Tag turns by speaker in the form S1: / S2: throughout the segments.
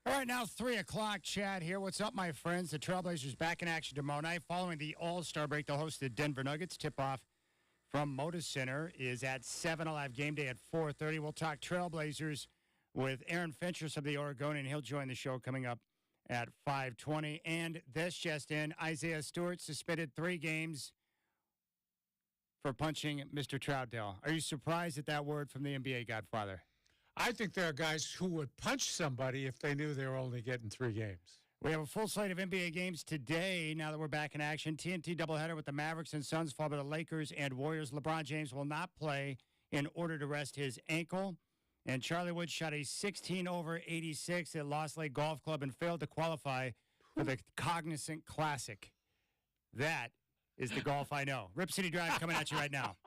S1: All right, now 3 o'clock, Chad here. What's up, my friends? The Trailblazers back in action tomorrow night. Following the All-Star break, they'll host the Denver Nuggets. Tip-off from Moda Center is at 7. I'll have game day at 4:30. We'll talk Trailblazers with Aaron Finchers of the Oregonian. He'll join the show coming up at 5:20. And this just in, Isaiah Stewart suspended 3 games for punching Mr. Troutdale. Are you surprised at that word from the NBA Godfather?
S2: I think there are guys who would punch somebody if they knew they were only getting 3 games.
S1: We have a full slate of NBA games today now that we're back in action. TNT doubleheader with the Mavericks and Suns, followed by the Lakers and Warriors. LeBron James will not play in order to rest his ankle. And Charlie Woods shot a 16 over 86 at Lost Lake Golf Club and failed to qualify for the Cognizant Classic. That is the golf I know. Rip City Drive coming at you right now.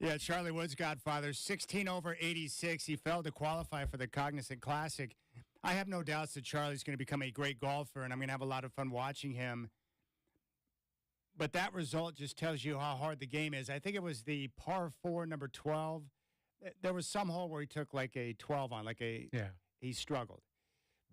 S1: Yeah, Charlie Woods, Godfather, 16 over 86. He failed to qualify for the Cognizant Classic. I have no doubts that Charlie's going to become a great golfer, and I'm going to have a lot of fun watching him. But that result just tells you how hard the game is. I think it was the par 4, number 12. There was some hole where he took like a 12 on, he struggled.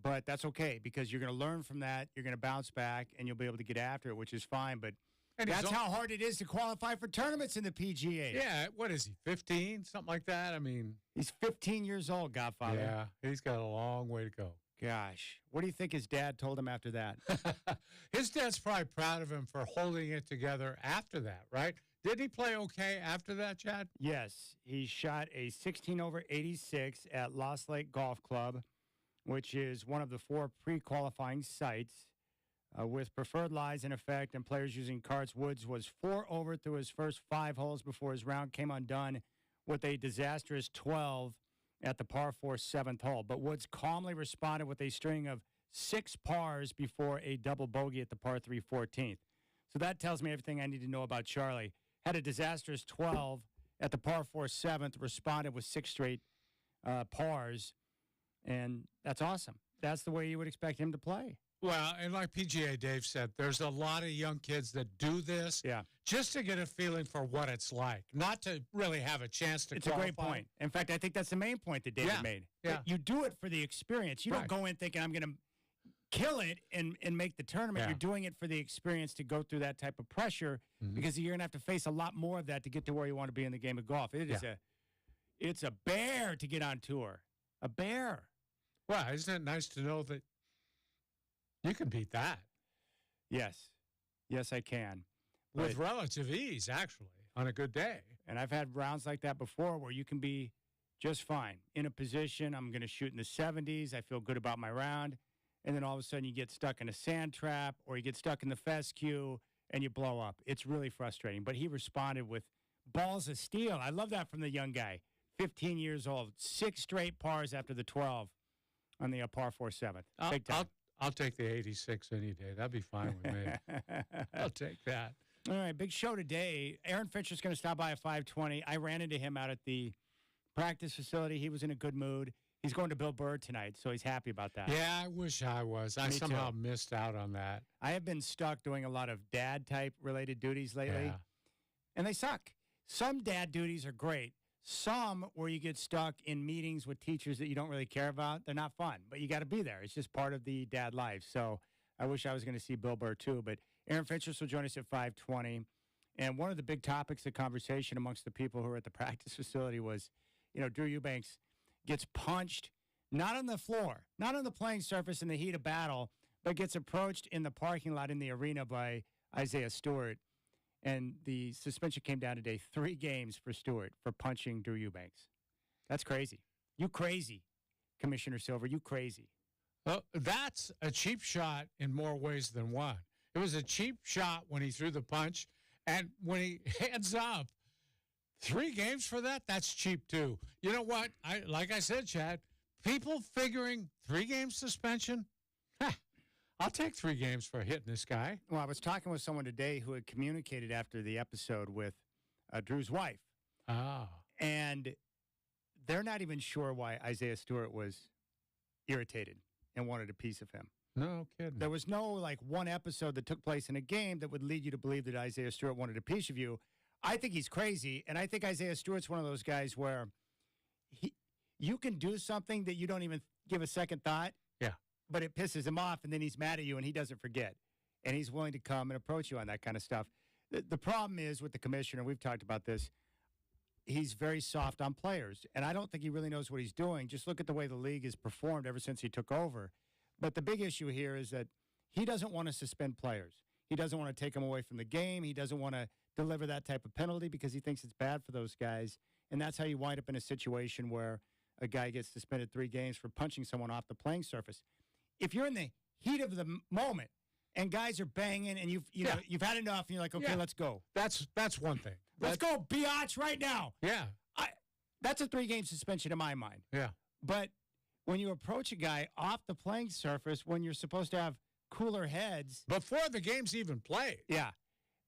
S1: But that's okay because you're going to learn from that. You're going to bounce back, and you'll be able to get after it, which is fine. But that's how hard it is to qualify for tournaments in the PGA.
S2: Yeah, what is he, 15, something like that? I mean,
S1: he's 15 years old, Godfather.
S2: Yeah, he's got a long way to go.
S1: Gosh, what do you think his dad told him after that?
S2: His dad's probably proud of him for holding it together after that, right? Did he play okay after that, Chad?
S1: Yes, he shot a 16 over 86 at Lost Lake Golf Club, which is one of the 4 pre-qualifying sites. With preferred lies in effect and players using carts, Woods was 4 over through his first 5 holes before his round came undone with a disastrous 12 at the par 4 7th hole. But Woods calmly responded with a string of 6 pars before a double bogey at the par 3 14th. So that tells me everything I need to know about Charlie. Had a disastrous 12 at the par 4 7th, responded with 6 straight pars, and that's awesome. That's the way you would expect him to play.
S2: Well, and like PGA Dave said, there's a lot of young kids that do this just to get a feeling for what it's like, not to really have a chance to qualify.
S1: It's a great point. In fact, I think that's the main point that David made.
S2: Yeah.
S1: You do it for the experience. You don't go in thinking, I'm going to kill it and make the tournament.
S2: Yeah.
S1: You're doing it for the experience to go through that type of pressure because you're going to have to face a lot more of that to get to where you want to be in the game of golf. It's a bear to get on tour. A bear.
S2: Well, isn't it nice to know that you can beat that?
S1: Yes. Yes, I can.
S2: With relative ease, actually, on a good day.
S1: And I've had rounds like that before where you can be just fine. In a position, I'm going to shoot in the 70s. I feel good about my round. And then all of a sudden you get stuck in a sand trap or you get stuck in the fescue and you blow up. It's really frustrating. But he responded with balls of steel. I love that from the young guy. 15 years old. 6 straight pars after the 12 on the par 4 7th. Big time.
S2: I'll take the 86 any day. That'd be fine with me. I'll take that.
S1: All right, big show today. Aaron Fincher's going to stop by at 5:20. I ran into him out at the practice facility. He was in a good mood. He's going to Bill Burr tonight, so he's happy about that.
S2: Yeah, I wish I was. I somehow missed out on that.
S1: I have been stuck doing a lot of dad-type related duties lately, and they suck. Some dad duties are great. Some where you get stuck in meetings with teachers that you don't really care about, they're not fun, but you got to be there. It's just part of the dad life. So I wish I was going to see Bill Burr too, but Aaron Finchers will join us at 5:20. And one of the big topics of conversation amongst the people who were at the practice facility was, Drew Eubanks gets punched, not on the floor, not on the playing surface in the heat of battle, but gets approached in the parking lot in the arena by Isaiah Stewart. And the suspension came down today, 3 games for Stewart for punching Drew Eubanks. That's crazy. You crazy, Commissioner Silver. You crazy.
S2: Well, that's a cheap shot in more ways than one. It was a cheap shot when he threw the punch, and when he heads up, 3 games for that, that's cheap too. You know what? Like I said, Chad, people figuring 3 game suspension, I'll take 3 games for hitting this guy.
S1: Well, I was talking with someone today who had communicated after the episode with Drew's wife.
S2: Ah.
S1: And they're not even sure why Isaiah Stewart was irritated and wanted a piece of him.
S2: No kidding.
S1: There was no, like, one episode that took place in a game that would lead you to believe that Isaiah Stewart wanted a piece of you. I think he's crazy, and I think Isaiah Stewart's one of those guys where you can do something that you don't even give a second thought.
S2: Yeah.
S1: But it pisses him off, and then he's mad at you, and he doesn't forget. And he's willing to come and approach you on that kind of stuff. The problem is with the commissioner, we've talked about this, he's very soft on players. And I don't think he really knows what he's doing. Just look at the way the league has performed ever since he took over. But the big issue here is that he doesn't want to suspend players. He doesn't want to take them away from the game. He doesn't want to deliver that type of penalty because he thinks it's bad for those guys. And that's how you wind up in a situation where a guy gets suspended 3 games for punching someone off the playing surface. If you're in the heat of the moment and guys are banging and you've had enough and you're like, okay, let's go.
S2: That's one thing.
S1: Let's go, biatch, right now.
S2: Yeah.
S1: That's a 3-game suspension in my mind.
S2: Yeah.
S1: But when you approach a guy off the playing surface when you're supposed to have cooler heads.
S2: Before the game's even played.
S1: Yeah.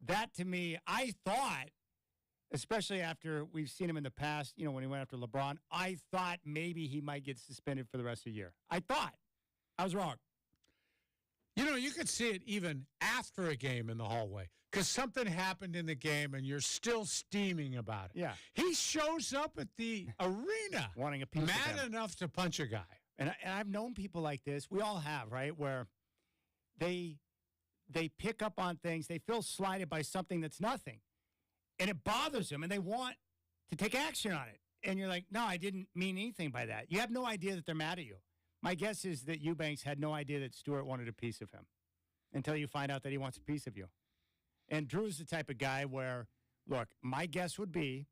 S1: That, to me, I thought, especially after we've seen him in the past, when he went after LeBron, I thought maybe he might get suspended for the rest of the year. I thought. I was wrong.
S2: You could see it even after a game in the hallway because something happened in the game and you're still steaming about it.
S1: Yeah.
S2: He shows up at the arena
S1: wanting a piece of him.
S2: mad enough to punch a guy.
S1: And I've known people like this. We all have, right, where they pick up on things. They feel slighted by something that's nothing. And it bothers them, and they want to take action on it. And you're like, no, I didn't mean anything by that. You have no idea that they're mad at you. My guess is that Eubanks had no idea that Stewart wanted a piece of him until you find out that he wants a piece of you. And Drew's the type of guy where, look, my guess would be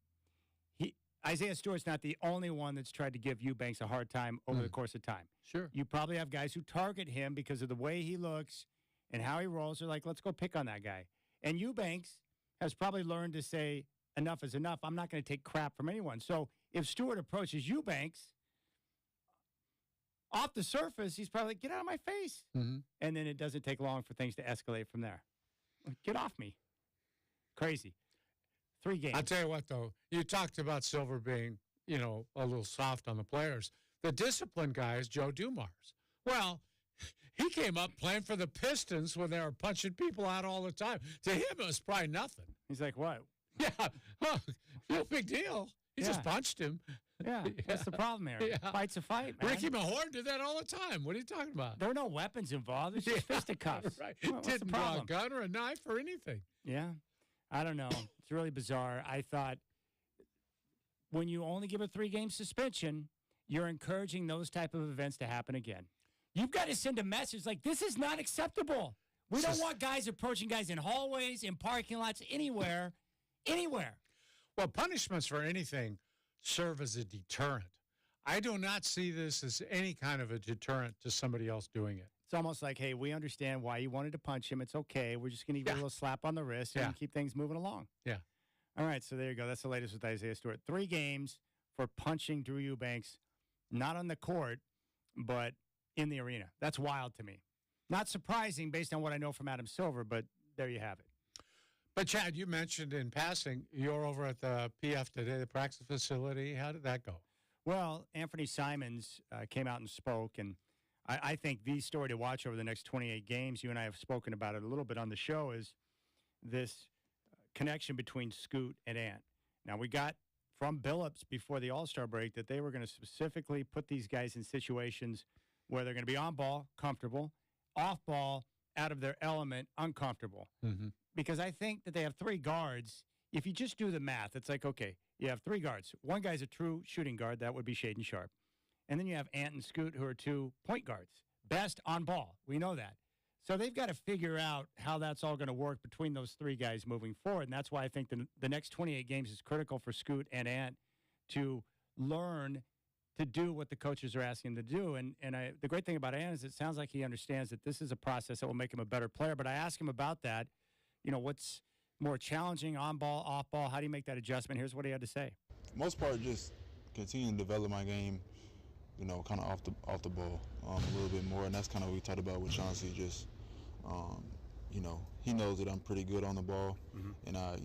S1: Isaiah Stewart's not the only one that's tried to give Eubanks a hard time over the course of time.
S2: Sure.
S1: You probably have guys who target him because of the way he looks and how he rolls. They're like, let's go pick on that guy. And Eubanks has probably learned to say, enough is enough. I'm not going to take crap from anyone. So if Stewart approaches Eubanks, off the surface, he's probably like, get out of my face.
S2: Mm-hmm.
S1: And then it doesn't take long for things to escalate from there. Get off me. Crazy. 3 games.
S2: I'll tell you what, though. You talked about Silver being, a little soft on the players. The disciplined guy is Joe Dumars. Well, he came up playing for the Pistons when they were punching people out all the time. To him, it was probably nothing.
S1: He's like, what?
S2: Yeah. Well, no big deal. He just punched him.
S1: Yeah. What's the problem here?
S2: Yeah.
S1: Fight's a fight, man.
S2: Ricky Mahorn did that all the time. What are you talking about?
S1: There are no weapons involved. It's just fisticuffs.
S2: Right.
S1: What's
S2: Didn't
S1: the
S2: draw a
S1: problem?
S2: gun or a knife or anything.
S1: Yeah. I don't know. It's really bizarre. I thought when you only give a 3-game suspension, you're encouraging those type of events to happen again. You've got to send a message like, this is not acceptable. We don't want guys approaching guys in hallways, in parking lots, anywhere.
S2: Well, punishments for anything serve as a deterrent. I do not see this as any kind of a deterrent to somebody else doing it.
S1: It's almost like, hey, we understand why you wanted to punch him. It's okay. We're just going to give you a little slap on the wrist and keep things moving along.
S2: Yeah.
S1: All right, so there you go. That's the latest with Isaiah Stewart. 3 games for punching Drew Eubanks, not on the court, but in the arena. That's wild to me. Not surprising based on what I know from Adam Silver, but there you have it.
S2: But, Chad, you mentioned in passing you're over at the PF today, the practice facility. How did that go?
S1: Well, Anthony Simons came out and spoke, and I think the story to watch over the next 28 games, you and I have spoken about it a little bit on the show, is this connection between Scoot and Ant. Now, we got from Billups before the All-Star break that they were going to specifically put these guys in situations where they're going to be on ball, comfortable, off ball, out of their element, uncomfortable.
S2: Mm-hmm.
S1: Because I think that they have 3 guards. If you just do the math, it's like, okay, you have 3 guards. One guy's a true shooting guard. That would be Shaden Sharp. And then you have Ant and Scoot, who are 2 point guards. Best on ball. We know that. So they've got to figure out how that's all going to work between those 3 guys moving forward. And that's why I think the next 28 games is critical for Scoot and Ant to learn to do what the coaches are asking him to do. And the great thing about Ant is it sounds like he understands that this is a process that will make him a better player. But I asked him about that. What's more challenging, on ball, off ball? How do you make that adjustment? Here's what he had to say.
S3: Most part, just continue to develop my game kind of off the ball a little bit more, and that's kind of what we talked about with Chauncey. Just um, he knows that I'm pretty good on the ball, and I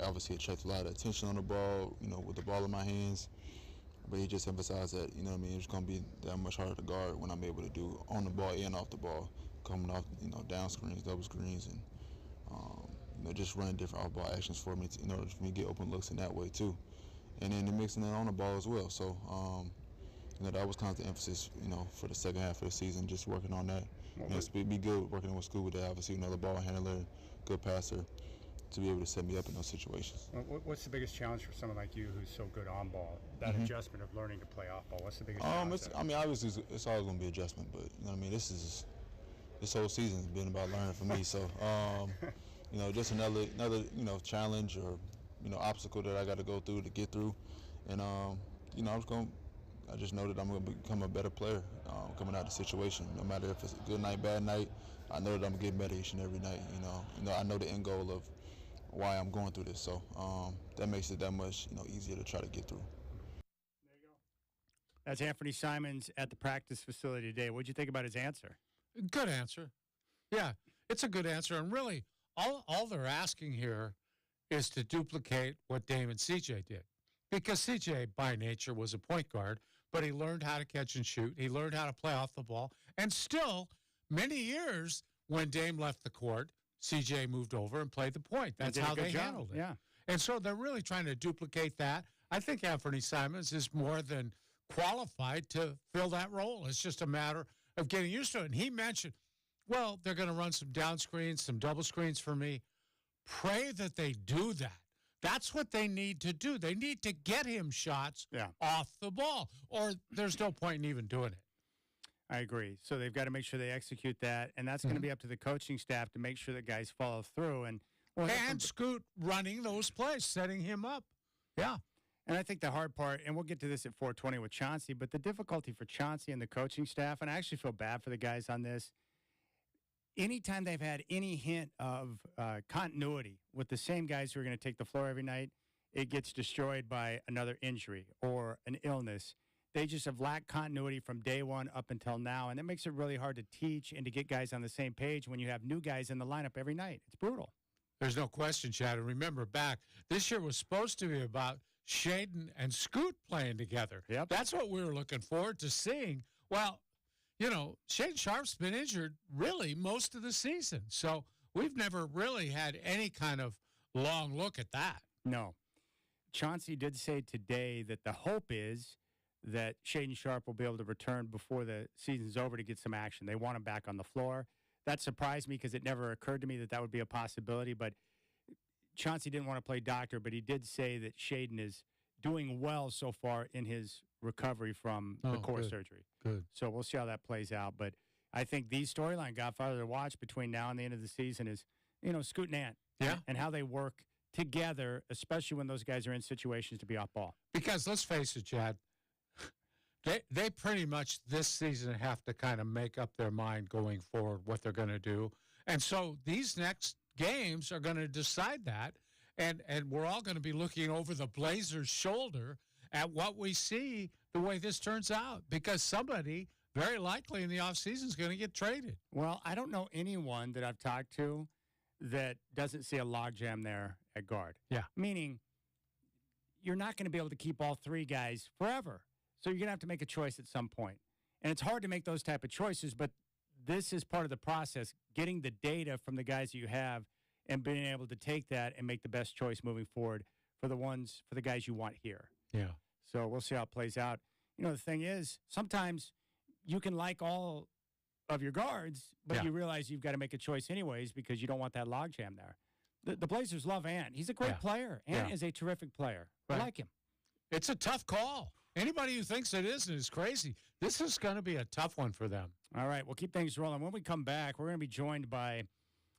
S3: obviously attract a lot of attention on the ball, with the ball in my hands. But he just emphasized that, it's going to be that much harder to guard when I'm able to do on the ball and off the ball, coming off, down screens, double screens, and just running different off-ball actions for me in order for me to get open looks in that way too, and then mixing it on the ball as well. So that was kind of the emphasis, for the second half of the season, just working on that. Be good working with school with that. Obviously, the ball handler, good passer, to be able to set me up in those situations.
S1: What's the biggest challenge for someone like you who's so good on ball? That adjustment of learning to play off ball. What's the biggest challenge?
S3: Obviously, it's always going to be adjustment, but this whole season has been about learning for me. So, just another challenge or obstacle that I got to go through to get through, and I just know that I'm going to become a better player coming out of the situation. No matter if it's a good night, bad night, I know that I'm getting better each and every night. I know the end goal of why I'm going through this. So that makes it that much easier to try to get through.
S1: There you go. That's Anthony Simons at the practice facility today. What did you think about his answer?
S2: Good answer. Yeah, it's a good answer. And really, all they're asking here is to duplicate what Dame and CJ did. Because CJ, by nature, was a point guard, but he learned how to catch and shoot. He learned how to play off the ball. And still, many years when Dame left the court, CJ moved over and played the point. That's how they handled it.
S1: Yeah.
S2: And so they're really trying to duplicate that. I think Anthony Simons is more than qualified to fill that role. It's just a matter of getting used to it. And he mentioned, well, they're going to run some down screens, some double screens for me. Pray that they do that. That's what they need to do. They need to get him shots off the ball, or there's no point in even doing it.
S1: I agree. So they've got to make sure they execute that, and that's going to be up to the coaching staff to make sure that guys follow through. And
S2: Scoot running those plays, setting him up. Yeah.
S1: And I think the hard part, and we'll get to this at 420 with Chauncey, but the difficulty for Chauncey and the coaching staff, and I actually feel bad for the guys on this, anytime they've had any hint of continuity with the same guys who are going to take the floor every night, it gets destroyed by another injury or an illness. They just have lacked continuity from day one up until now, and that makes it really hard to teach and to get guys on the same page when you have new guys in the lineup every night. It's brutal.
S2: There's no question, Chad. And remember back, this year was supposed to be about Shaden and Scoot playing together.
S1: Yep.
S2: That's what we were looking forward to seeing. Well, Shaden Sharp's been injured really most of the season. So we've never really had any kind of long look at that.
S1: No. Chauncey did say today that the hope is that Shaden Sharp will be able to return before the season's over to get some action. They want him back on the floor. That surprised me because it never occurred to me that would be a possibility. But Chauncey didn't want to play doctor, but he did say that Shaden is doing well so far in his recovery from the core surgery.
S2: Good.
S1: So we'll see how that plays out. But I think the storyline, Godfather, to watch between now and the end of the season is, Scoot and Ant.
S2: Yeah.
S1: And how they work together, especially when those guys are in situations to be off ball.
S2: Because let's face it, Chad, they pretty much this season have to kind of make up their mind going forward what they're going to do. And so these next games are going to decide that. And we're all going to be looking over the Blazers' shoulder at what we see the way this turns out, because somebody very likely in the offseason is going to get traded.
S1: Well, I don't know anyone that I've talked to that doesn't see a logjam there at guard.
S2: Yeah.
S1: Meaning you're not going to be able to keep all three guys forever. So you're going to have to make a choice at some point. And it's hard to make those type of choices, but this is part of the process, getting the data from the guys that you have and being able to take that and make the best choice moving forward for the guys you want here.
S2: Yeah.
S1: So we'll see how it plays out. The thing is, sometimes you can like all of your guards, but you realize you've got to make a choice anyways because you don't want that logjam there. The Blazers love Ant. He's a great player. Ant is a terrific player.
S2: Right.
S1: I like him.
S2: It's a tough call. Anybody who thinks it isn't is crazy. This is going to be a tough one for them.
S1: All right, we'll keep things rolling. When we come back, we're going to be joined by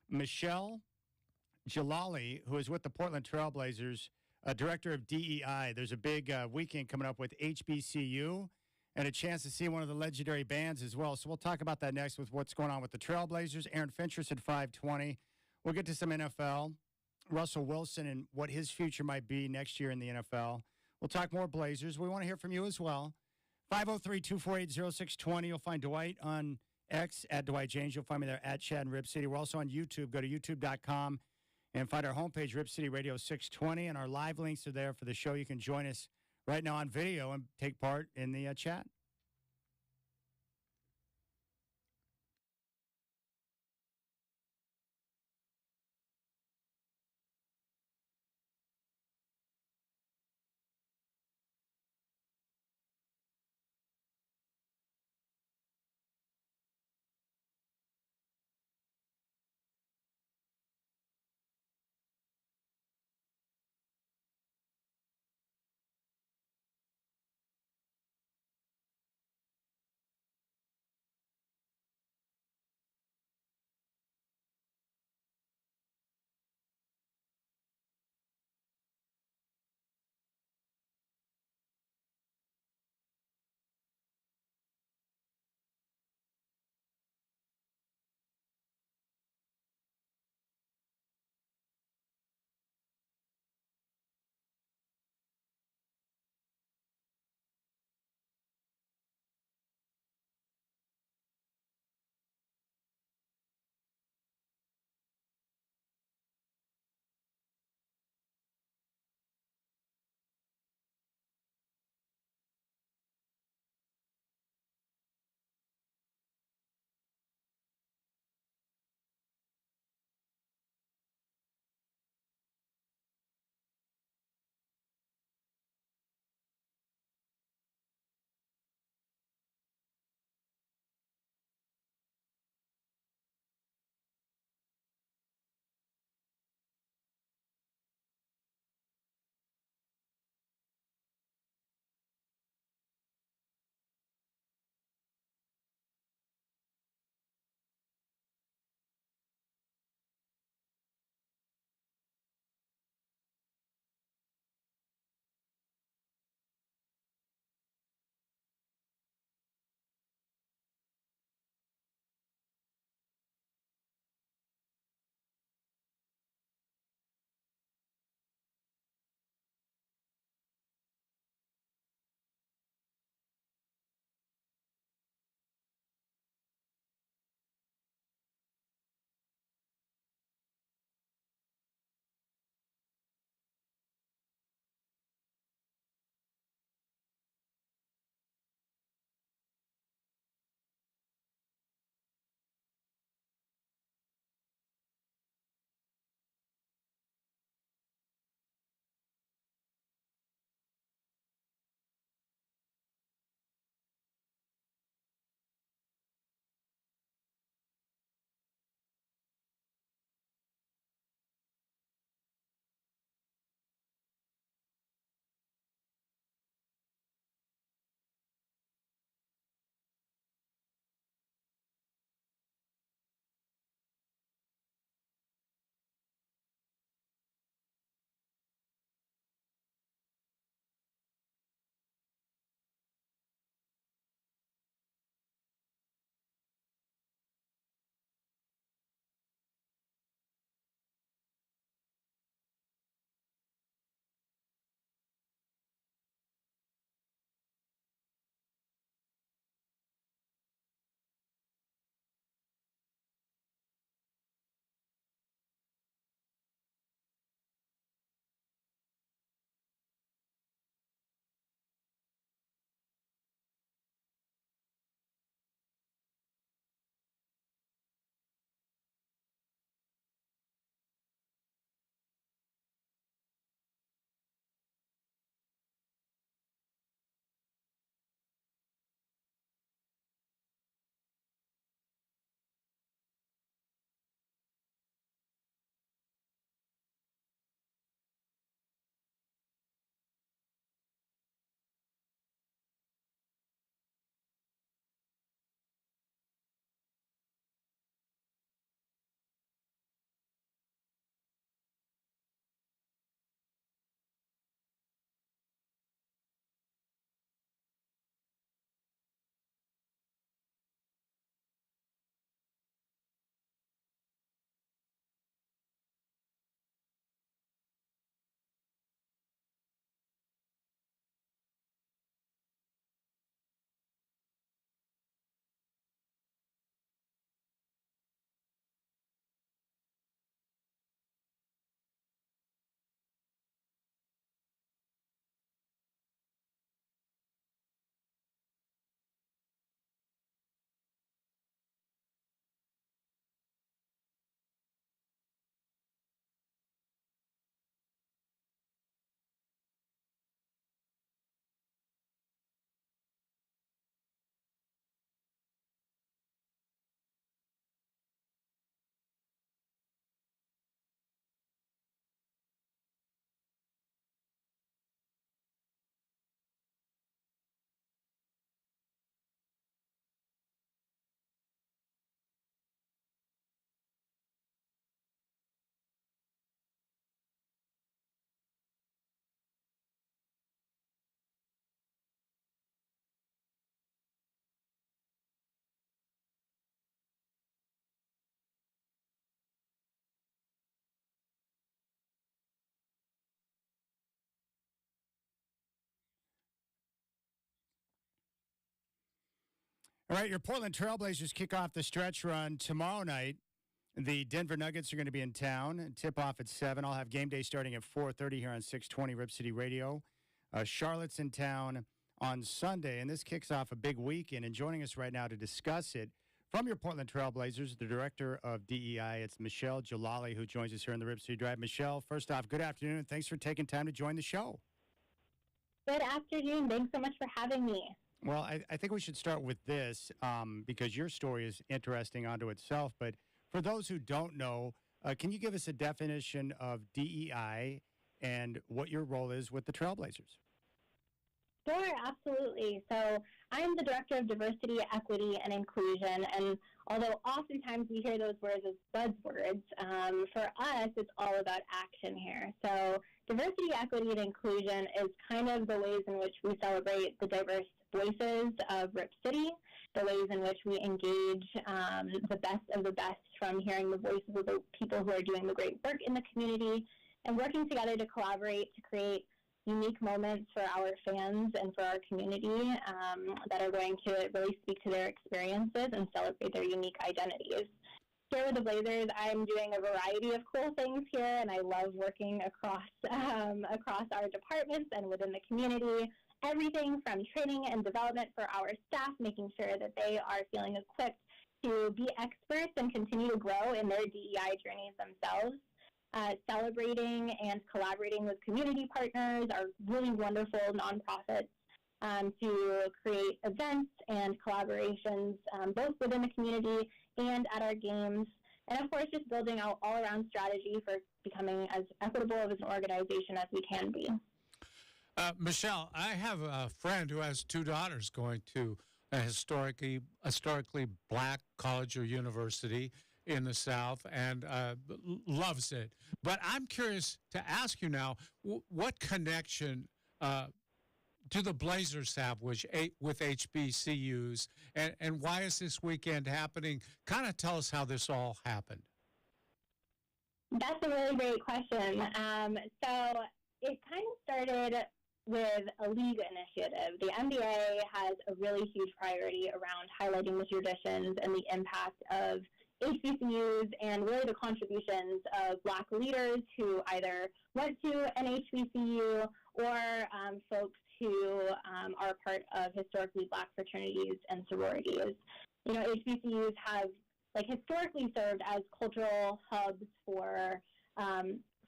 S1: Michelle Jalali, who is with the Portland Trailblazers, director of DEI. There's a big weekend coming up with HBCU and a chance to see one of the legendary bands as well. So we'll talk about that next with what's going on with the Trailblazers. Aaron Finchers at 5:20. We'll get to some NFL. Russell Wilson and what his future might be next year in the NFL. We'll talk more Blazers. We want to hear from you as well. 503-248-0620. You'll find Dwight on X at Dwight James. You'll find me there at Chad and Rip City. We're also on YouTube. Go to youtube.com and find our homepage, Rip City Radio 620. And our live links are there for the show. You can join us right now on video and take part in the chat. All right, your Portland Trailblazers kick off the stretch run tomorrow night. The Denver Nuggets are going to be in town. Tip off at 7. I'll have game day starting at 4:30 here on 620 Rip City Radio. Charlotte's in town on Sunday, and this kicks off a big weekend. And joining us right now to discuss it from your Portland Trailblazers, the director of DEI, it's Michelle Jalali, who joins us here on the Rip City Drive. Michelle, first off, good afternoon, and thanks for taking time to join the show.
S4: Good afternoon. Thanks so much for having me.
S1: Well, I think we should start with this because your story is interesting unto itself. But for those who don't know, can you give us a definition of DEI and what your role is with the Trailblazers?
S4: Sure, absolutely. So I'm the Director of Diversity, Equity, and Inclusion. And although oftentimes we hear those words as buzzwords, for us, it's all about action here. So diversity, equity, and inclusion is kind of the ways in which we celebrate the diverse voices of Rip City, the ways in which we engage the best of the best from hearing the voices of the people who are doing the great work in the community and working together to collaborate to create unique moments for our fans and for our community that are going to really speak to their experiences and celebrate their unique identities. Here with the Blazers, I'm doing a variety of cool things here, and I love working across our departments and within the community. Everything from training and development for our staff, making sure that they are feeling equipped to be experts and continue to grow in their DEI journeys themselves. Celebrating and collaborating with community partners, our really wonderful nonprofits, to create events and collaborations both within the community and at our games. And of course, just building out all-around strategy for becoming as equitable of an organization as we can be.
S2: Michelle, I have a friend who has 2 daughters going to a historically black college or university in the South and loves it. But I'm curious to ask you now, what connection do the Blazers have with HBCUs, and why is this weekend happening? Kind of tell us how this all happened.
S4: That's a really great question. So it kind of started with a league initiative. The NBA has a really huge priority around highlighting the traditions and the impact of HBCUs and really the contributions of Black leaders who either went to an HBCU or folks who are part of historically Black fraternities and sororities. You know, HBCUs have historically served as cultural hubs for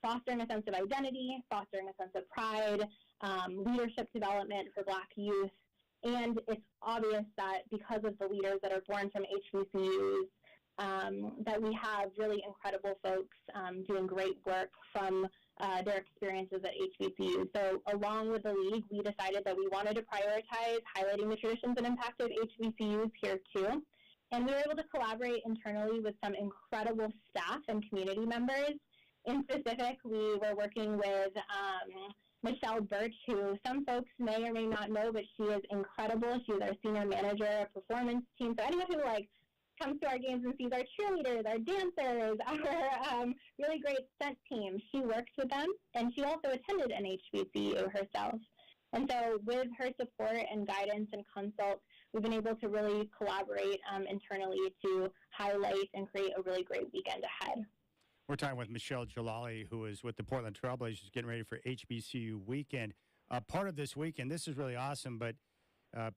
S4: fostering a sense of identity, fostering a sense of pride, leadership development for Black youth. And it's obvious that because of the leaders that are born from HBCUs, that we have really incredible folks doing great work from their experiences at HBCUs. So along with the league, we decided that we wanted to prioritize highlighting the traditions and impact of HBCUs here too. And we were able to collaborate internally with some incredible staff and community members. In specific, we were working with Michelle Birch, who some folks may or may not know, but she is incredible. She's our senior manager of performance team. So anyone who comes to our games and sees our cheerleaders, our dancers, our really great stunt team, she works with them, and she also attended an HBCU herself. And so with her support and guidance and consult, we've been able to really collaborate internally to highlight and create a really great weekend ahead.
S1: We're talking with Michelle Jalali, who is with the Portland Trailblazers, getting ready for HBCU weekend. Part of this weekend, this is really awesome, but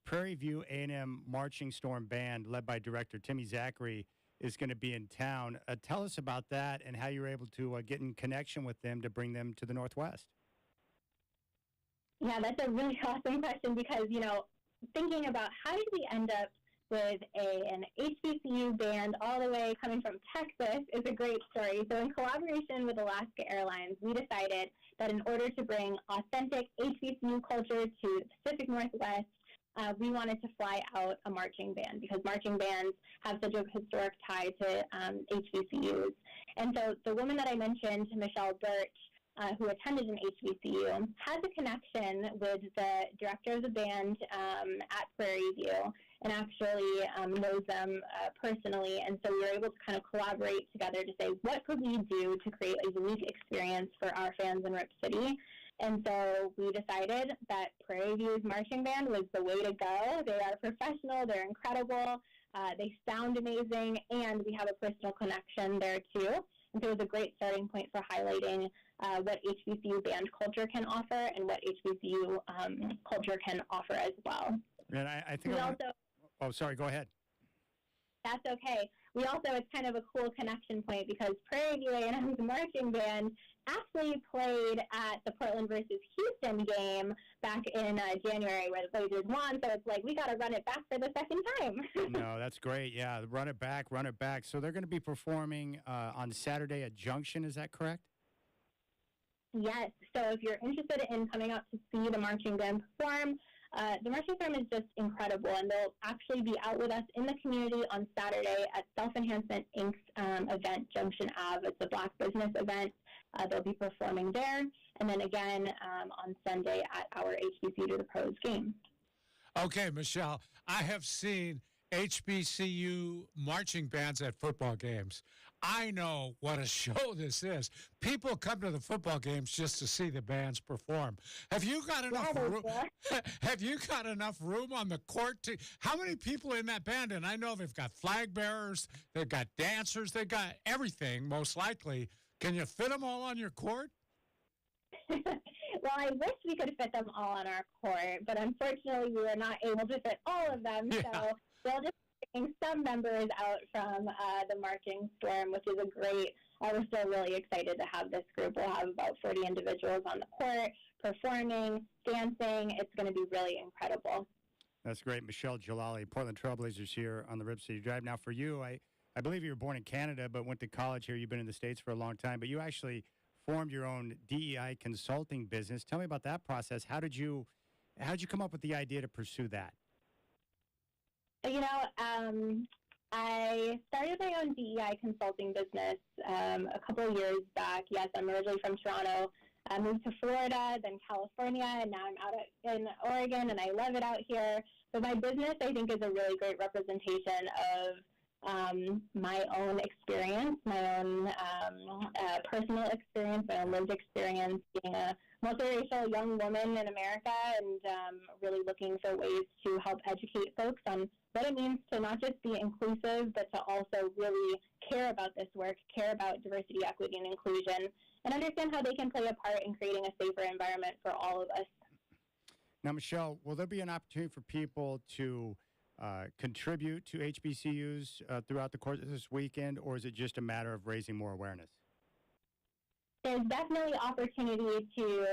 S1: Prairie View A&M Marching Storm Band, led by director Timmy Zachary, is going to be in town. Tell us about that and how you were able to get in connection with them to bring them to the Northwest.
S4: Yeah, that's a really awesome question because, you know, thinking about how did we end up with an HBCU band all the way coming from Texas is a great story. So in collaboration with Alaska Airlines, we decided that in order to bring authentic HBCU culture to the Pacific Northwest, we wanted to fly out a marching band because marching bands have such a historic tie to HBCUs. And so the woman that I mentioned, Michelle Birch, who attended an HBCU, has a connection with the director of the band at Prairie View and actually knows them personally. And so we were able to kind of collaborate together to say, what could we do to create a unique experience for our fans in Rip City? And so we decided that Prairie View's marching band was the way to go. They are professional. They're incredible. They sound amazing. And we have a personal connection there, too. And so it was a great starting point for highlighting what HBCU band culture can offer and what HBCU culture can offer as well.
S1: And I think oh, sorry, go ahead.
S4: That's okay. We also, it's kind of a cool connection point because Prairie View A&M's marching band actually played at the Portland versus Houston game back in January where the Blazers won. So it's like, we got to run it back for the second time.
S1: No, that's great. Yeah, run it back, run it back. So they're going to be performing on Saturday at Junction. Is that correct?
S4: Yes. So if you're interested in coming out to see the marching band perform, the marching band is just incredible, and they'll actually be out with us in the community on Saturday at Self-Enhancement Inc.'s event, Junction Ave. It's a Black business event. They'll be performing there, and then again on Sunday at our HBCU to the Pros game.
S2: Okay, Michelle, I have seen HBCU marching bands at football games. I know what a show this is. People come to the football games just to see the bands perform. Have you got enough room? Have you got enough room on the court to? How many people in that band? And I know they've got flag bearers, they've got dancers, they've got everything. Most likely, can you fit them all on your court?
S4: Well, I wish we could fit them all on our court, but unfortunately, we were not able to fit all of them. Yeah. So we'll just bring some members out from the marching storm, which is a great. We're still really excited to have this group. We'll have about 40 individuals on the court performing, dancing. It's going to be really incredible.
S1: That's great. Michelle Jalali, Portland Trailblazers here on the Rip City Drive. Now, for you, I believe you were born in Canada but went to college here. You've been in the States for a long time, but you actually formed your own DEI consulting business. Tell me about that process. How'd you come up with the idea to pursue that?
S4: You know, I started my own DEI consulting business a couple of years back. Yes, I'm originally from Toronto. I moved to Florida, then California, and now I'm out in Oregon, and I love it out here. So my business, I think, is a really great representation of my own experience, my own personal experience, my own lived experience being a multiracial young woman in America, and really looking for ways to help educate folks on what it means to not just be inclusive, but to also really care about this work, care about diversity, equity, and inclusion, and understand how they can play a part in creating a safer environment for all of us.
S1: Now, Michelle, will there be an opportunity for people to contribute to HBCUs throughout the course of this weekend, or is it just a matter of raising more awareness?
S4: There's definitely opportunity to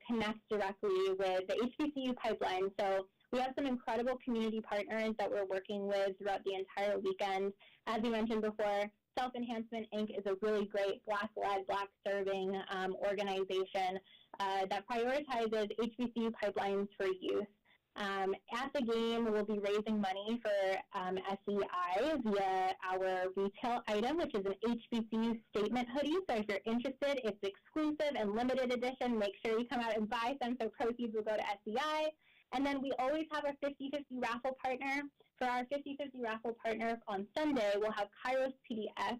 S4: connect directly with the HBCU pipeline. So we have some incredible community partners that we're working with throughout the entire weekend. As you mentioned before, Self-Enhancement Inc. is a really great Black-led, Black-serving organization that prioritizes HBCU pipelines for youth. At the game, we'll be raising money for SEI via our retail item, which is an HBCU statement hoodie. So if you're interested, it's exclusive and limited edition. Make sure you come out and buy some so proceeds will go to SEI. And then we always have a 50-50 raffle partner. For our 50-50 raffle partner on Sunday, we'll have Kairos PDX,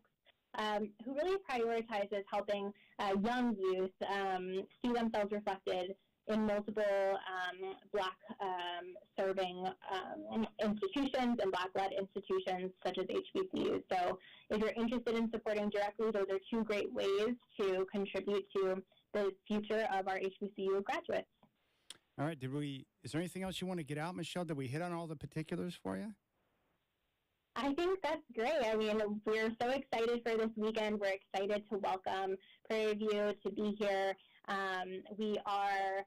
S4: who really prioritizes helping young youth see themselves reflected in multiple Black-serving institutions and Black-led institutions such as HBCUs. So if you're interested in supporting directly, those are two great ways to contribute to the future of our HBCU graduates.
S1: All right. Is there anything else you want to get out, Michelle? Did we hit on all the particulars for you?
S4: I think that's great. I mean, we're so excited for this weekend. We're excited to welcome Prairie View to be here. We are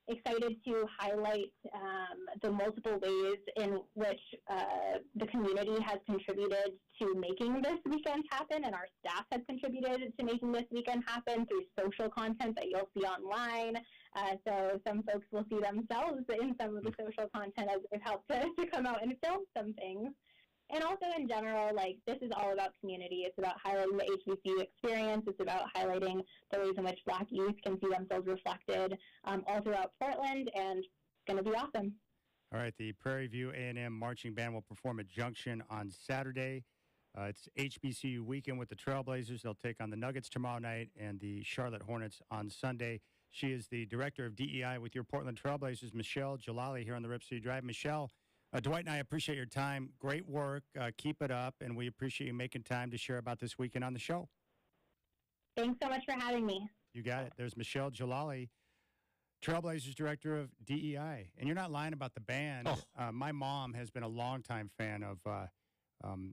S4: excited to highlight the multiple ways in which the community has contributed to making this weekend happen, and our staff has contributed to making this weekend happen through social content that you'll see online. So some folks will see themselves in some of the social content as they've helped to come out and film some things. And also in general, like, this is all about community. It's about highlighting the HBCU experience. It's about highlighting the ways in which Black youth can see themselves reflected all throughout Portland, and it's going to be awesome.
S1: All right, the Prairie View A&M Marching Band will perform at Junction on Saturday. It's HBCU weekend with the Trailblazers. They'll take on the Nuggets tomorrow night and the Charlotte Hornets on Sunday. She is the Director of DEI with your Portland Trailblazers, Michelle Jalali, here on the Rip City Drive. Michelle, Dwight and I appreciate your time. Great work. Keep it up, and we appreciate you making time to share about this weekend on the show.
S4: Thanks so much for having me.
S1: You got it. There's Michelle Jalali, Trailblazers Director of DEI. And you're not lying about the band.
S2: Oh.
S1: My mom has been a longtime fan of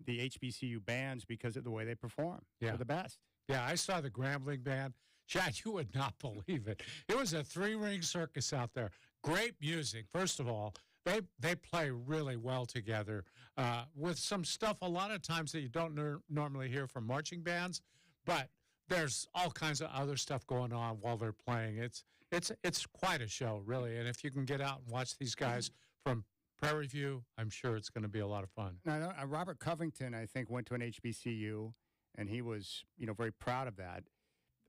S1: the HBCU bands because of the way they perform.
S2: Yeah.
S1: They're the best.
S2: Yeah, I saw the Grambling Band. Chad, you would not believe it. It was a three-ring circus out there. Great music, first of all. They play really well together with some stuff a lot of times that you don't normally hear from marching bands, but there's all kinds of other stuff going on while they're playing. It's quite a show, really. And if you can get out and watch these guys from Prairie View, I'm sure it's going to be a lot of fun.
S1: Now, Robert Covington, I think, went to an HBCU, and he was, very proud of that.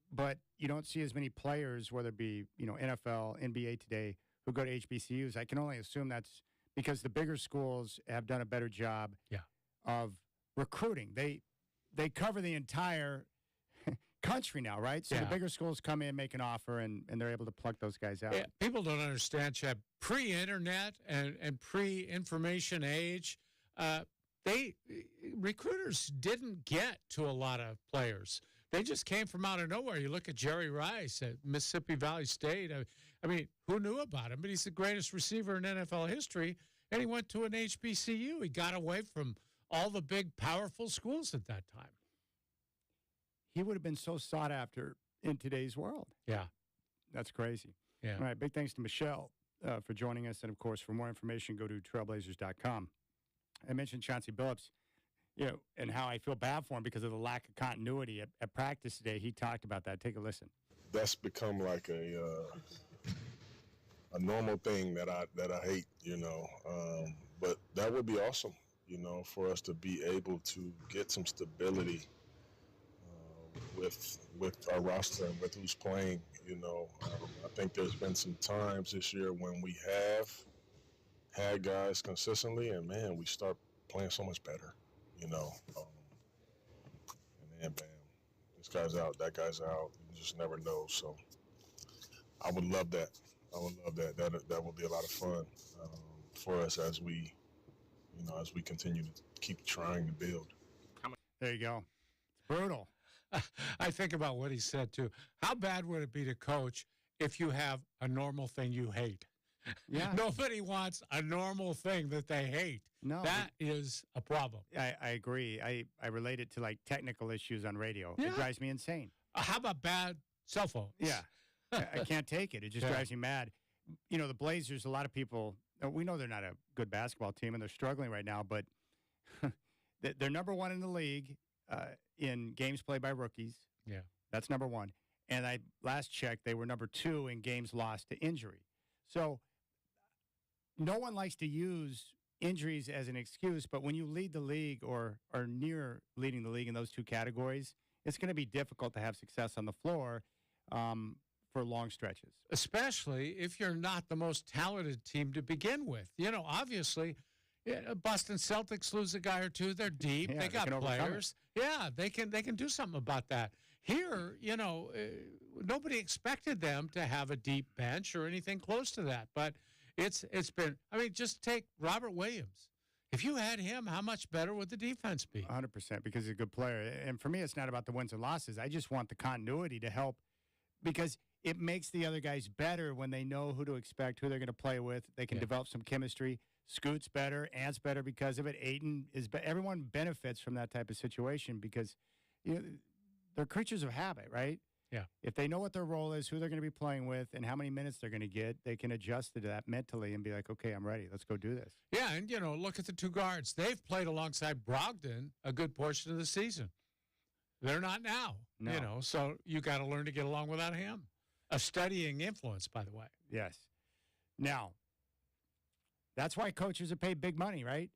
S1: But you don't see as many players, whether it be, NFL, NBA today, who go to HBCUs. I can only assume that's because the bigger schools have done a better job of recruiting. They cover the entire country now, right? So the bigger schools come in, make an offer, and they're able to pluck those guys out.
S2: Yeah, people don't understand, Chad. Pre-internet and pre-information age, recruiters didn't get to a lot of players. They just came from out of nowhere. You look at Jerry Rice at Mississippi Valley State. I mean, who knew about him? But he's the greatest receiver in NFL history, and he went to an HBCU. He got away from all the big, powerful schools at that time.
S1: He would have been so sought after in today's world.
S2: Yeah.
S1: That's crazy.
S2: Yeah.
S1: All right, big thanks to Michelle for joining us. And, of course, for more information, go to trailblazers.com. I mentioned Chauncey Billups, and how I feel bad for him because of the lack of continuity at practice today. He talked about that. Take a listen.
S5: That's become like a normal thing that I hate, but that would be awesome, for us to be able to get some stability with our roster and with who's playing. I think there's been some times this year when we have had guys consistently, and man, we start playing so much better. And then bam, this guy's out, that guy's out. You just never know. So I would love that. That would be a lot of fun for us as we continue to keep trying to build.
S1: There you go. It's brutal.
S2: I think about what he said too. How bad would it be to coach if you have a normal thing you hate?
S1: Yeah.
S2: Nobody wants a normal thing that they hate.
S1: No.
S2: That is a problem.
S1: I agree. I relate it to like technical issues on radio.
S2: Yeah.
S1: It drives me insane.
S2: How about bad cell phones?
S1: Yeah. I can't take it. It just drives me mad. The Blazers, a lot of people, we know they're not a good basketball team and they're struggling right now, but they're number one in the league in games played by rookies.
S2: Yeah.
S1: That's number one. And I last checked, they were number two in games lost to injury. So no one likes to use injuries as an excuse, but when you lead the league or are near leading the league in those two categories, it's going to be difficult to have success on the floor for long stretches.
S2: Especially if you're not the most talented team to begin with. Obviously, Boston Celtics lose a guy or two. They're deep.
S1: Yeah,
S2: they got players. Yeah, they can do something about that. Here, nobody expected them to have a deep bench or anything close to that. But it's been, just take Robert Williams. If you had him, how much better would the defense be?
S1: 100%, because he's a good player. And for me, it's not about the wins and losses. I just want the continuity to help because it makes the other guys better when they know who to expect, who they're going to play with. They can develop some chemistry. Scoot's better. Ant's better because of it. Aiden is everyone benefits from that type of situation because they're creatures of habit, right?
S2: Yeah.
S1: If they know what their role is, who they're going to be playing with, and how many minutes they're going to get, they can adjust to that mentally and be like, okay, I'm ready. Let's go do this.
S2: Yeah, and, look at the two guards. They've played alongside Brogdon a good portion of the season. They're not now,
S1: No.
S2: So you got to learn to get along without him. A steadying influence, by the way.
S1: Yes. Now, that's why coaches are paid big money, right?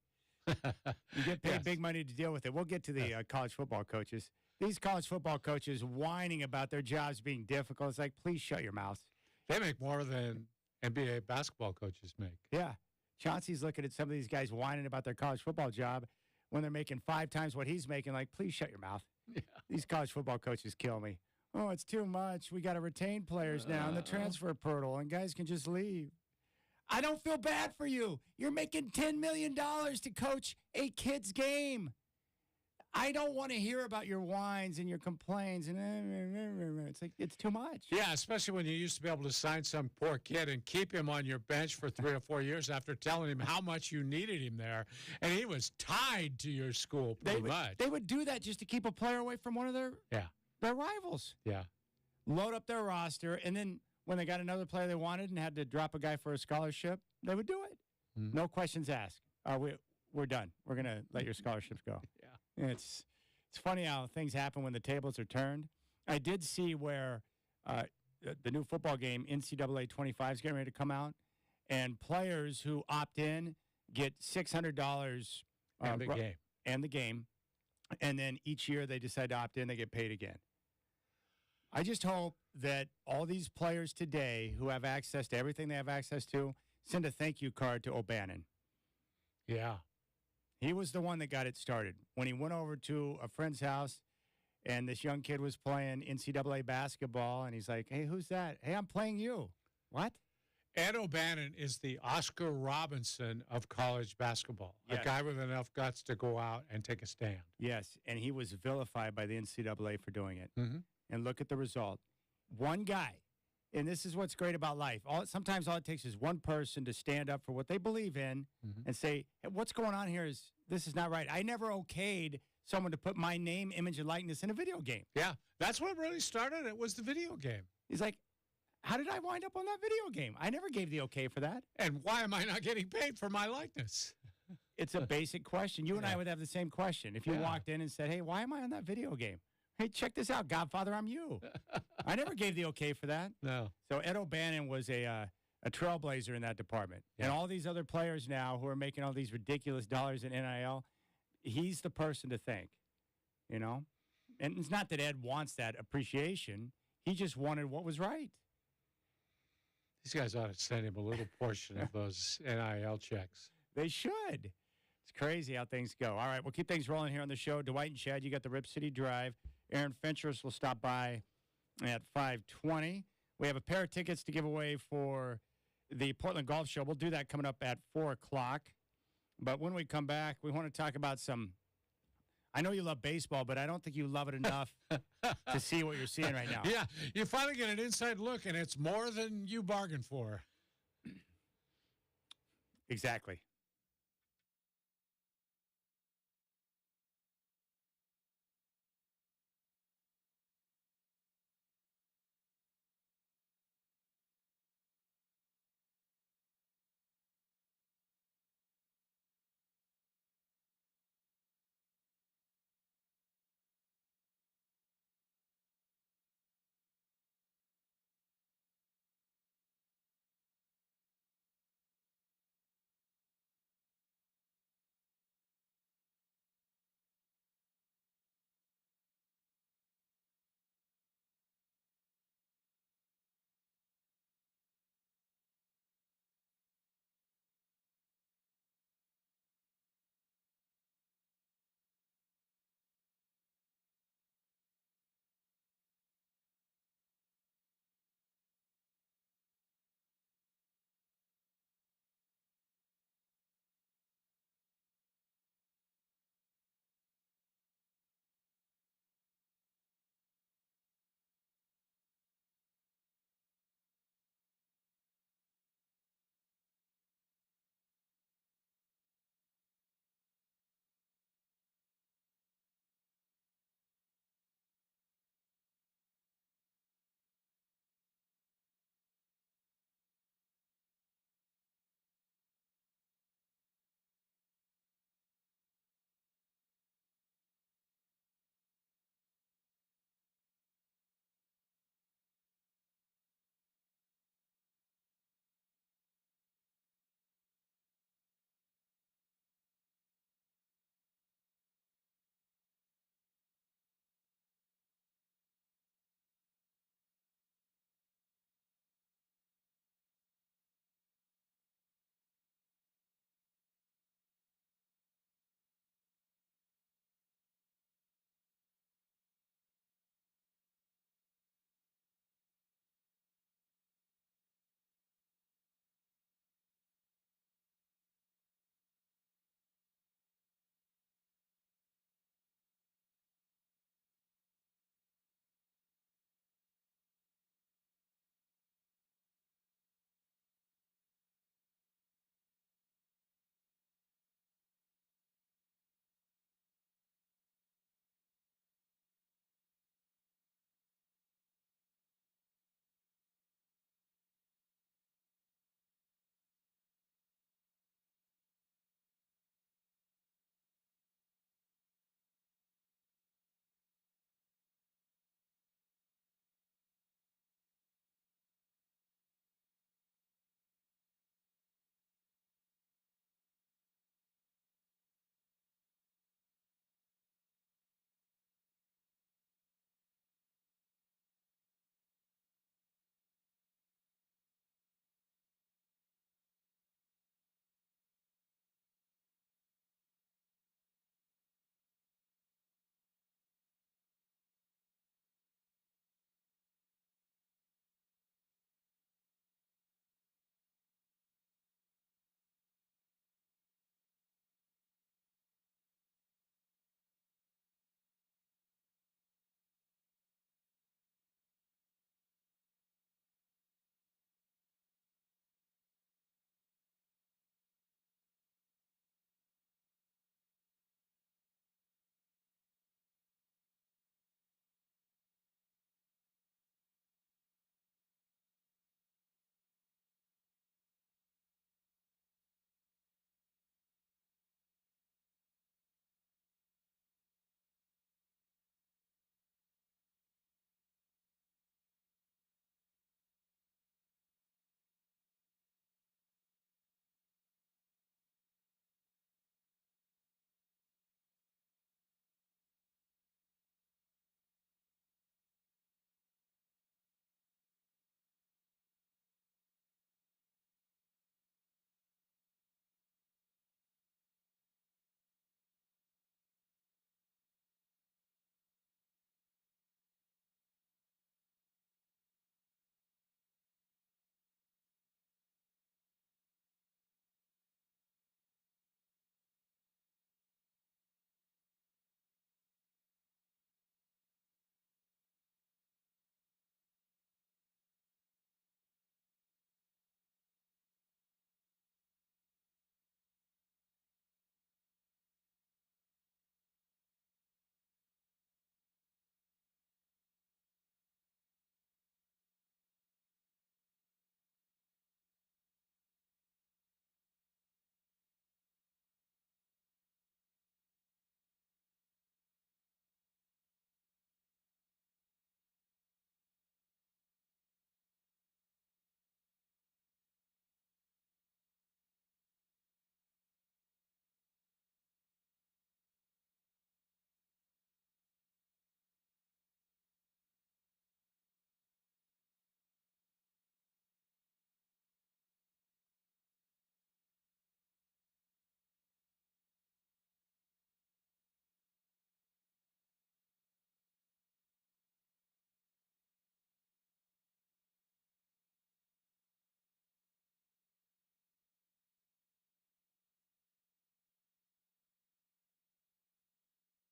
S1: You get paid
S2: Yes.
S1: big money to deal with it. We'll get to the college football coaches. These college football coaches whining about their jobs being difficult. It's like, please shut your mouth.
S2: They make more than NBA basketball coaches make.
S1: Yeah. Chauncey's looking at some of these guys whining about their college football job when they're making 5 times what he's making. Like, please shut your mouth.
S2: Yeah.
S1: These college football coaches kill me. Oh, it's too much. We got to retain players now in the transfer portal, and guys can just leave. I don't feel bad for you. You're making $10 million to coach a kid's game. I don't want to hear about your whines and your complaints. And it's like, it's too much.
S2: Yeah, especially when you used to be able to sign some poor kid and keep him on your bench for 3 or 4 years after telling him how much you needed him there. And he was tied to your school pretty much.
S1: They would do that just to keep a player away from one of their rivals.
S2: Yeah.
S1: Load up their roster, and then when they got another player they wanted and had to drop a guy for a scholarship, they would do it.
S2: Mm-hmm.
S1: No questions asked. We're done. We're going to let your scholarships go.
S2: Yeah.
S1: It's funny how things happen when the tables are turned. I did see where the new football game, NCAA 25, is getting ready to come out, and players who opt in get $600
S2: And the game.
S1: and the game, and then each year they decide to opt in, they get paid again. I just hope that all these players today who have access to everything they have access to send a thank you card to O'Bannon.
S2: Yeah.
S1: He was the one that got it started. When he went over to a friend's house and this young kid was playing NCAA basketball, and he's like, hey, who's that? Hey, I'm playing you. What?
S2: Ed O'Bannon is the Oscar Robinson of college basketball.
S1: Yes.
S2: A guy with enough guts to go out and take a stand.
S1: Yes, and he was vilified by the NCAA for doing it.
S2: Mm-hmm.
S1: And look at the result. One guy, and this is what's great about life. Sometimes all it takes is one person to stand up for what they believe in and say, hey, what's going on here this is not right. I never okayed someone to put my name, image, and likeness in a video game.
S2: Yeah, that's what really started it, was the video game.
S1: He's like, how did I wind up on that video game? I never gave the okay for that.
S2: And why am I not getting paid for my likeness?
S1: It's a basic question. You and I would have the same question. If you walked in and said, hey, why am I on that video game? Hey, check this out, Godfather, I'm you. I never gave the okay for that.
S2: No.
S1: So Ed O'Bannon was a trailblazer in that department.
S2: Yeah.
S1: And all these other players now who are making all these ridiculous dollars in NIL, he's the person to thank, you know? And it's not that Ed wants that appreciation. He just wanted what was right.
S2: These guys ought to send him a little portion of those NIL checks.
S1: They should. It's crazy how things go. All right, we'll keep things rolling here on the show. Dwight and Chad, you got the Rip City Drive. Aaron Fentress will stop by at 5:20. We have a pair of tickets to give away for the Portland Golf Show. We'll do that coming up at 4 o'clock. But when we come back, we want to talk about I know you love baseball, but I don't think you love it enough to see what you're seeing right now.
S2: Yeah, you finally get an inside look, and it's more than you bargained for.
S1: Exactly.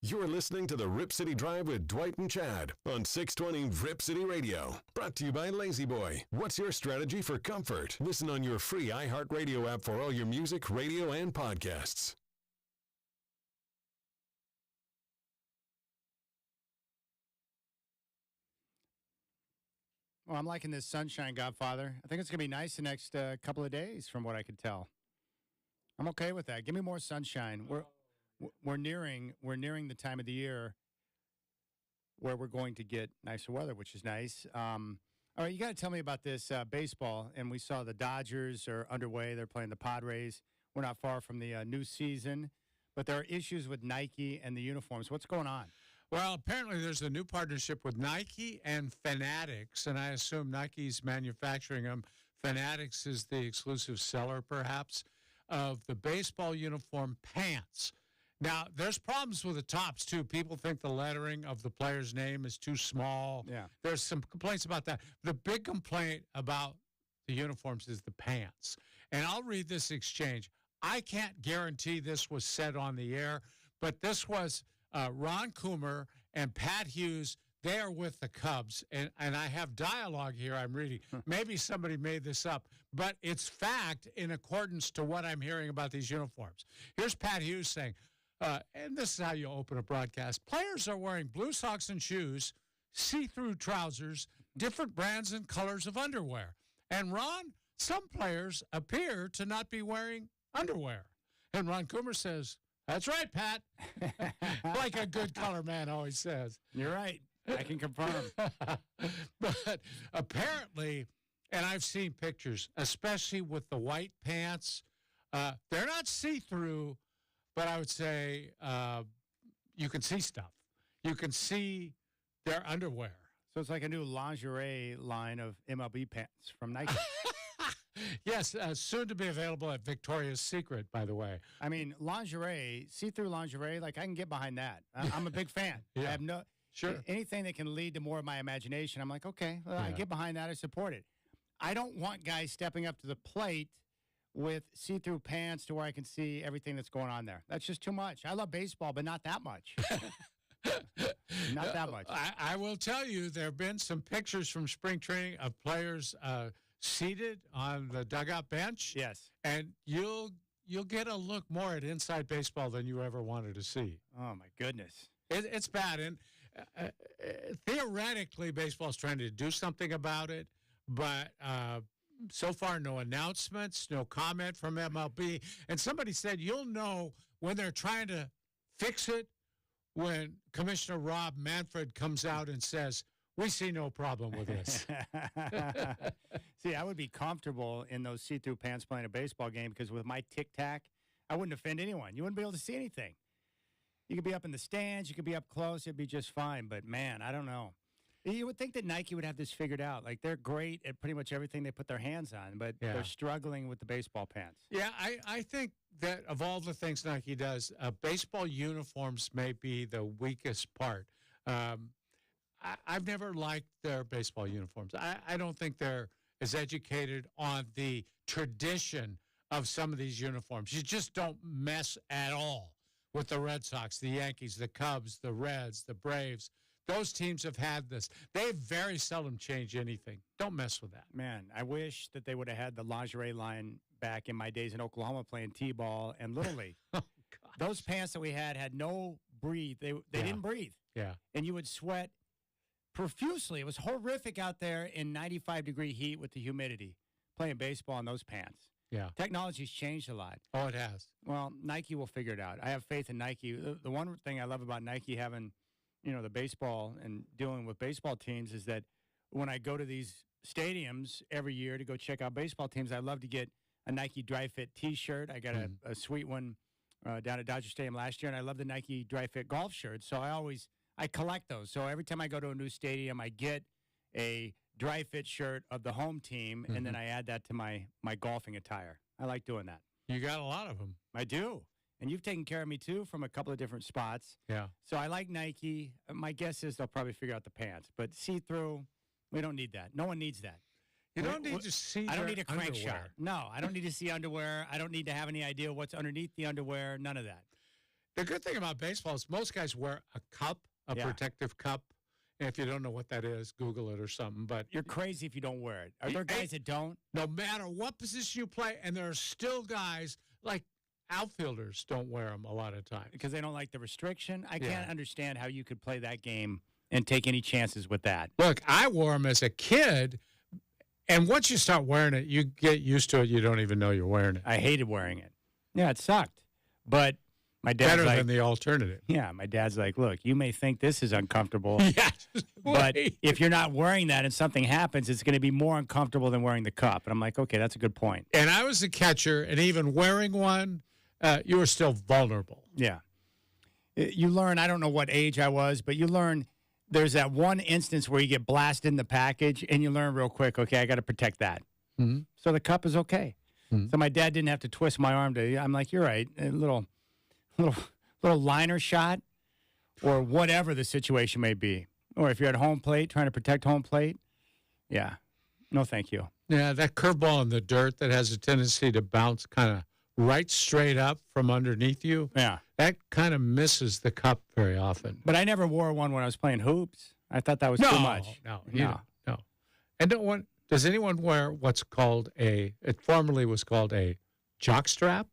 S6: You're listening to the Rip City Drive with Dwight and Chad on 620 Rip City Radio. Brought to you by Lazy Boy. What's your strategy for comfort? Listen on your free iHeartRadio app for all your music, radio, and podcasts.
S1: Well, I'm liking this sunshine, Godfather. I think it's going to be nice the next couple of days from what I could tell. I'm okay with that. Give me more sunshine. We're nearing the time of the year where we're going to get nicer weather, which is nice. All right, you got to tell me about this baseball. And we saw the Dodgers are underway. They're playing the Padres. We're not far from the new season, but there are issues with Nike and the uniforms. What's going on?
S2: Well, apparently there's a new partnership with Nike and Fanatics, and I assume Nike's manufacturing them. Fanatics is the exclusive seller, perhaps, of the baseball uniform pants. Now, there's problems with the tops, too. People think the lettering of the player's name is too small.
S1: Yeah.
S2: There's some complaints about that. The big complaint about the uniforms is the pants. And I'll read this exchange. I can't guarantee this was said on the air, but this was Ron Coomer and Pat Hughes. They are with the Cubs, and I have dialogue here I'm reading. Maybe somebody made this up, but it's fact in accordance to what I'm hearing about these uniforms. Here's Pat Hughes saying, and this is how you open a broadcast, players are wearing blue socks and shoes, see-through trousers, different brands and colors of underwear. And Ron, some players appear to not be wearing underwear. And Ron Coomer says, that's right, Pat. Like a good color man always says.
S1: You're right. I can confirm.
S2: But apparently, and I've seen pictures, especially with the white pants, they're not see-through, but I would say you can see stuff. You can see their underwear.
S1: So it's like a new lingerie line of MLB pants from Nike.
S2: Yes, soon to be available at Victoria's Secret, by the way.
S1: I mean, lingerie, see-through lingerie, like I can get behind that. I'm a big fan.
S2: Yeah.
S1: I have no
S2: Sure.
S1: anything that can lead to more of my imagination. I'm like, okay, well, I
S2: Yeah.
S1: get behind that. I support it. I don't want guys stepping up to the plate with see-through pants to where I can see everything that's going on there. That's just too much. I love baseball, but not that much. Not that much.
S2: I will tell you, there have been some pictures from spring training of players seated on the dugout bench.
S1: Yes.
S2: And you'll get a look more at inside baseball than you ever wanted to see.
S1: Oh, my goodness.
S2: It's bad. And theoretically, baseball's trying to do something about it. But so far, no announcements, no comment from MLB. And somebody said you'll know when they're trying to fix it when Commissioner Rob Manfred comes out and says, we see no problem with this.
S1: See, I would be comfortable in those see-through pants playing a baseball game because with my tic-tac, I wouldn't offend anyone. You wouldn't be able to see anything. You could be up in the stands. You could be up close. It'd be just fine. But, man, I don't know. You would think that Nike would have this figured out. Like, they're great at pretty much everything they put their hands on, but they're struggling with the baseball pants.
S2: Yeah, I think that of all the things Nike does, baseball uniforms may be the weakest part. I've never liked their baseball uniforms. I don't think they're as educated on the tradition of some of these uniforms. You just don't mess at all with the Red Sox, the Yankees, the Cubs, the Reds, the Braves. Those teams have had this. They very seldom change anything. Don't mess with that.
S1: Man, I wish that they would have had the lingerie line back in my days in Oklahoma playing T-ball and Little League. Those pants that we had no breathe. They didn't breathe.
S2: Yeah.
S1: And you would sweat profusely. It was horrific out there in 95-degree heat with the humidity playing baseball in those pants.
S2: Yeah.
S1: Technology's changed a lot.
S2: Oh, it has.
S1: Well, Nike will figure it out. I have faith in Nike. The one thing I love about Nike having, the baseball and dealing with baseball teams is that when I go to these stadiums every year to go check out baseball teams, I love to get a Nike Dry Fit T-shirt. I got a sweet one down at Dodger Stadium last year, and I love the Nike Dry Fit golf shirt. So I collect those. So every time I go to a new stadium, I get a dry fit shirt of the home team, and then I add that to my golfing attire. I like doing that.
S2: You got a lot of them.
S1: I do. And you've taken care of me, too, from a couple of different spots.
S2: Yeah.
S1: So I like Nike. My guess is they'll probably figure out the pants. But see-through, we don't need that. No one needs that.
S2: You don't need to see
S1: I don't need a crank
S2: underwear.
S1: shot. No, I don't need to see underwear. I don't need to have any idea what's underneath the underwear. None of that.
S2: The good thing about baseball is most guys wear a cup, a protective cup. And if you don't know what that is, Google it or something. But
S1: you're crazy if you don't wear it. Are there guys that don't?
S2: No matter what position you play, and there are still guys like outfielders don't wear them a lot of times
S1: because they don't like the restriction. I can't understand how you could play that game and take any chances with that.
S2: Look, I wore them as a kid, and once you start wearing it, you get used to it. You don't even know you're wearing it.
S1: I hated wearing it. Yeah, it sucked. But my dad's
S2: better than the alternative.
S1: Yeah, my dad's like, look, you may think this is uncomfortable,
S2: but
S1: if you're not wearing that and something happens, it's going to be more uncomfortable than wearing the cup. And I'm like, okay, that's a good point.
S2: And I was a catcher, and even wearing one, you were still vulnerable.
S1: Yeah. You learn, I don't know what age I was, but you learn there's that one instance where you get blasted in the package, and you learn real quick, okay, I got to protect that.
S2: Mm-hmm.
S1: So the cup is okay. Mm-hmm. So my dad didn't have to twist my arm I'm like, you're right, a little liner shot or whatever the situation may be. Or if you're at home plate, trying to protect home plate, yeah, no thank you.
S2: Yeah, that curveball in the dirt that has a tendency to bounce kind of right straight up from underneath you.
S1: Yeah.
S2: That kind of misses the cup very often.
S1: But I never wore one when I was playing hoops. I thought that was too much.
S2: No. And does anyone wear what's called it formerly was called a jockstrap?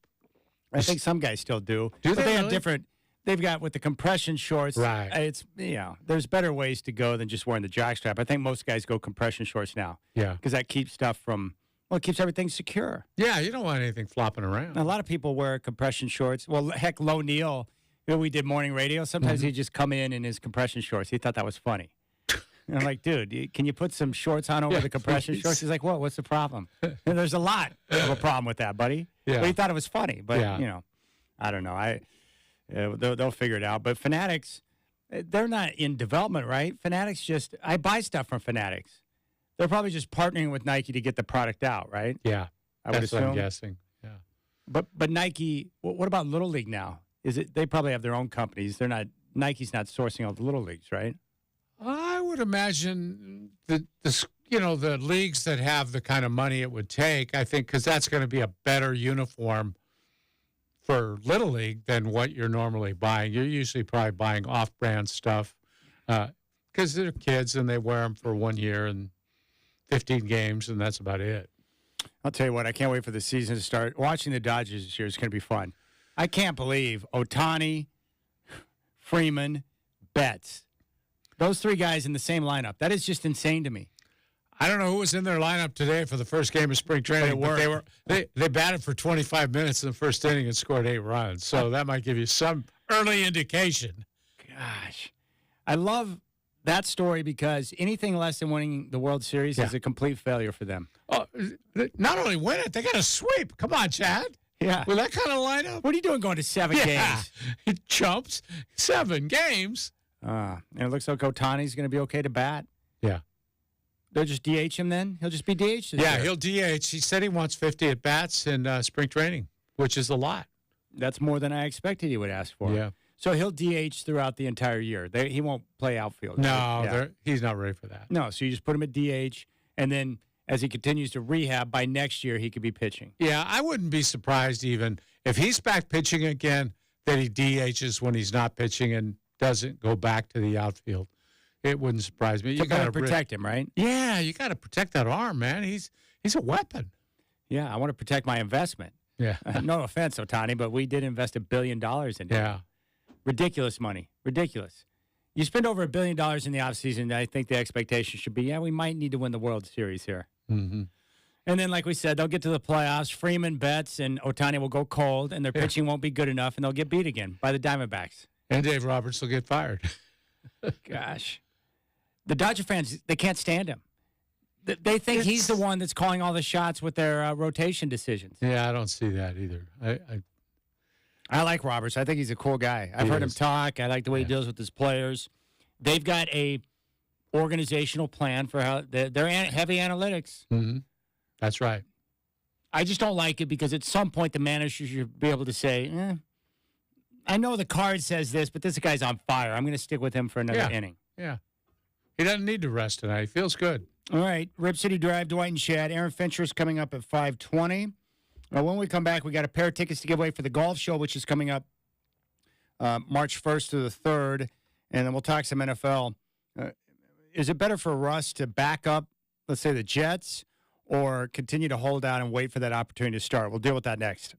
S1: I think some guys still do.
S2: But
S1: they
S2: have
S1: different. They've got with the compression shorts.
S2: Right.
S1: It's there's better ways to go than just wearing the jockstrap. I think most guys go compression shorts now.
S2: Yeah.
S1: Because that keeps stuff from. Well, it keeps everything secure.
S2: Yeah, you don't want anything flopping around.
S1: A lot of people wear compression shorts. Well, heck, Lo Neal, we did morning radio. Sometimes he'd just come in his compression shorts. He thought that was funny. And I'm like, dude, can you put some shorts on over the compression shorts? He's like, what? What's the problem? And there's a lot of a problem with that, buddy.
S2: Yeah.
S1: But he thought it was funny. But, I don't know. They'll figure it out. But Fanatics, they're not in development, right? Fanatics I buy stuff from Fanatics. They're probably just partnering with Nike to get the product out, right?
S2: Yeah,
S1: I would assume.
S2: What I'm guessing. Yeah,
S1: but Nike. What about Little League now? They probably have their own companies? They're not. Nike's not sourcing all the Little Leagues, right?
S2: I would imagine the leagues that have the kind of money it would take. I think because that's going to be a better uniform for Little League than what you're normally buying. You're usually probably buying off-brand stuff because they're kids and they wear them for 1 year and 15 games, and that's about it.
S1: I'll tell you what, I can't wait for the season to start. Watching the Dodgers this year is going to be fun. I can't believe Ohtani, Freeman, Betts. Those three guys in the same lineup. That is just insane to me.
S2: I don't know who was in their lineup today for the first game of spring training, but they batted for 25 minutes in the first inning and scored 8 runs. So that might give you some early indication.
S1: Gosh. I love that story because anything less than winning the World Series is a complete failure for them.
S2: Oh, not only win it, they got to sweep. Come on, Chad.
S1: Yeah.
S2: With that kind of lineup.
S1: What are you doing going to 7 games?
S2: It chumps 7 games.
S1: And it looks like Ohtani's going to be okay to bat.
S2: Yeah.
S1: They'll just DH him then? He'll just be DH this year.
S2: He'll DH. He said he wants 50 at-bats in spring training, which is a lot.
S1: That's more than I expected he would ask for.
S2: Yeah.
S1: So he'll DH throughout the entire year. He won't play outfield.
S2: No, he's not ready for that.
S1: No, so you just put him at DH, and then as he continues to rehab, by next year he could be pitching.
S2: Yeah, I wouldn't be surprised even if he's back pitching again that he DHs when he's not pitching and doesn't go back to the outfield. It wouldn't surprise me.
S1: You got to protect him, right?
S2: Yeah, you got to protect that arm, man. He's a weapon.
S1: Yeah, I want to protect my investment.
S2: Yeah.
S1: No offense, Ohtani, but we did invest $1 billion in him.
S2: Yeah.
S1: Ridiculous money. Ridiculous. You spend over $1 billion in the offseason, I think the expectation should be, we might need to win the World Series here.
S2: Mm-hmm.
S1: And then, like we said, they'll get to the playoffs. Freeman, Betts, and Ohtani will go cold, and their pitching won't be good enough, and they'll get beat again by the Diamondbacks.
S2: And Dave Roberts will get fired.
S1: Gosh. The Dodger fans, they can't stand him. They think he's the one that's calling all the shots with their rotation decisions.
S2: Yeah, I don't see that either.
S1: I like Roberts. I think he's a cool guy. I've heard him talk. I like the way he deals with his players. They've got a organizational plan for how they're heavy analytics.
S2: Mm-hmm. That's right.
S1: I just don't like it because at some point the manager should be able to say, I know the card says this, but this guy's on fire. I'm going to stick with him for another inning.
S2: Yeah. He doesn't need to rest tonight. He feels good.
S1: All right. Rip City Drive, Dwight and Chad. Aaron Fincher is coming up at 5:20. When we come back, we got a pair of tickets to give away for the golf show, which is coming up March 1st to the 3rd, and then we'll talk some NFL. Is it better for Russ to back up, let's say, the Jets, or continue to hold out and wait for that opportunity to start? We'll deal with that next.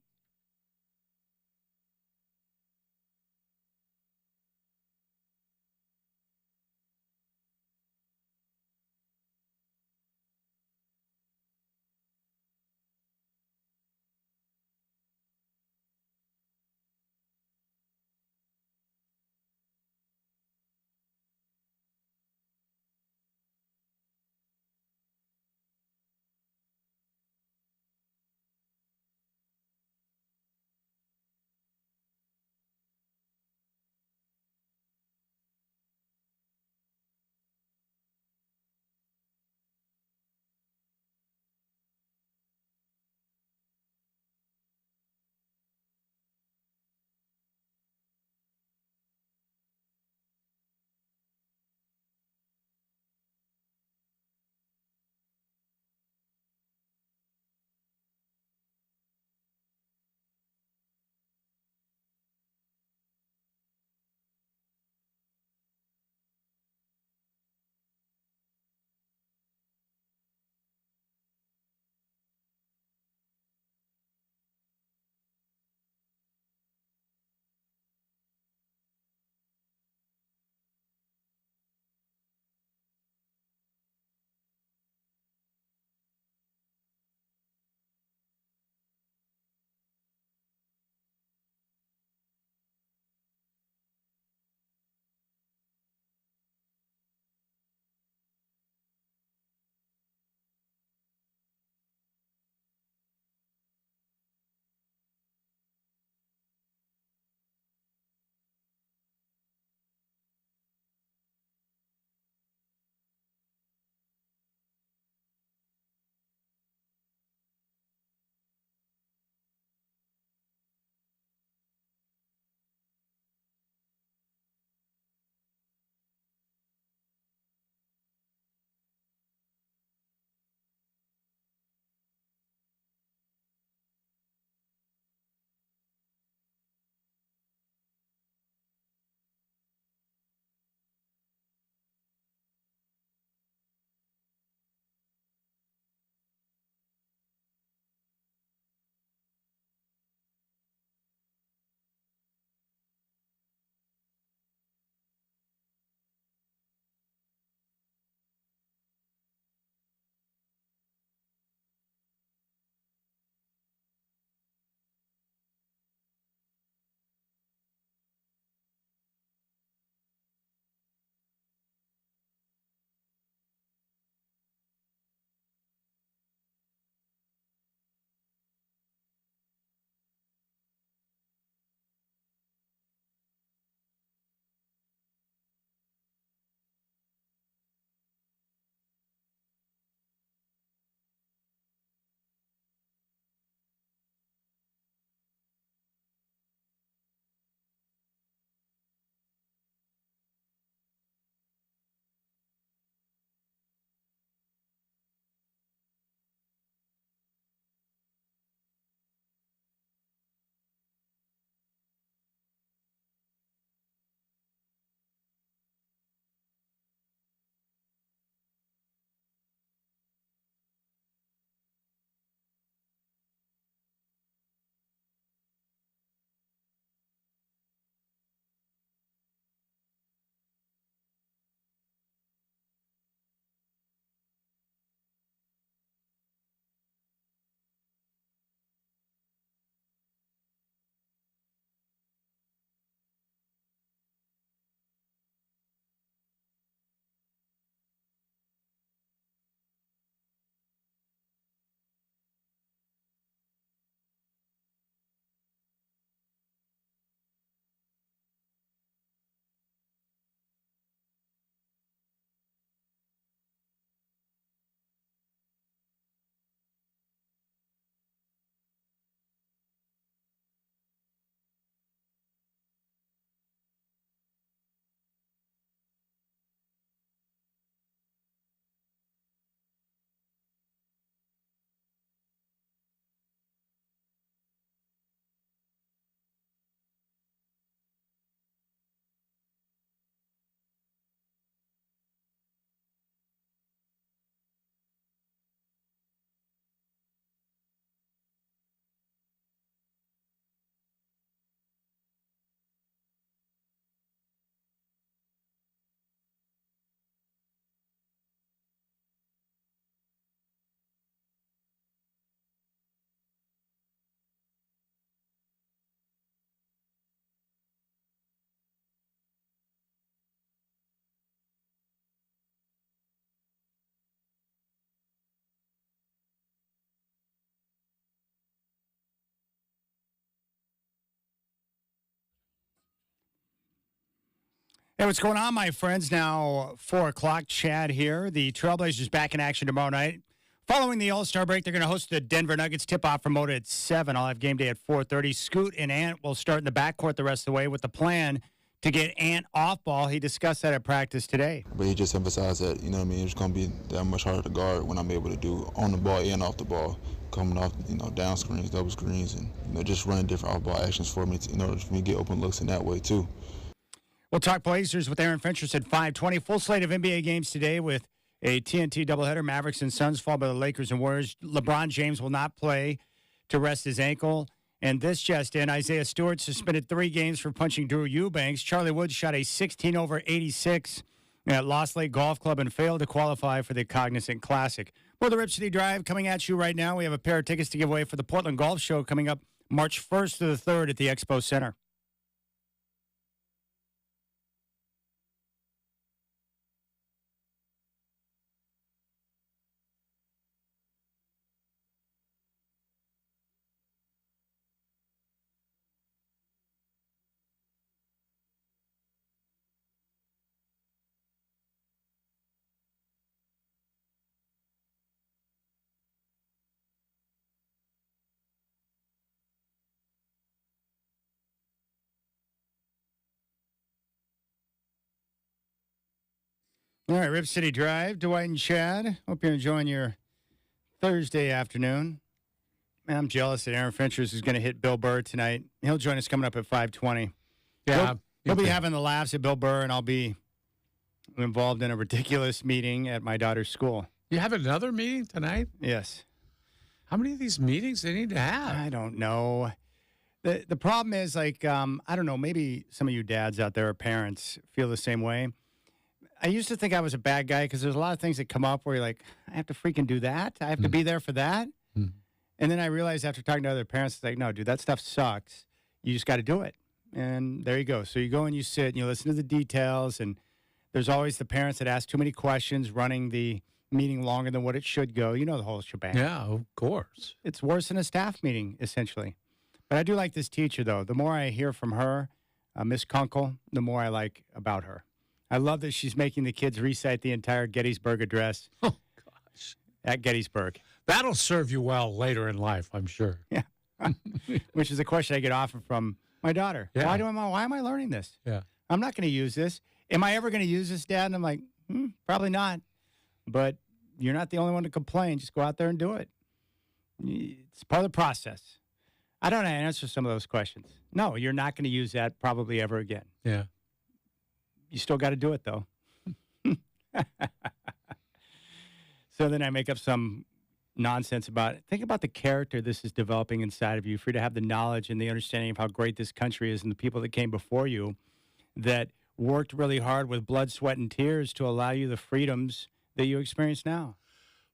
S1: Hey, what's going on, my friends? Now, 4 o'clock, Chad here. The Trailblazers back in action tomorrow night. Following the All-Star break, they're going to host the Denver Nuggets tip-off from Moda at 7. I'll have game day at 4:30. Scoot and Ant will start in the backcourt the rest of the way with the plan to get Ant off ball. He discussed that at practice today.
S3: But he just emphasized that, you know what I mean, it's going to be that much harder to guard when I'm able to do on the ball and off the ball, coming off, down screens, double screens, and, just running different off-ball actions for me in order for me to get open looks in that way, too.
S1: We'll talk Blazers with Aaron Finchers at 5:20. Full slate of NBA games today with a TNT doubleheader. Mavericks and Suns followed by the Lakers and Warriors. LeBron James will not play to rest his ankle. And this just in, Isaiah Stewart suspended 3 games for punching Drew Eubanks. Charlie Woods shot a 16/86 at Lost Lake Golf Club and failed to qualify for the Cognizant Classic. Well, the Rip City Drive coming at you right now. We have a pair of tickets to give away for the Portland Golf Show coming up March 1st to the 3rd at the Expo Center. All right, Rip City Drive, Dwight and Chad. Hope you're enjoying your Thursday afternoon. Man, I'm jealous that Aaron Finchers is going to hit Bill Burr tonight. He'll join us coming up at 5:20.
S2: Yeah.
S1: He'll be having the laughs at Bill Burr, and I'll be involved in a ridiculous meeting at my daughter's school.
S2: You have another meeting tonight?
S1: Yes.
S2: How many of these meetings do they need to have?
S1: I don't know. The problem is, I don't know, maybe some of you dads out there or parents feel the same way. I used to think I was a bad guy because there's a lot of things that come up where you're like, I have to freaking do that? I have to be there for that? And then I realized after talking to other parents, it's like, no, dude, that stuff sucks. You just got to do it. And there you go. So you go and you sit and you listen to the details, and there's always the parents that ask too many questions, running the meeting longer than what it should go. You know the whole shebang.
S2: Yeah, of course.
S1: It's worse than a staff meeting, essentially. But I do like this teacher, though. The more I hear from her, Miss Kunkel, the more I like about her. I love that she's making the kids recite the entire Gettysburg Address.
S2: Oh, gosh.
S1: At Gettysburg.
S2: That'll serve you well later in life, I'm sure.
S1: Yeah. Which is a question I get often from my daughter.
S2: Yeah.
S1: Why am I learning this?
S2: Yeah.
S1: I'm not going to use this. Am I ever going to use this, Dad? And I'm like, probably not. But you're not the only one to complain. Just go out there and do it. It's part of the process. I don't answer some of those questions. No, you're not going to use that probably ever again.
S2: Yeah.
S1: You still got to do it, though. So then I make up some nonsense about it. Think about the character this is developing inside of you for you to have the knowledge and the understanding of how great this country is and the people that came before you that worked really hard with blood, sweat, and tears to allow you the freedoms that you experience now.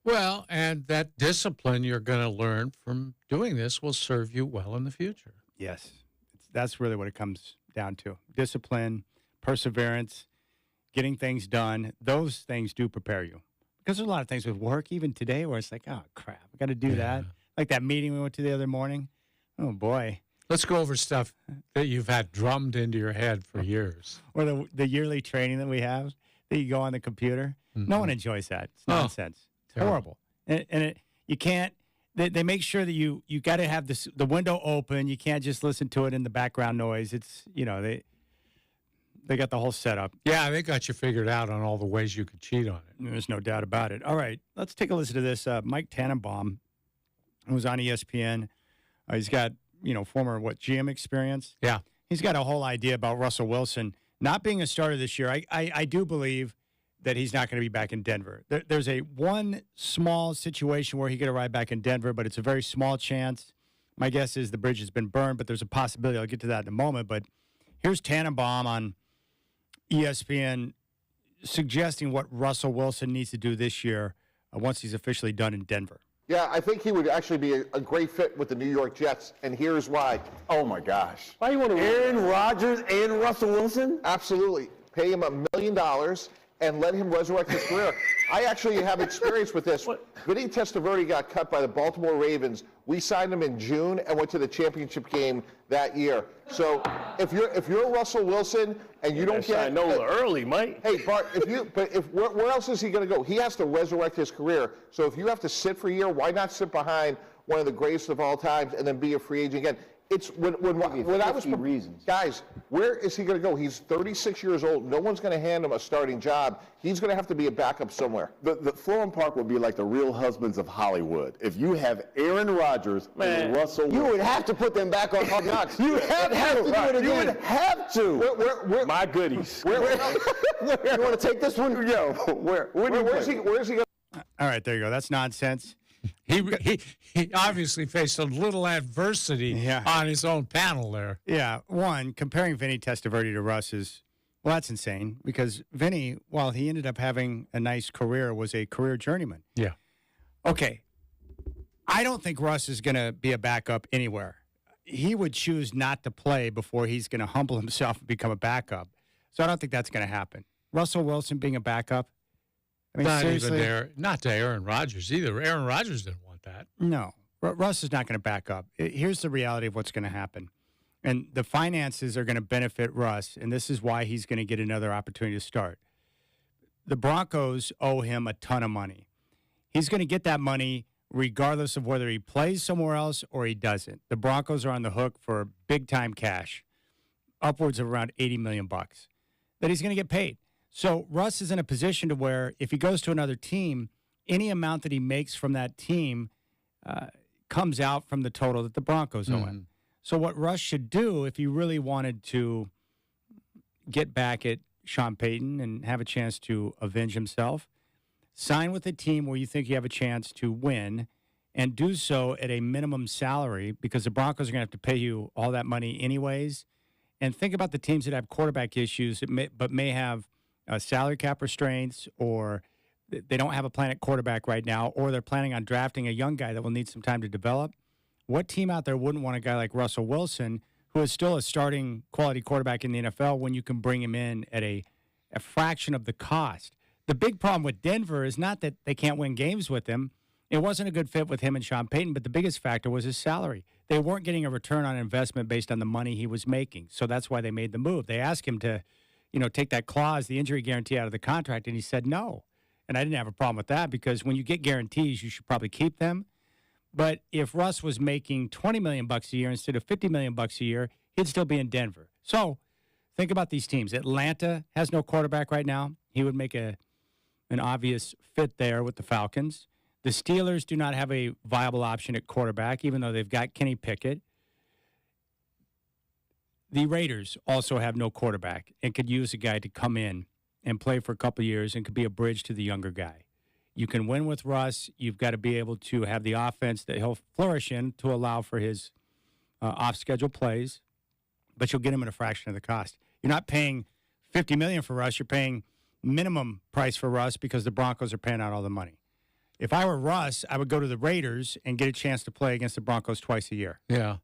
S2: Well, and that discipline you're going to learn from doing this will serve you well in the future.
S1: Yes. That's really what it comes down to. Discipline, perseverance, getting things done. Those things do prepare you. Because there's a lot of things with work, even today, where it's like, oh, crap, I got to do that. Like that meeting we went to the other morning. Oh, boy.
S2: Let's go over stuff that you've had drummed into your head for years.
S1: Or the yearly training that we have that you go on the computer. No one enjoys that. It's nonsense. It's horrible. And you can't. They make sure that you got to have the window open. You can't just listen to it in the background noise. It's, they got the whole setup.
S2: Yeah, they got you figured out on all the ways you could cheat on it.
S1: There's no doubt about it. All right, let's take a listen to this. Mike Tannenbaum, who's on ESPN. He's got, former, GM experience?
S2: Yeah.
S1: He's got a whole idea about Russell Wilson not being a starter this year. I do believe that he's not going to be back in Denver. There's one small situation where he could arrive back in Denver, but it's a very small chance. My guess is the bridge has been burned, but there's a possibility. I'll get to that in a moment. But here's Tannenbaum on ESPN suggesting what Russell Wilson needs to do this year once he's officially done in Denver.
S7: Yeah, I think he would actually be a great fit with the New York Jets, and here's why. Oh, my gosh.
S8: Why you want to
S7: Aaron Rodgers and Russell Wilson? Absolutely. Pay him $1 million, and let him resurrect his career. I actually have experience with this. Vinny Testaverde got cut by the Baltimore Ravens. We signed him in June and went to the championship game that year. So if you're Russell Wilson and you don't get
S8: Nola early, Mike.
S7: Hey Bart, where else is he going to go? He has to resurrect his career. So if you have to sit for a year, why not sit behind one of the greatest of all times and then be a free agent again? It's when I was
S8: reasons.
S7: Guys, where is he going to go? He's 36 years old. No one's going to hand him a starting job. He's going to have to be a backup somewhere.
S9: The Florham Park would be like the Real Husbands of Hollywood. If you have Aaron Rodgers and Russell Wilson.
S7: You would have to put them back on Hard Knocks.
S9: You have to do it again. You would have to.
S8: My goodies.
S7: You want to take this one?
S9: Yo, where's he going?
S1: All right, there you go. That's nonsense.
S2: He obviously faced a little adversity on his own panel there.
S1: Yeah, one, comparing Vinny Testaverde to Russ is, well, that's insane because Vinny, while he ended up having a nice career, was a career journeyman.
S2: Yeah.
S1: Okay. I don't think Russ is going to be a backup anywhere. He would choose not to play before he's going to humble himself and become a backup. So I don't think that's going to happen. Russell Wilson being a backup, I mean, seriously,
S2: not to Aaron Rodgers either. Aaron Rodgers didn't want that.
S1: No, Russ is not going to back up. Here's the reality of what's going to happen. And the finances are going to benefit Russ, and this is why he's going to get another opportunity to start. The Broncos owe him a ton of money. He's going to get that money regardless of whether he plays somewhere else or he doesn't. The Broncos are on the hook for big-time cash, upwards of around $80 million that he's going to get paid. So Russ is in a position to where if he goes to another team, any amount that he makes from that team comes out from the total that the Broncos owe him. So what Russ should do if he really wanted to get back at Sean Payton and have a chance to avenge himself, sign with a team where you think you have a chance to win and do so at a minimum salary because the Broncos are going to have to pay you all that money anyways. And think about the teams that have quarterback issues but may have salary cap restraints, or they don't have a plan at quarterback right now, or they're planning on drafting a young guy that will need some time to develop. What team out there wouldn't want a guy like Russell Wilson, who is still a starting quality quarterback in the NFL, when you can bring him in at a fraction of the cost? The big problem with Denver is not that they can't win games with him. It wasn't a good fit with him and Sean Payton, but the biggest factor was his salary. They weren't getting a return on investment based on the money he was making, so that's why they made the move. They asked him to take that clause, the injury guarantee, out of the contract, and he said no. And I didn't have a problem with that because when you get guarantees, you should probably keep them. But if Russ was making $20 million a year instead of $50 million a year, he'd still be in Denver. So think about these teams. Atlanta has no quarterback right now. He would make an obvious fit there with the Falcons. The Steelers do not have a viable option at quarterback, even though they've got Kenny Pickett. The Raiders also have no quarterback and could use a guy to come in and play for a couple of years and could be a bridge to the younger guy. You can win with Russ. You've got to be able to have the offense that he'll flourish in to allow for his off-schedule plays, but you'll get him at a fraction of the cost. You're not paying $50 million for Russ. You're paying minimum price for Russ because the Broncos are paying out all the money. If I were Russ, I would go to the Raiders and get a chance to play against the Broncos twice a year.
S2: Yeah.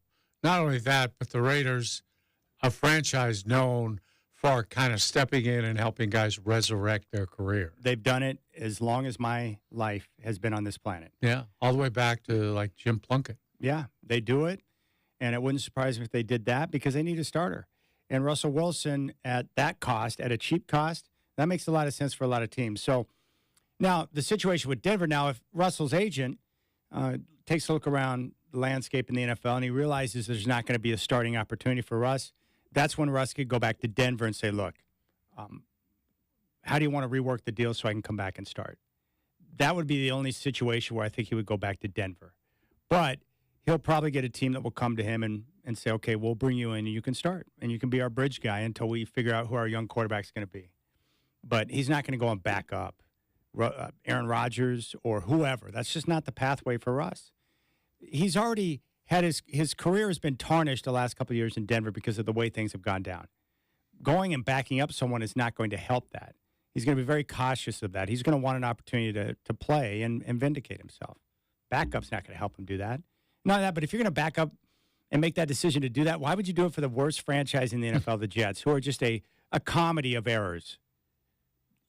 S2: Not only that, but the Raiders, a franchise known for kind of stepping in and helping guys resurrect their career.
S1: They've done it as long as my life has been on this planet.
S2: Yeah, all the way back to like Jim Plunkett.
S1: Yeah, they do it, and it wouldn't surprise me if they did that because they need a starter. And Russell Wilson at that cost, at a cheap cost, that makes a lot of sense for a lot of teams. So now the situation with Denver, now if Russell's agent takes a look around the landscape in the NFL and he realizes there's not going to be a starting opportunity for Russ, that's when Russ could go back to Denver and say, look, how do you want to rework the deal so I can come back and start? That would be the only situation where I think he would go back to Denver. But he'll probably get a team that will come to him and say, okay, we'll bring you in and you can start. And you can be our bridge guy until we figure out who our young quarterback's going to be. But he's not going to go and back up Aaron Rodgers or whoever. That's just not the pathway for Russ. He's already had his career has been tarnished the last couple of years in Denver because of the way things have gone down. Going and backing up someone is not going to help that. He's going to be very cautious of that. He's going to want an opportunity to play and vindicate himself. Backup's not going to help him do that. Not that, but if you're going to back up and make that decision to do that, why would you do it for the worst franchise in the NFL, the Jets, who are just a comedy of errors?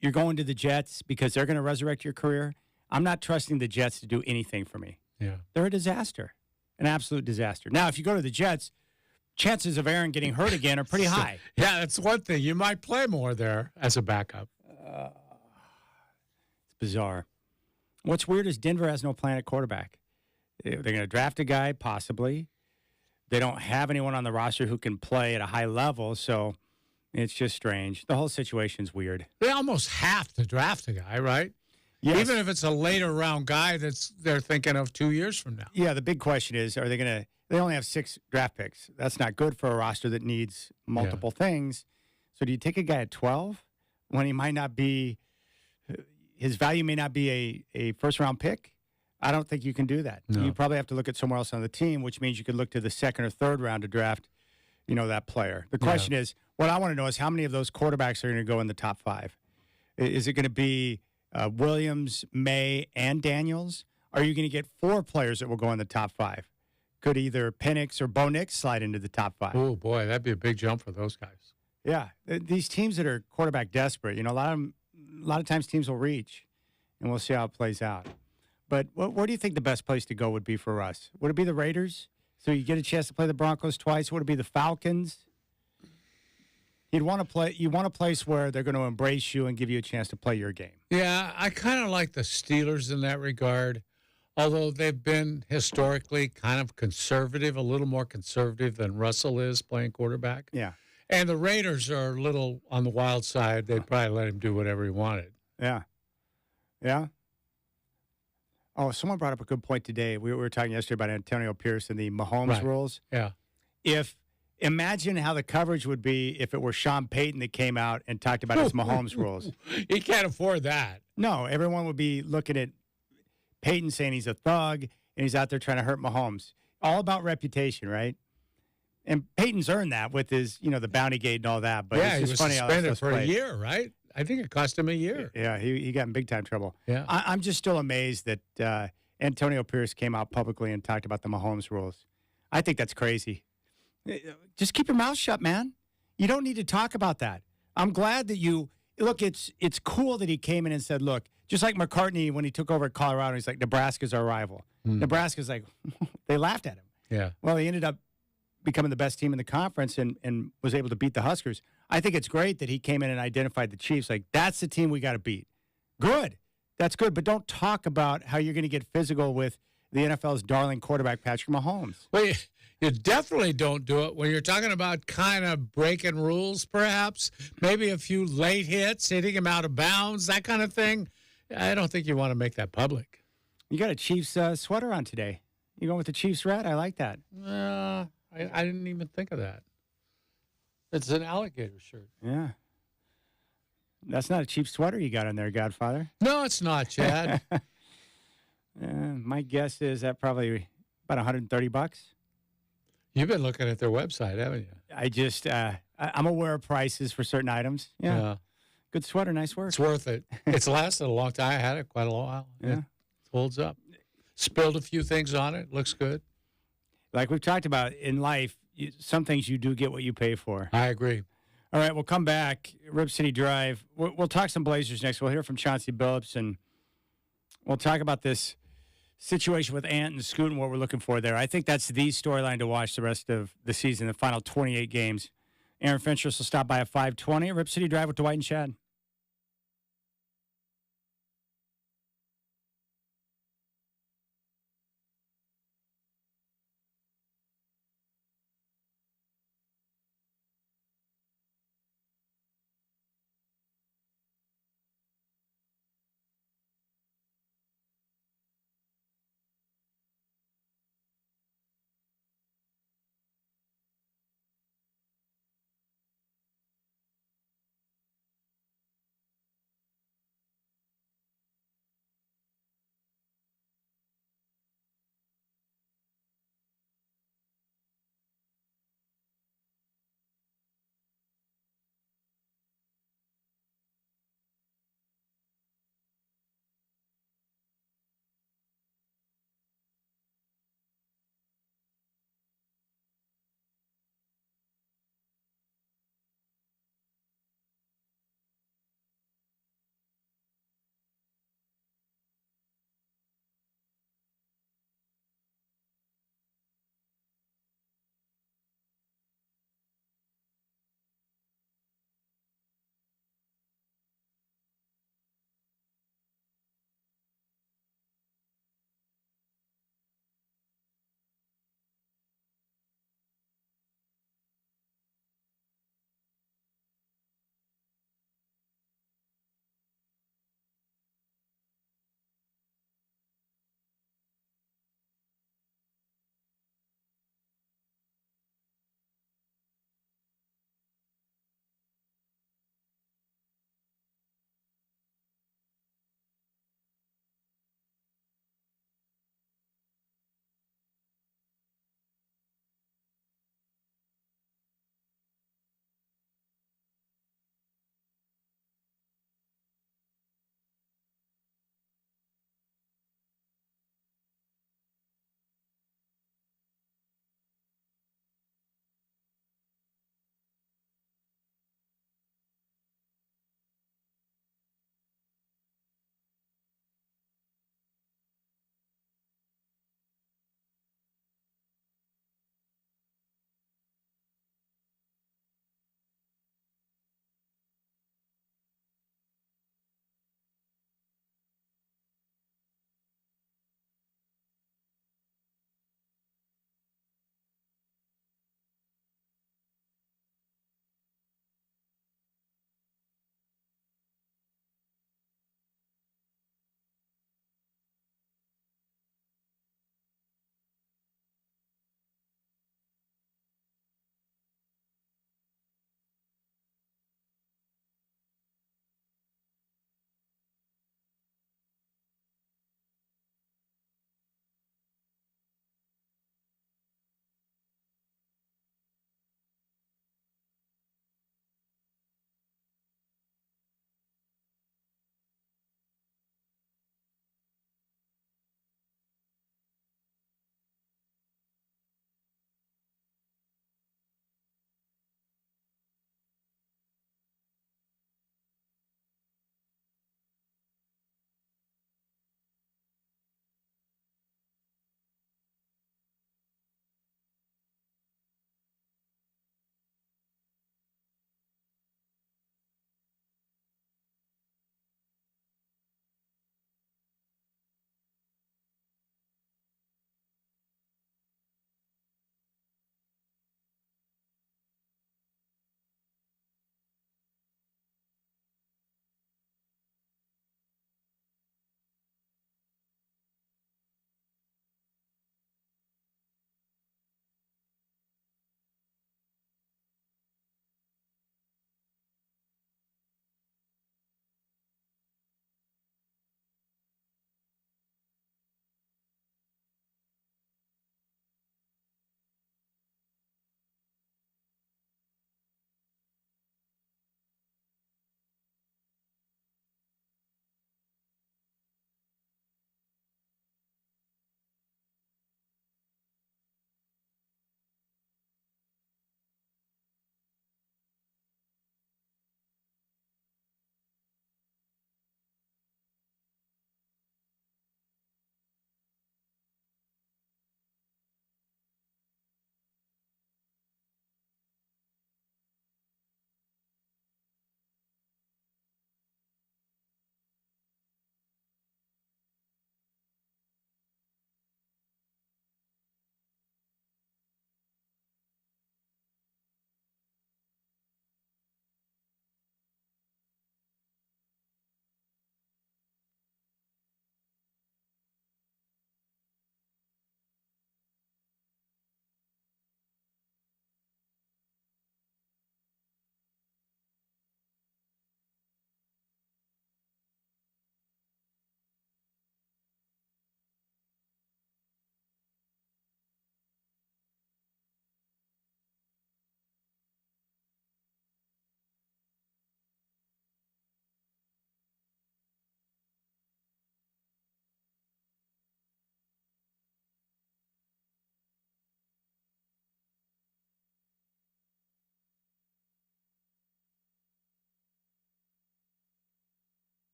S1: you're going to the Jets because they're going to resurrect your career. I'm not trusting the Jets to do anything for me.
S2: Yeah.
S1: They're a disaster, an absolute disaster. Now, if you go to the Jets, chances of Aaron getting hurt again are pretty high.
S2: Yeah, that's one thing. You might play more there as a backup.
S1: It's bizarre. What's weird is Denver has no plan at quarterback. They're going to draft a guy, possibly. They don't have anyone on the roster who can play at a high level, so it's just strange. The whole situation's weird.
S2: They almost have to draft a guy, right?
S1: Yes.
S2: Even if it's a later round guy they're thinking of 2 years from now.
S1: Yeah, the big question is, are they going to – they only have 6 draft picks. That's not good for a roster that needs multiple things. So do you take a guy at 12 when he might not be – his value may not be a first-round pick? I don't think you can do that.
S2: No.
S1: You probably have to look at somewhere else on the team, which means you could look to the second or third round to draft, that player. The question is, what I want to know is how many of those quarterbacks are going to go in the top 5? Is it going to be Williams, May, and Daniels? Are you going to get 4 players that will go in the top 5? Could either Penix or Bo Nix slide into the top 5?
S2: Oh, boy, that'd be a big jump for those guys.
S1: Yeah. These teams that are quarterback desperate, a lot of times teams will reach, and we'll see how it plays out. But where do you think the best place to go would be for us? Would it be the Raiders? So you get a chance to play the Broncos twice. Would it be the Falcons? You want a place where they're going to embrace you and give you a chance to play your game.
S2: Yeah, I kind of like the Steelers in that regard, although they've been historically kind of conservative, a little more conservative than Russell is playing quarterback.
S1: Yeah.
S2: And the Raiders are a little on the wild side. They'd probably let him do whatever he wanted.
S1: Yeah. Yeah. Oh, someone brought up a good point today. We were talking yesterday about Antonio Pierce and the Mahomes rules.
S2: Yeah.
S1: Imagine how the coverage would be if it were Sean Payton that came out and talked about his Mahomes rules.
S2: He can't afford that.
S1: No, everyone would be looking at Payton saying he's a thug and he's out there trying to hurt Mahomes. All about reputation, right? And Payton's earned that with his, the bounty gate and all that. But
S2: yeah,
S1: it's just funny
S2: he
S1: how
S2: was
S1: that's
S2: suspended for
S1: played.
S2: a year, right? I think it cost him a year.
S1: Yeah, he got in big-time trouble.
S2: Yeah.
S1: I'm just still amazed that Antonio Pierce came out publicly and talked about the Mahomes rules. I think that's crazy. Just keep your mouth shut, man. You don't need to talk about that. I'm glad that look, it's cool that he came in and said, look, just like McCartney when he took over at Colorado, he's like, Nebraska's our rival. Nebraska's like, they laughed at him.
S2: Yeah.
S1: Well, he ended up becoming the best team in the conference and was able to beat the Huskers. I think it's great that he came in and identified the Chiefs. Like, that's the team we got to beat. Good. That's good. But don't talk about how you're going to get physical with the NFL's darling quarterback, Patrick Mahomes.
S2: Well, you definitely don't do it when you're talking about kind of breaking rules, perhaps. Maybe a few late hits, hitting him out of bounds, that kind of thing. I don't think you want to make that public.
S1: You got a Chiefs sweater on today. You going with the Chiefs red? I like that.
S2: I didn't even think of that. It's an alligator shirt.
S1: Yeah. That's not a cheap sweater you got on there, Godfather.
S2: No, it's not, Chad.
S1: My guess is that probably about $130.
S2: You've been looking at their website, haven't you?
S1: I just, I'm aware of prices for certain items. Yeah. Good sweater, nice work.
S2: It's worth it. It's lasted a long time. I had it quite a while.
S1: Yeah.
S2: It holds up. Spilled a few things on it. Looks good.
S1: Like we've talked about in life, some things you do get what you pay for.
S2: I agree.
S1: All right, we'll come back. Rip City Drive. We'll talk some Blazers next. We'll hear from Chauncey Billups, and we'll talk about this situation with Ant and Scoot and what we're looking for there. I think that's the storyline to watch the rest of the season, the final 28 games. Aaron Finchers will stop by at 5:20. Rip City Drive with Dwight and Chad.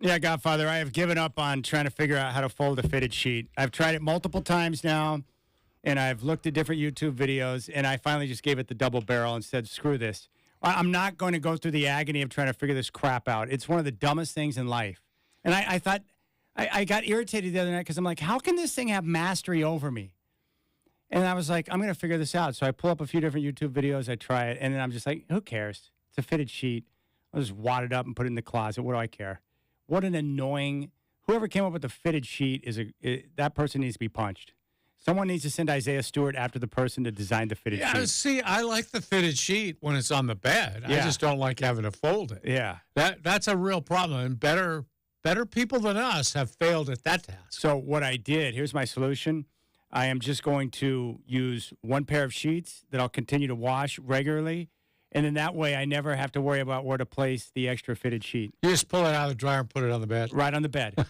S1: Yeah, Godfather, I have given up on trying to figure out how to fold a fitted sheet. I've tried it multiple times now, and I've looked at different YouTube videos, and I finally just gave it the double barrel and said, screw this. I'm not going to go through the agony of trying to figure this crap out. It's one of the dumbest things in life. And I thought, I got irritated the other night because I'm like, how can this thing have mastery over me? And I was like, I'm going to figure this out. So I pull up a few different YouTube videos, I try it, and then I'm just like, who cares? It's a fitted sheet. I'll just wad it up and put it in the closet. What do I care? What an annoying, whoever came up with the fitted sheet, that person needs to be punched. Someone needs to send Isaiah Stewart after the person that designed the fitted sheet.
S2: Yeah, see, I like the fitted sheet when it's on the bed.
S1: Yeah.
S2: I just don't like having to fold it.
S1: Yeah.
S2: That's a real problem, and better people than us have failed at that task.
S1: So what I did, here's my solution. I am just going to use one pair of sheets that I'll continue to wash regularly. And then that way I never have to worry about where to place the extra fitted sheet.
S2: You just pull it out of the dryer and put it on the bed.
S1: Right on the bed.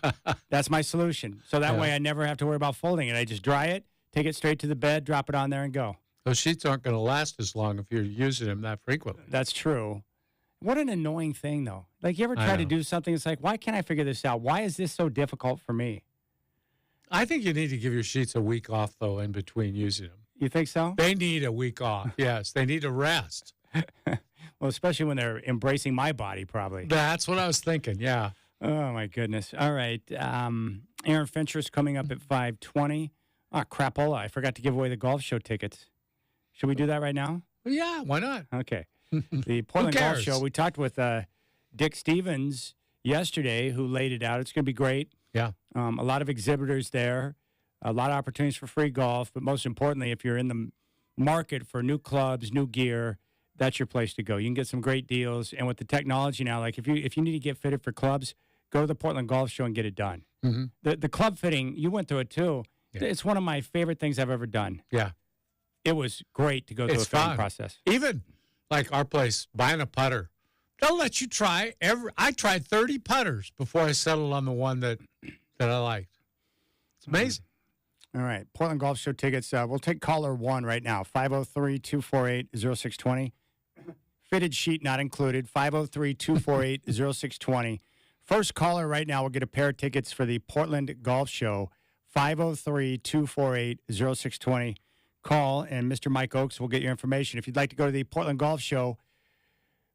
S1: That's my solution. So that way I never have to worry about folding it. I just dry it, take it straight to the bed, drop it on there, and go.
S2: Those sheets aren't going to last as long if you're using them that frequently.
S1: That's true. What an annoying thing, though. Like, you ever try to do something, it's like, why can't I figure this out? Why is this so difficult for me?
S2: I think you need to give your sheets a week off, though, in between using them.
S1: You think so?
S2: They need a week off. Yes, they need a rest.
S1: Well, especially when they're embracing my body, probably.
S2: That's what I was thinking, yeah.
S1: Oh, my goodness. All right. Aaron Fincher's coming up at 5:20. Oh, crapola. I forgot to give away the golf show tickets. Should we do that right now?
S2: Well, yeah, why not?
S1: Okay. The Portland Golf Show, we talked with Dick Stevens yesterday, who laid it out. It's going to be great.
S2: Yeah.
S1: A lot of exhibitors there, a lot of opportunities for free golf, but most importantly, if you're in the market for new clubs, new gear, that's your place to go. You can get some great deals, and with the technology now, like if you need to get fitted for clubs, go to the Portland Golf Show and get it done.
S2: Mm-hmm.
S1: The club fitting, you went through it too.
S2: Yeah.
S1: It's one of my favorite things I've ever done.
S2: Yeah.
S1: It was great to go through a fitting process.
S2: Even like our place, buying a putter. They'll let you try I tried 30 putters before I settled on the one that I liked. It's amazing.
S1: All right. Portland Golf Show tickets. We'll take caller 1 right now, 503-248-0620. Fitted sheet not included, 503-248-0620. First caller right now will get a pair of tickets for the Portland Golf Show, 503-248-0620. Call, and Mr. Mike Oakes will get your information. If you'd like to go to the Portland Golf Show,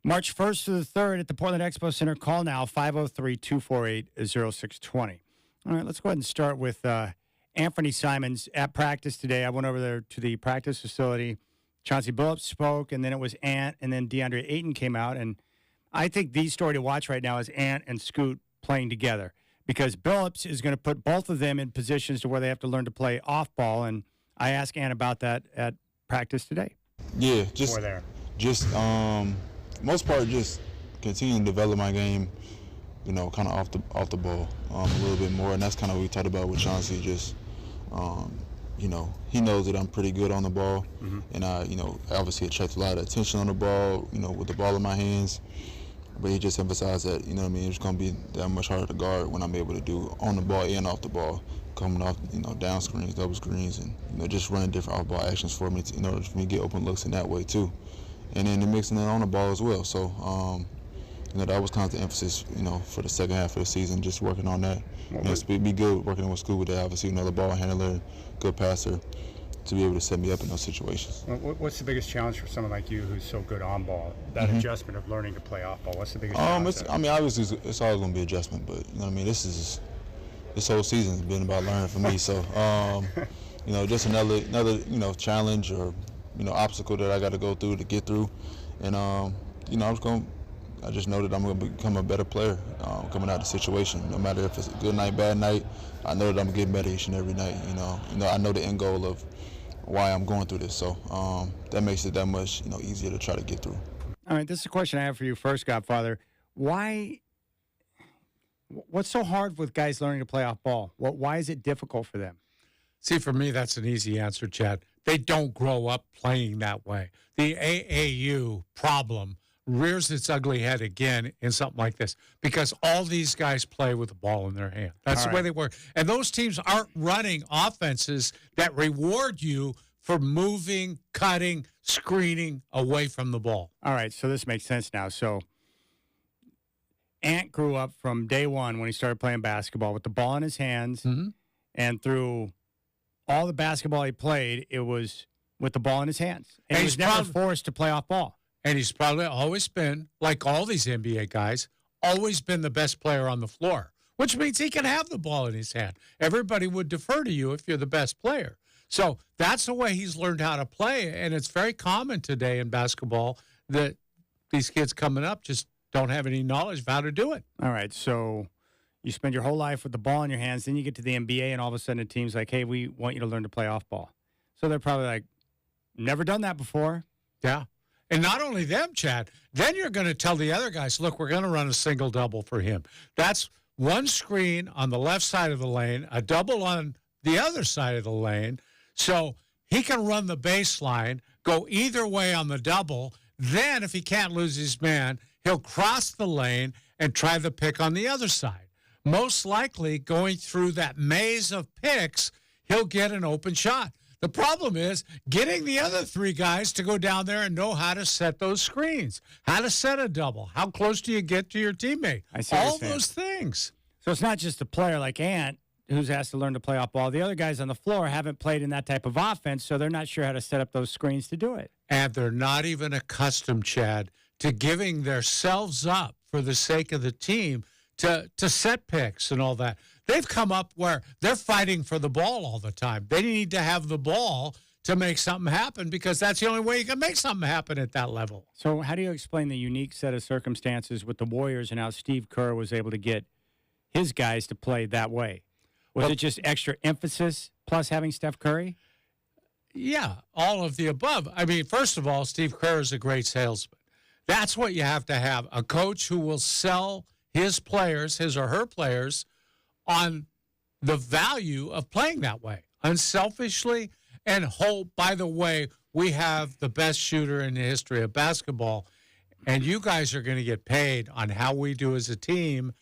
S1: March 1st through the 3rd at the Portland Expo Center, call now, 503-248-0620. All right, let's go ahead and start with Anthony Simons at practice today. I went over there to the practice facility. Chauncey Billups spoke, and then it was Ant, and then DeAndre Ayton came out. And I think the story to watch right now is Ant and Scoot playing together, because Billups is going to put both of them in positions to where they have to learn to play off ball. And I asked Ant about that at practice today.
S3: Yeah, just most part, just continue to develop my game, you know, kind of off the ball a little bit more, and that's kind of what we talked about with Chauncey. Just, you know, he knows that I'm pretty good on the ball, and I, you know, obviously attract a lot of attention on the ball, you know, with the ball in my hands. But he just emphasized that, you know what I mean, it's going to be that much harder to guard when I'm able to do on the ball and off the ball, coming off, you know, down screens, double screens, and, you know, just running different off-ball actions for me in order for me to get open looks in that way too. And then mixing it on the ball as well. So, you know, that was kind of the emphasis, you know, for the second half of the season, just working on that. You know, be good working with Scoot with that, obviously, you know, the ball handler, good passer, to be able to set me up in those situations.
S1: What's the biggest challenge for someone like you who's so good on ball? That adjustment of learning to play off ball. What's the biggest challenge?
S3: I mean, obviously, it's always going to be adjustment, but, you know what I mean, this whole season has been about learning for me. So, you know, just another, you know, challenge or, you know, obstacle that I got to go through to get through. And, you know, I just know that I'm going to become a better player coming out of the situation. No matter if it's a good night, bad night, I know that I'm getting better each and every night. You know, I know the end goal of why I'm going through this. So that makes it that much, you know, easier to try to get through.
S1: All right, this is a question I have for you first, Godfather. What's so hard with guys learning to play off ball? Why is it difficult for them?
S2: See, for me, that's an easy answer, Chad. They don't grow up playing that way. The AAU problem rears its ugly head again in something like this because all these guys play with the ball in their hand. That's the way they work. And those teams aren't running offenses that reward you for moving, cutting, screening away from the ball.
S1: All right, so this makes sense now. So Ant grew up from day one when he started playing basketball with the ball in his hands, and through all the basketball he played, it was with the ball in his hands. And he was never forced to play off ball.
S2: And he's probably always been, like all these NBA guys, always been the best player on the floor, which means he can have the ball in his hand. Everybody would defer to you if you're the best player. So that's the way he's learned how to play, and it's very common today in basketball that these kids coming up just don't have any knowledge of how to do it.
S1: All right, so you spend your whole life with the ball in your hands, then you get to the NBA, and all of a sudden a team's like, hey, we want you to learn to play off ball. So they're probably like, never done that before.
S2: Yeah. And not only them, Chad, then you're going to tell the other guys, look, we're going to run a single double for him. That's one screen on the left side of the lane, a double on the other side of the lane. So he can run the baseline, go either way on the double. Then if he can't lose his man, he'll cross the lane and try the pick on the other side. Most likely going through that maze of picks, he'll get an open shot. The problem is getting the other three guys to go down there and know how to set those screens, how to set a double, how close do you get to your teammate, all those things.
S1: So it's not just a player like Ant who's asked to learn to play off ball. The other guys on the floor haven't played in that type of offense, so they're not sure how to set up those screens to do it.
S2: And they're not even accustomed, Chad, to giving themselves up for the sake of the team to set picks and all that. They've come up where they're fighting for the ball all the time. They need to have the ball to make something happen because that's the only way you can make something happen at that level.
S1: So how do you explain the unique set of circumstances with the Warriors and how Steve Kerr was able to get his guys to play that way? Was it just extra emphasis plus having Steph Curry?
S2: Yeah, all of the above. I mean, first of all, Steve Kerr is a great salesman. That's what you have to have, a coach who will sell his players, his or her players, on the value of playing that way, unselfishly, and by the way, we have the best shooter in the history of basketball, and you guys are going to get paid on how we do as a team.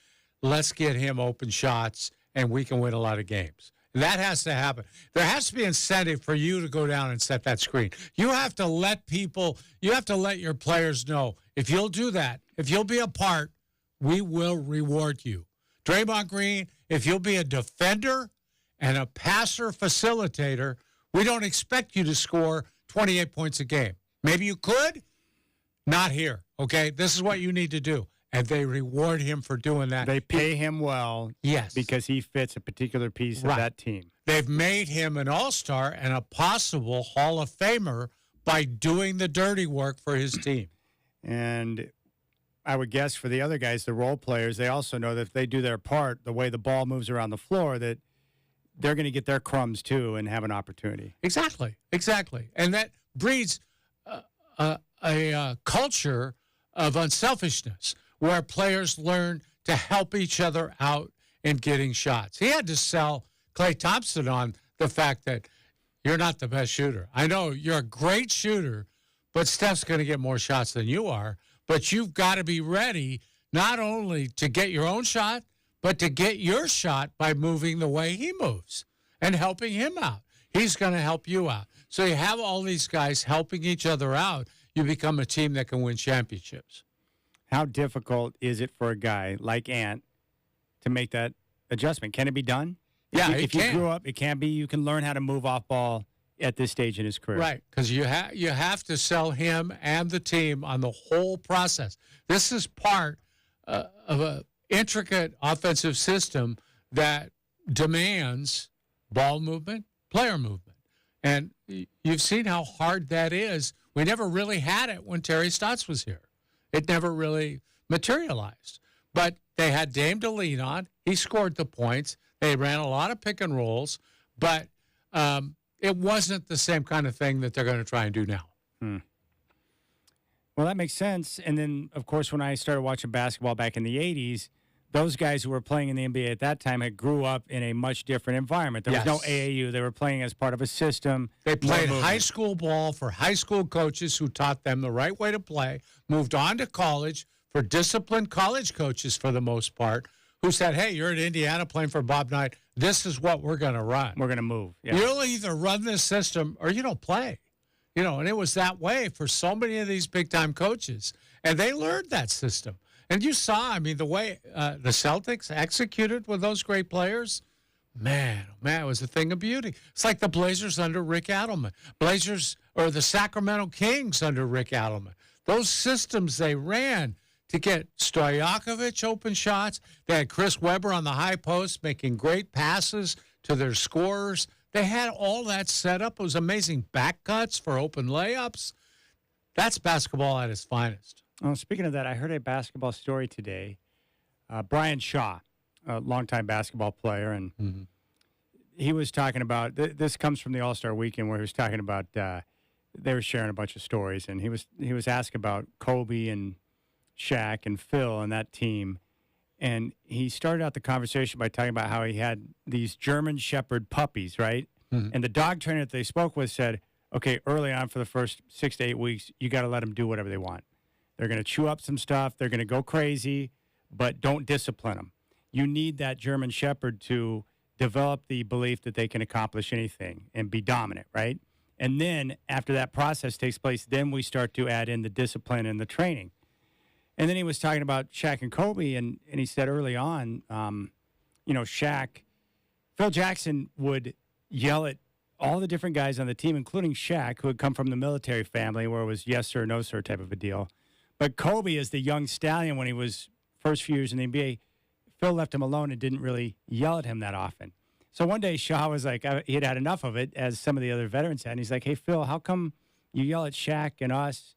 S2: Let's get him open shots, and we can win a lot of games. That has to happen. There has to be incentive for you to go down and set that screen. You have to let your players know, if you'll do that, if you'll be a part, we will reward you. Draymond Green, if you'll be a defender and a passer facilitator, we don't expect you to score 28 points a game. Maybe you could, not here, okay? This is what you need to do. And they reward him for doing that.
S1: They pay him well,
S2: yes,
S1: because he fits a particular piece of that team.
S2: They've made him an all-star and a possible Hall of Famer by doing the dirty work for his team.
S1: And I would guess for the other guys, the role players, they also know that if they do their part, the way the ball moves around the floor, that they're going to get their crumbs too and have an opportunity.
S2: Exactly. And that breeds a culture of unselfishness where players learn to help each other out in getting shots. He had to sell Klay Thompson on the fact that you're not the best shooter. I know you're a great shooter, but Steph's going to get more shots than you are. But you've got to be ready not only to get your own shot, but to get your shot by moving the way he moves and helping him out. He's going to help you out. So you have all these guys helping each other out. You become a team that can win championships.
S1: How difficult is it for a guy like Ant to make that adjustment? Can it be done?
S2: Yeah,
S1: if you grew up, it can be. You can learn how to move off ball at this stage in his career.
S2: Right, because you have to sell him and the team on the whole process. This is part of an intricate offensive system that demands ball movement, player movement. And you've seen how hard that is. We never really had it when Terry Stotts was here. It never really materialized. But they had Dame to lean on. He scored the points. They ran a lot of pick and rolls. But it wasn't the same kind of thing that they're going to try and do now.
S1: Well, that makes sense. And then, of course, when I started watching basketball back in the 80s, those guys who were playing in the NBA at that time had grew up in a much different environment. There was no AAU. They were playing as part of a system.
S2: They played high school ball for high school coaches who taught them the right way to play, moved on to college for disciplined college coaches for the most part, who said, hey, you're at Indiana playing for Bob Knight. This is what we're going to run.
S1: We're going to move. Yeah.
S2: You'll either run this system or you don't play. And it was that way for so many of these big-time coaches. And they learned that system. And you saw, I mean, the way the Celtics executed with those great players, man, oh man, it was a thing of beauty. It's like the Blazers under Rick Adelman. Blazers or the Sacramento Kings under Rick Adelman. Those systems they ran to get Stojakovic open shots. They had Chris Webber on the high post making great passes to their scorers. They had all that set up. It was amazing back cuts for open layups. That's basketball at its finest.
S1: Well, speaking of that, I heard a basketball story today. Brian Shaw, a longtime basketball player, and he was talking about, this comes from the All-Star Weekend, where he was talking about, they were sharing a bunch of stories, and he was asked about Kobe and Shaq and Phil and that team. And he started out the conversation by talking about how he had these German Shepherd puppies, right? And the dog trainer that they spoke with said, okay, early on for the first 6 to 8 weeks, you got to let them do whatever they want. They're going to chew up some stuff. They're going to go crazy, but don't discipline them. You need that German Shepherd to develop the belief that they can accomplish anything and be dominant, right? And then after that process takes place, then we start to add in the discipline and the training. And then he was talking about Shaq and Kobe, and he said early on, Shaq, Phil Jackson would yell at all the different guys on the team, including Shaq, who had come from the military family where it was yes sir, no sir type of a deal. But Kobe, as the young stallion when he was first few years in the NBA, Phil left him alone and didn't really yell at him that often. So one day Shaw was like, he had enough of it, as some of the other veterans had. And he's like, hey, Phil, how come you yell at Shaq and us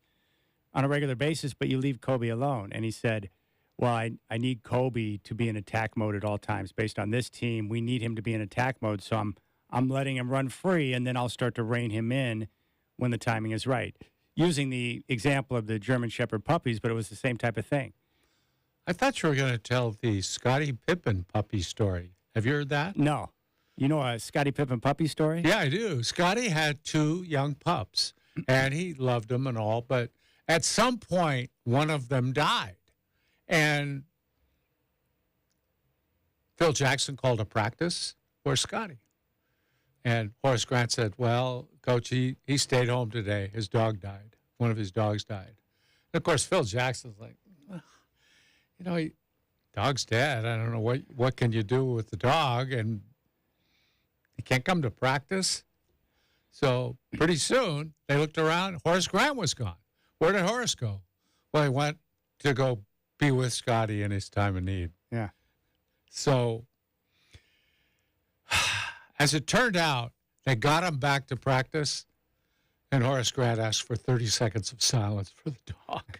S1: on a regular basis, but you leave Kobe alone? And he said, well, I need Kobe to be in attack mode at all times. Based on this team, we need him to be in attack mode, so I'm letting him run free, and then I'll start to rein him in when the timing is right. Using the example of the German Shepherd puppies, but it was the same type of thing.
S2: I thought you were going to tell the Scottie Pippen puppy story. Have you heard that?
S1: No. You know a Scottie Pippen puppy story?
S2: Yeah, I do. Scottie had 2 young pups, and he loved them and all, but at some point, one of them died. And Phil Jackson called a practice for Scottie. And Horace Grant said, well, Coach, he stayed home today. His dog died. One of his dogs died. And, of course, Phil Jackson's like, dog's dead. I don't know what can you do with the dog, and he can't come to practice. So pretty soon they looked around. Horace Grant was gone. Where did Horace go? Well, he went to go be with Scottie in his time of need.
S1: Yeah.
S2: So as it turned out, they got him back to practice, and Horace Grant asked for 30 seconds of silence for the dog.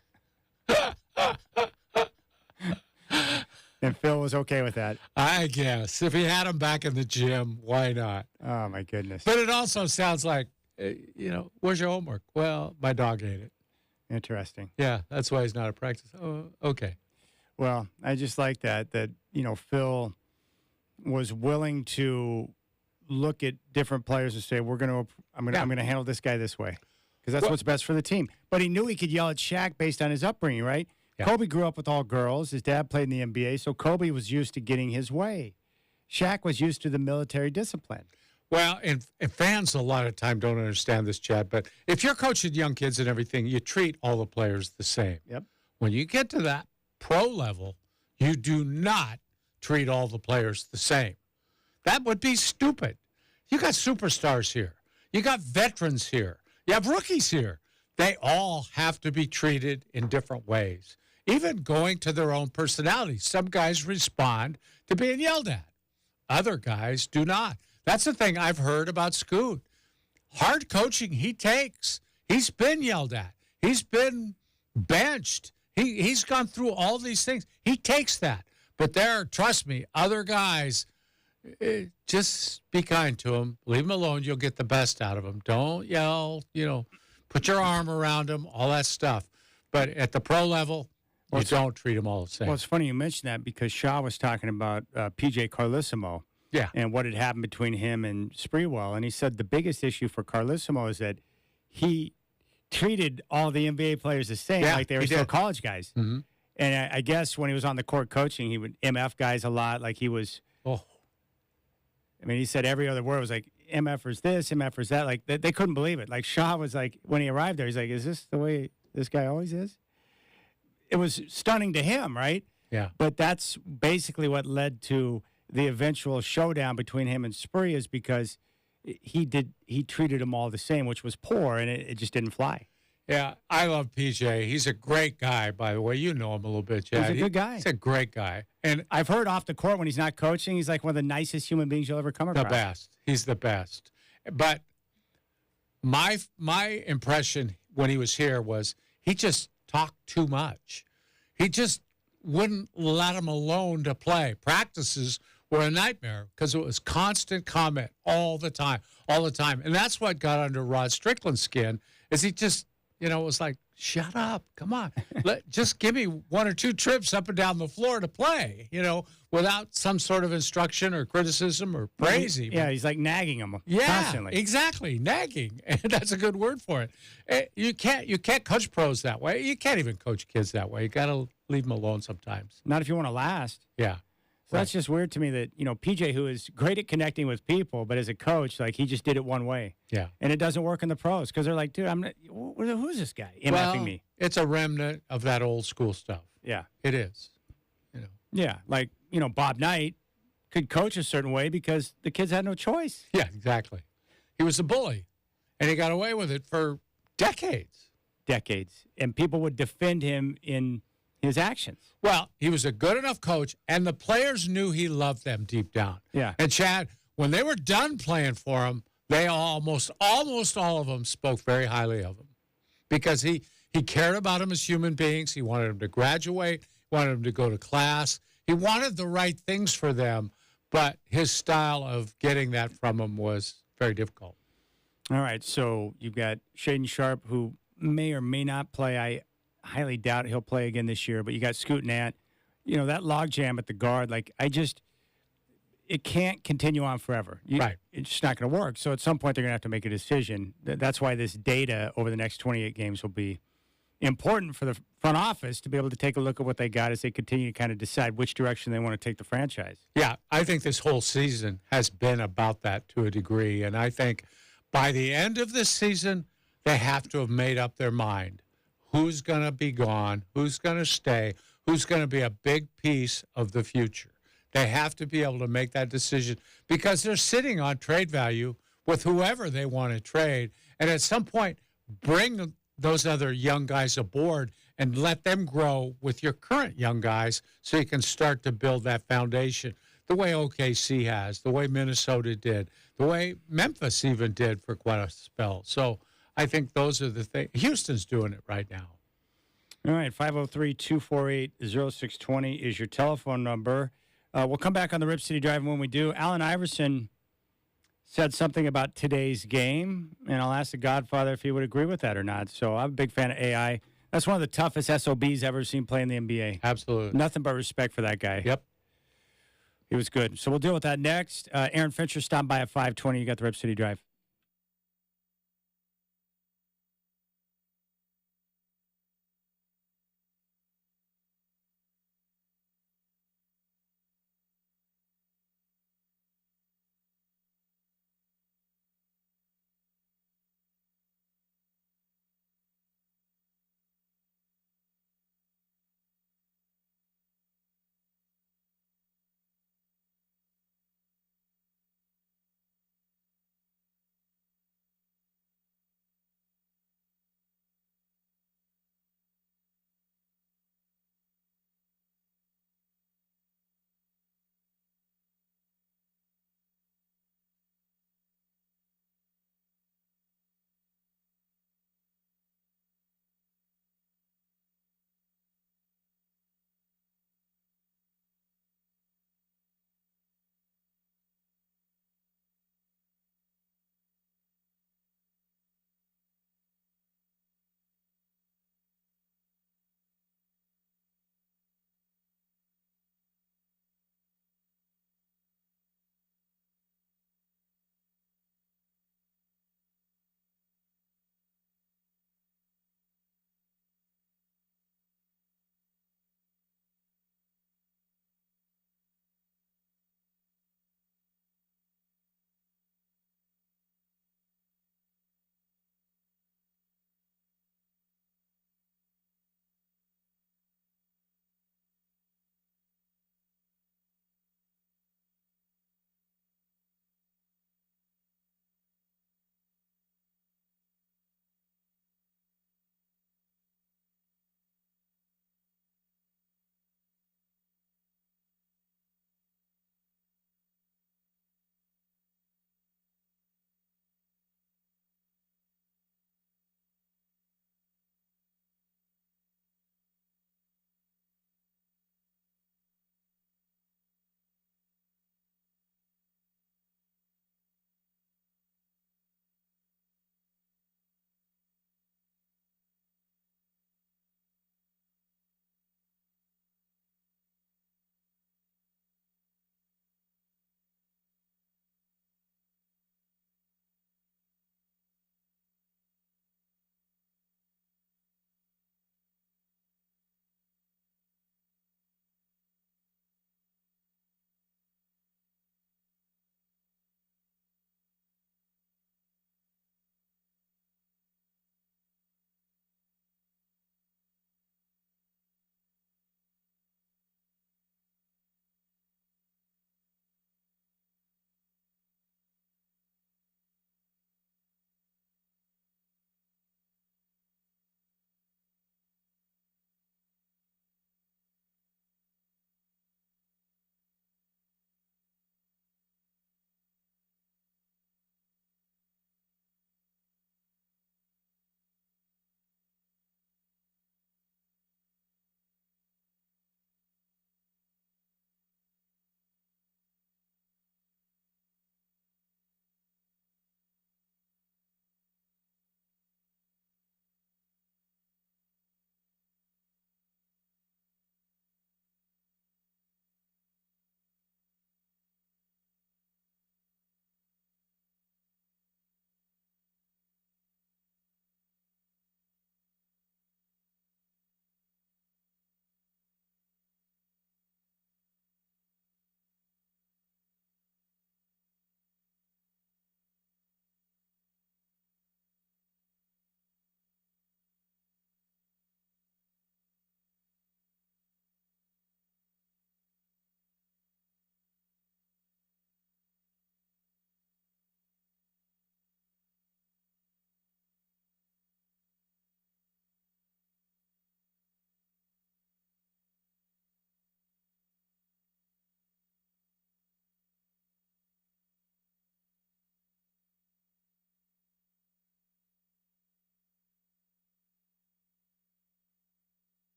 S1: And Phil was okay with that.
S2: I guess. If he had him back in the gym, why not?
S1: Oh, my goodness.
S2: But it also sounds like, where's your homework? Well, my dog ate it.
S1: Interesting.
S2: Yeah, that's why he's not at practice. Oh, okay.
S1: Well, I just like that Phil was willing to look at different players and say, I'm going to handle this guy this way, because that's what's best for the team. But he knew he could yell at Shaq based on his upbringing, right? Yeah. Kobe grew up with all girls. His dad played in the NBA, so Kobe was used to getting his way. Shaq was used to the military discipline.
S2: Well, and fans a lot of time don't understand this, Chad, but if you're coaching young kids and everything, you treat all the players the same.
S1: Yep.
S2: When you get to that pro level, you do not treat all the players the same. That would be stupid. You got superstars here. You got veterans here. You have rookies here. They all have to be treated in different ways, even going to their own personalities. Some guys respond to being yelled at. Other guys do not. That's the thing I've heard about Scoot. Hard coaching he takes. He's been yelled at. He's been benched. He's gone through all these things. He takes that. But trust me, other guys, just be kind to them. Leave them alone. You'll get the best out of them. Don't yell, put your arm around them, all that stuff. But at the pro level, you don't treat them all the same.
S1: Well, it's funny you mentioned that, because Shaw was talking about P.J. Carlissimo.
S2: Yeah.
S1: And what had happened between him and Sprewell. And he said the biggest issue for Carlissimo is that he treated all the NBA players the same, like they were still college guys.
S2: Mm-hmm.
S1: And I guess when he was on the court coaching, he would MF guys a lot. Like he was, he said every other word was like, MFers this, MFers that. Like they couldn't believe it. Like Shaw was like, when he arrived there, he's like, is this the way this guy always is? it was stunning to him, right?
S2: Yeah.
S1: But that's basically what led to the eventual showdown between him and Spree, is because he treated them all the same, which was poor, and it just didn't fly.
S2: Yeah, I love PJ. He's a great guy, by the way. You know him a little bit, Chad.
S1: He's a good guy.
S2: He's a great guy. And
S1: I've heard off the court when he's not coaching, he's like one of the nicest human beings you'll ever come across.
S2: the best. He's the best. But my impression when he was here was he just talked too much. He just wouldn't let him alone to play. Practices were a nightmare because it was constant comment all the time. And that's what got under Rod Strickland's skin, is he just, it was like, shut up, come on. Just give me one or two trips up and down the floor to play, without some sort of instruction or criticism or praise.
S1: Yeah, he's like nagging him constantly.
S2: Exactly, nagging. And that's a good word for it. You can't coach pros that way. You can't even coach kids that way. You got to leave them alone sometimes.
S1: Not if you want to last.
S2: Yeah.
S1: So that's just weird to me that, PJ, who is great at connecting with people, but as a coach, like, he just did it one way.
S2: Yeah.
S1: And it doesn't work in the pros because they're like, dude, who's this guy MFing me?
S2: It's a remnant of that old school stuff.
S1: Yeah.
S2: It is.
S1: Yeah. Like, Bob Knight could coach a certain way because the kids had no choice.
S2: Yeah, exactly. He was a bully, and he got away with it for decades.
S1: And people would defend him in his actions.
S2: Well, he was a good enough coach, and the players knew he loved them deep down.
S1: Yeah.
S2: And Chad, when they were done playing for him, they almost all of them spoke very highly of him because he cared about them as human beings. He wanted them to graduate, wanted them to go to class. He wanted the right things for them, but his style of getting that from them was very difficult.
S1: All right, so you've got Shaden Sharp, who may or may not play. I highly doubt he'll play again this year, but you got Scoot Nat. That logjam at the guard, it can't continue on forever.
S2: Right.
S1: It's just not going to work. So at some point, they're going to have to make a decision. That's why this data over the next 28 games will be important for the front office to be able to take a look at what they got as they continue to kind of decide which direction they want to take the franchise.
S2: Yeah, I think this whole season has been about that to a degree, and I think by the end of this season, they have to have made up their mind. Who's going to be gone? Who's going to stay? Who's going to be a big piece of the future? They have to be able to make that decision because they're sitting on trade value with whoever they want to trade. And at some point, bring those other young guys aboard and let them grow with your current young guys so you can start to build that foundation the way OKC has, the way Minnesota did, the way Memphis even did for quite a spell. So I think those are the things. Houston's doing it right now.
S1: All right, 503-248-0620 is your telephone number. We'll come back on the Rip City Drive, and when we do, Allen Iverson said something about today's game, and I'll ask the Godfather if he would agree with that or not. So I'm a big fan of AI. That's one of the toughest SOBs ever seen play in the NBA.
S2: Absolutely.
S1: Nothing but respect for that guy.
S2: Yep.
S1: He was good. So we'll deal with that next. Aaron Fincher stopped by at 5:20. You got the Rip City Drive.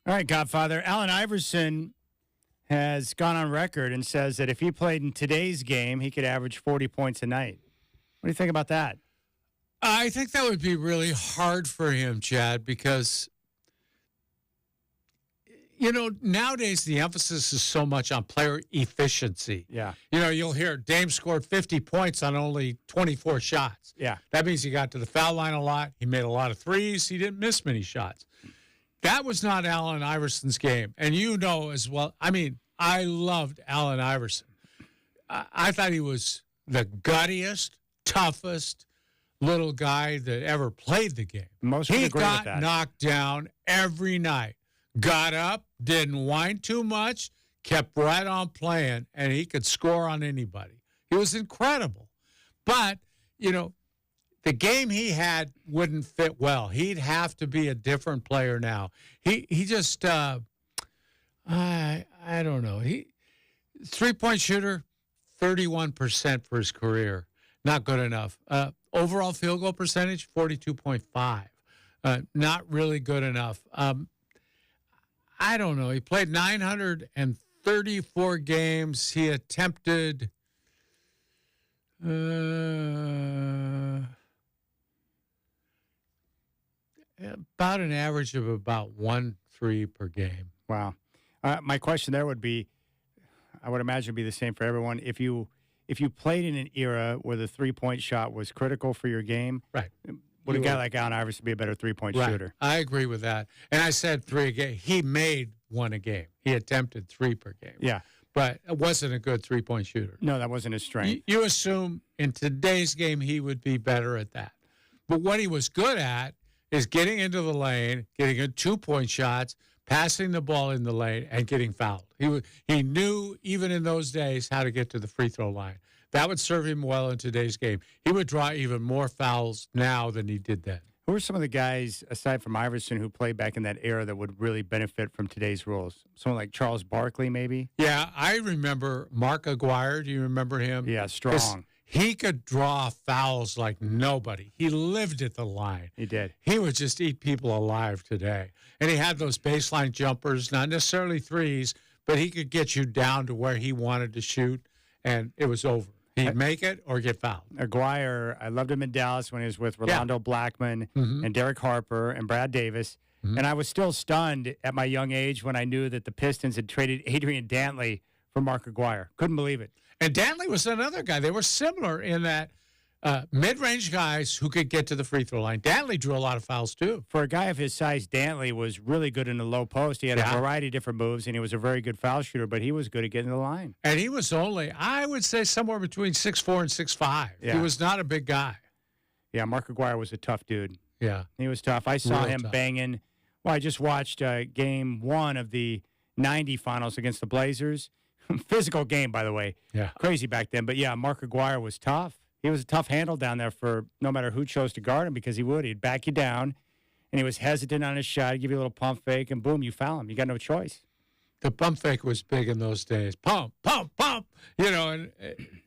S1: All right, Godfather. Allen Iverson has gone on record and says that if he played in today's game, he could average 40 points a night. What do you think about that?
S2: I think that would be really hard for him, Chad, because, nowadays the emphasis is so much on player efficiency.
S1: Yeah.
S2: You'll hear Dame scored 50 points on only 24 shots.
S1: Yeah.
S2: That means he got to the foul line a lot. He made a lot of threes. He didn't miss many shots. That was not Allen Iverson's game. And you know as well. I mean, I loved Allen Iverson. I thought he was the guttiest, toughest little guy that ever played the game.
S1: Most would
S2: he
S1: agree with
S2: got
S1: that.
S2: knocked down every night. Got up, didn't whine too much, kept right on playing, and he could score on anybody. He was incredible. But, the game he had wouldn't fit well. He'd have to be a different player now. He just, I don't know. He three-point shooter, 31% for his career. Not good enough. Overall field goal percentage, 42.5. Not really good enough. I don't know. He played 934 games. He attempted about an average of about 1-3 per game.
S1: Wow. My question there would be, I would imagine it'd be the same for everyone. If you played in an era where the three-point shot was critical for your game,
S2: right,
S1: would a guy like Allen Iverson be a better three-point shooter?
S2: I agree with that. And I said 3 a game. He made 1 a game. He attempted 3 per game.
S1: Yeah.
S2: But it wasn't a good three-point shooter.
S1: No, that wasn't his strength.
S2: You assume in today's game he would be better at that. But what he was good at is getting into the lane, getting in 2-point shots, passing the ball in the lane, and getting fouled. He knew, even in those days, how to get to the free throw line. That would serve him well in today's game. He would draw even more fouls now than he did then.
S1: Who are some of the guys, aside from Iverson, who played back in that era that would really benefit from today's rules? Someone like Charles Barkley, maybe?
S2: Yeah, I remember Mark Aguirre. Do you remember him?
S1: Yeah, strong.
S2: He could draw fouls like nobody. He lived at the line.
S1: He did.
S2: He would just eat people alive today. And he had those baseline jumpers, not necessarily threes, but he could get you down to where he wanted to shoot, and it was over. He'd make it or get fouled.
S1: Aguirre, I loved him in Dallas when he was with Rolando Blackman and Derek Harper and Brad Davis. And I was still stunned at my young age when I knew that the Pistons had traded Adrian Dantley for Mark Aguirre. Couldn't believe it.
S2: And Dantley was another guy. They were similar in that mid-range guys who could get to the free throw line. Dantley drew a lot of fouls, too.
S1: For a guy of his size, Dantley was really good in the low post. He had a variety of different moves, and he was a very good foul shooter, but he was good at getting to the line.
S2: And he was only, I would say, somewhere between 6'4" and 6'5".
S1: Yeah.
S2: He was not a big guy.
S1: Yeah, Mark Aguirre was a tough dude.
S2: Yeah.
S1: He was tough. I saw
S2: Real
S1: him
S2: tough.
S1: banging. Well, I just watched game 1 of the 90 finals against the Blazers. Physical game, by the way.
S2: Yeah.
S1: Crazy back then. But, yeah, Mark Aguirre was tough. He was a tough handle down there for no matter who chose to guard him because he would. He'd back you down, and he was hesitant on his shot. He'd give you a little pump fake, and boom, you foul him. You got no choice.
S2: The pump fake was big in those days. Pump, pump, pump. And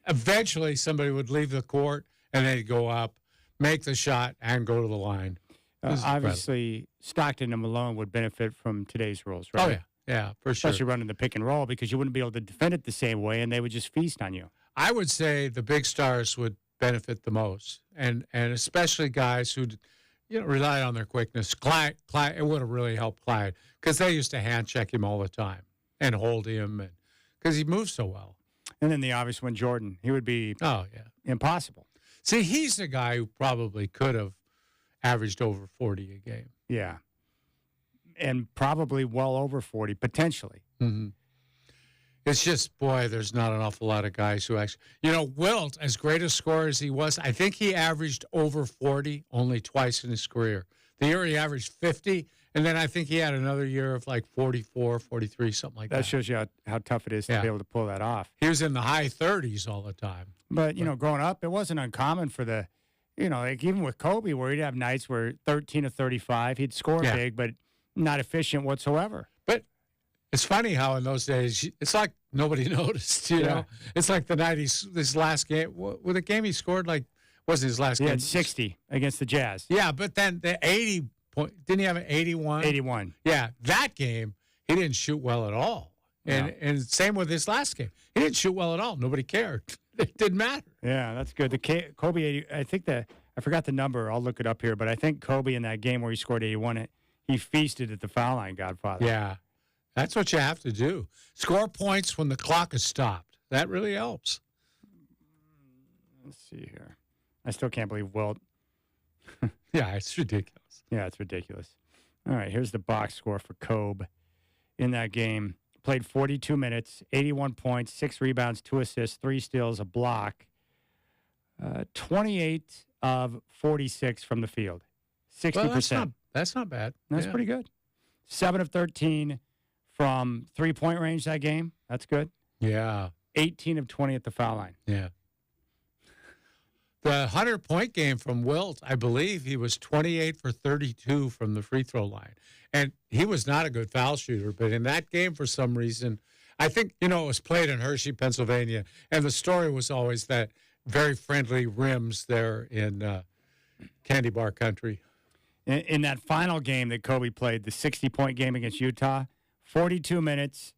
S2: eventually somebody would leave the court, and they'd go up, make the shot, and go to the line.
S1: Obviously, Stockton and Malone would benefit from today's rules, right?
S2: Oh, yeah. Yeah, for sure.
S1: Especially running the pick and roll because you wouldn't be able to defend it the same way, and they would just feast on you.
S2: I would say the big stars would benefit the most, and especially guys who, relied on their quickness. Clyde, it would have really helped Clyde because they used to hand check him all the time and hold him, because he moves so well.
S1: And then the obvious one, Jordan, he would be impossible.
S2: See, he's the guy who probably could have averaged over 40 a game.
S1: Yeah, and probably well over 40 potentially.
S2: Mm-hmm. It's just, boy, there's not an awful lot of guys who actually, Wilt, as great a scorer as he was, I think he averaged over 40 only twice in his career. The year he averaged 50, and then I think he had another year of like 44, 43, something like that.
S1: That shows you how tough it is to be able to pull that off.
S2: He was in the high 30s all the time.
S1: But, growing up, it wasn't uncommon for the, like even with Kobe, where he'd have nights where 13 of 35, he'd score big, but not efficient whatsoever.
S2: But it's funny how in those days, it's like nobody noticed, you know. It's like the night this last game, with a game he scored, wasn't his last game.
S1: He had 60 against the Jazz.
S2: Yeah, but then the 80 Didn't he have an 81?
S1: 81.
S2: Yeah, that game, he didn't shoot well at all. And same with this last game. He didn't shoot well at all. Nobody cared. It didn't matter.
S1: Yeah, that's good. The Kobe 80, I think I forgot the number. I'll look it up here. But I think Kobe in that game where he scored 81, he feasted at the foul line, Godfather.
S2: Yeah, that's what you have to do. Score points when the clock is stopped. That really helps.
S1: Let's see here. I still can't believe Wilt.
S2: Yeah, it's ridiculous.
S1: Yeah, it's ridiculous. All right, here's the box score for Kobe in that game. Played 42 minutes, 81 points, 6 rebounds, 2 assists, 3 steals, a block. 28 of 46 from the field. 60%.
S2: Well, that's not bad.
S1: That's pretty good. 7 of 13 from three-point range that game. That's good.
S2: Yeah.
S1: 18 of 20 at the foul line.
S2: Yeah. The 100-point game from Wilt, I believe he was 28 for 32 from the free throw line. And he was not a good foul shooter, but in that game, for some reason, I think, it was played in Hershey, Pennsylvania, and the story was always that very friendly rims there in Candy Bar Country.
S1: In that final game that Kobe played, the 60-point game against Utah, 42 minutes,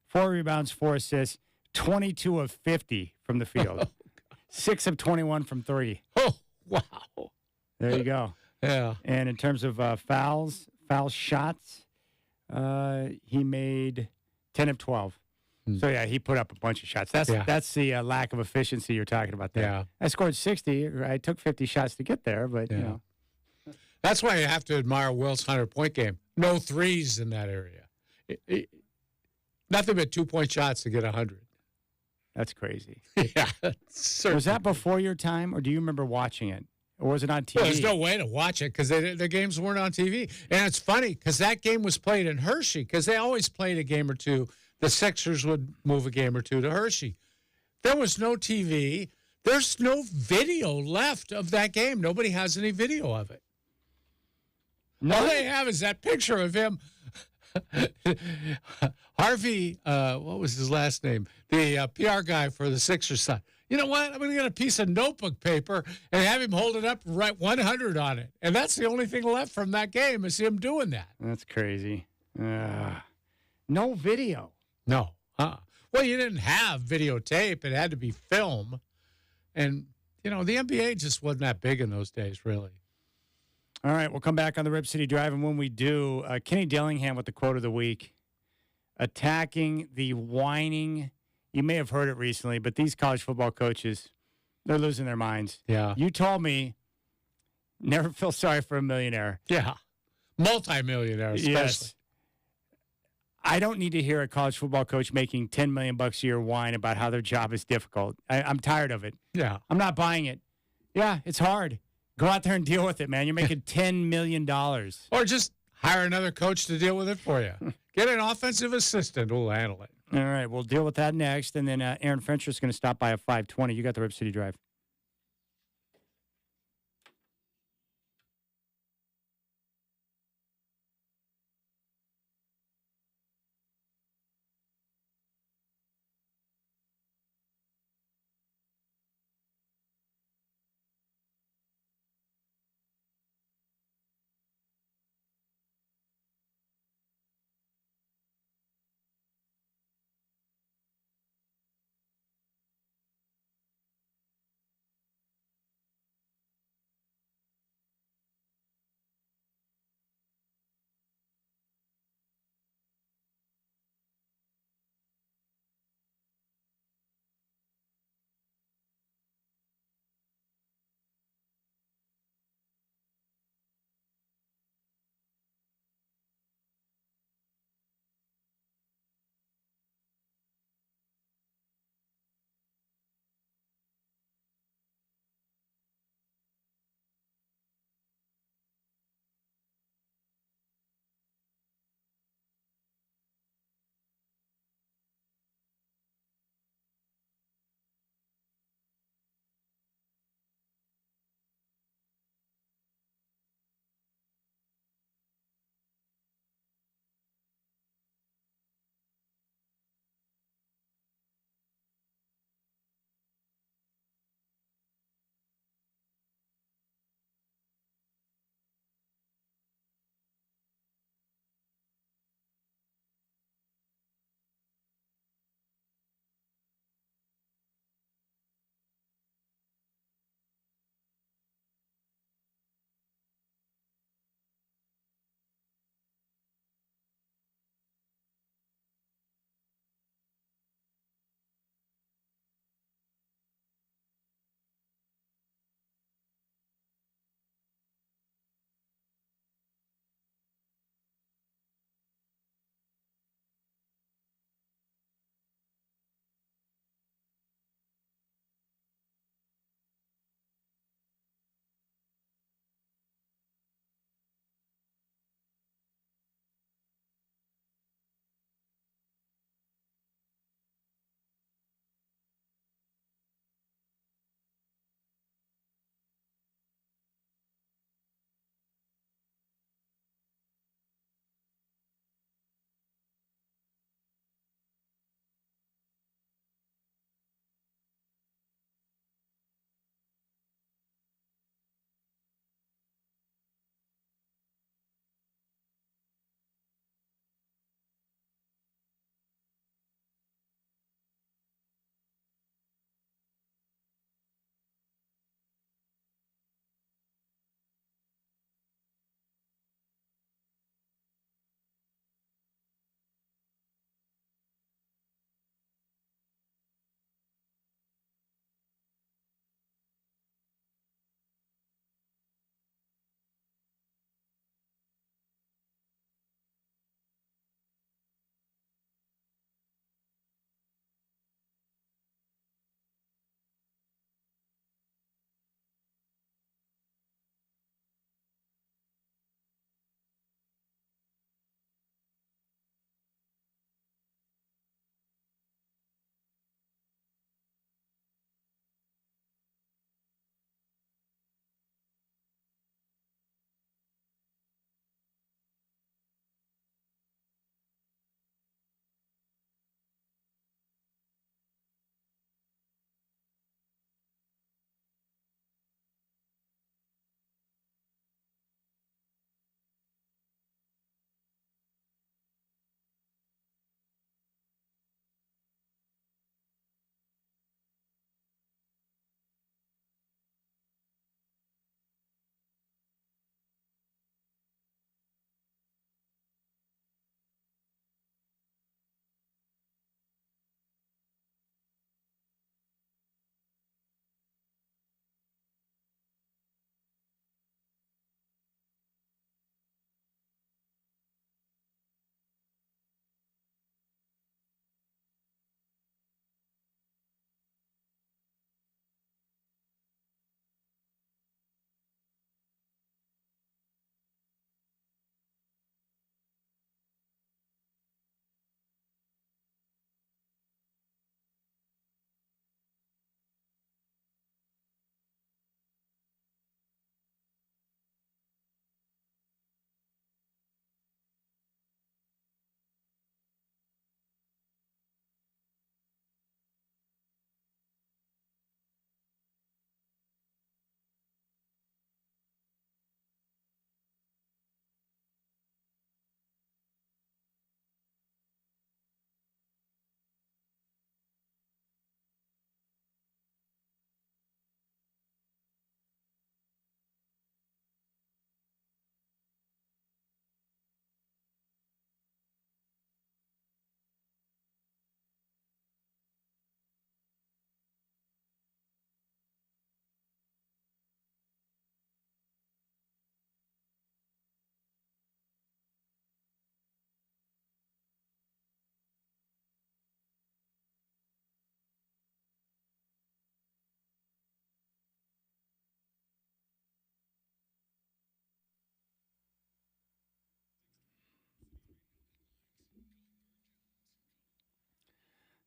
S1: 4 rebounds, 4 assists, 22 of 50 from the field. 6 of 21 from 3.
S2: Oh, wow.
S1: There you go.
S2: Yeah.
S1: And in terms of foul shots, he made 10 of 12. So, yeah, he put up a bunch of shots. That's the lack of efficiency you're talking about there.
S2: Yeah.
S1: I scored 60. I took 50 shots to get there, but,
S2: That's why you have to admire Wilt's 100-point game. No threes in that area. Nothing but 2-point shots to get 100.
S1: That's crazy.
S2: Yeah.
S1: Was that before your time, or do you remember watching it? Or was it on TV?
S2: Well, there's no way to watch it because the games weren't on TV. And it's funny because that game was played in Hershey because they always played a game or two. The Sixers would move a game or two to Hershey. There was no TV. There's no video left of that game. Nobody has any video of it. No. All they have is that picture of him. Harvey, what was his last name? The PR guy for the Sixers side. You know what? I'm going to get a piece of notebook paper and have him hold it up and write 100 on it. And that's the only thing left from that game is him doing that.
S1: That's crazy. No video.
S2: No. Well, you didn't have videotape. It had to be film. And, the NBA just wasn't that big in those days, really.
S1: All right, we'll come back on the Rip City Drive. And when we do, Kenny Dillingham with the quote of the week, attacking the whining. You may have heard it recently, but these college football coaches, they're losing their minds.
S2: Yeah.
S1: You told me, never feel sorry for a millionaire.
S2: Yeah. Multi-millionaire, especially.
S1: Yes. I don't need to hear a college football coach making $10 million a year whine about how their job is difficult. I'm tired of it.
S2: Yeah.
S1: I'm not buying it. Yeah, it's hard. Go out there and deal with it, man. You're making $10 million.
S2: Or just hire another coach to deal with it for you. Get an offensive assistant who will handle it.
S1: All right, we'll deal with that next. And then Aaron Fincher is going to stop by at 5:20. You got the Rip City Drive.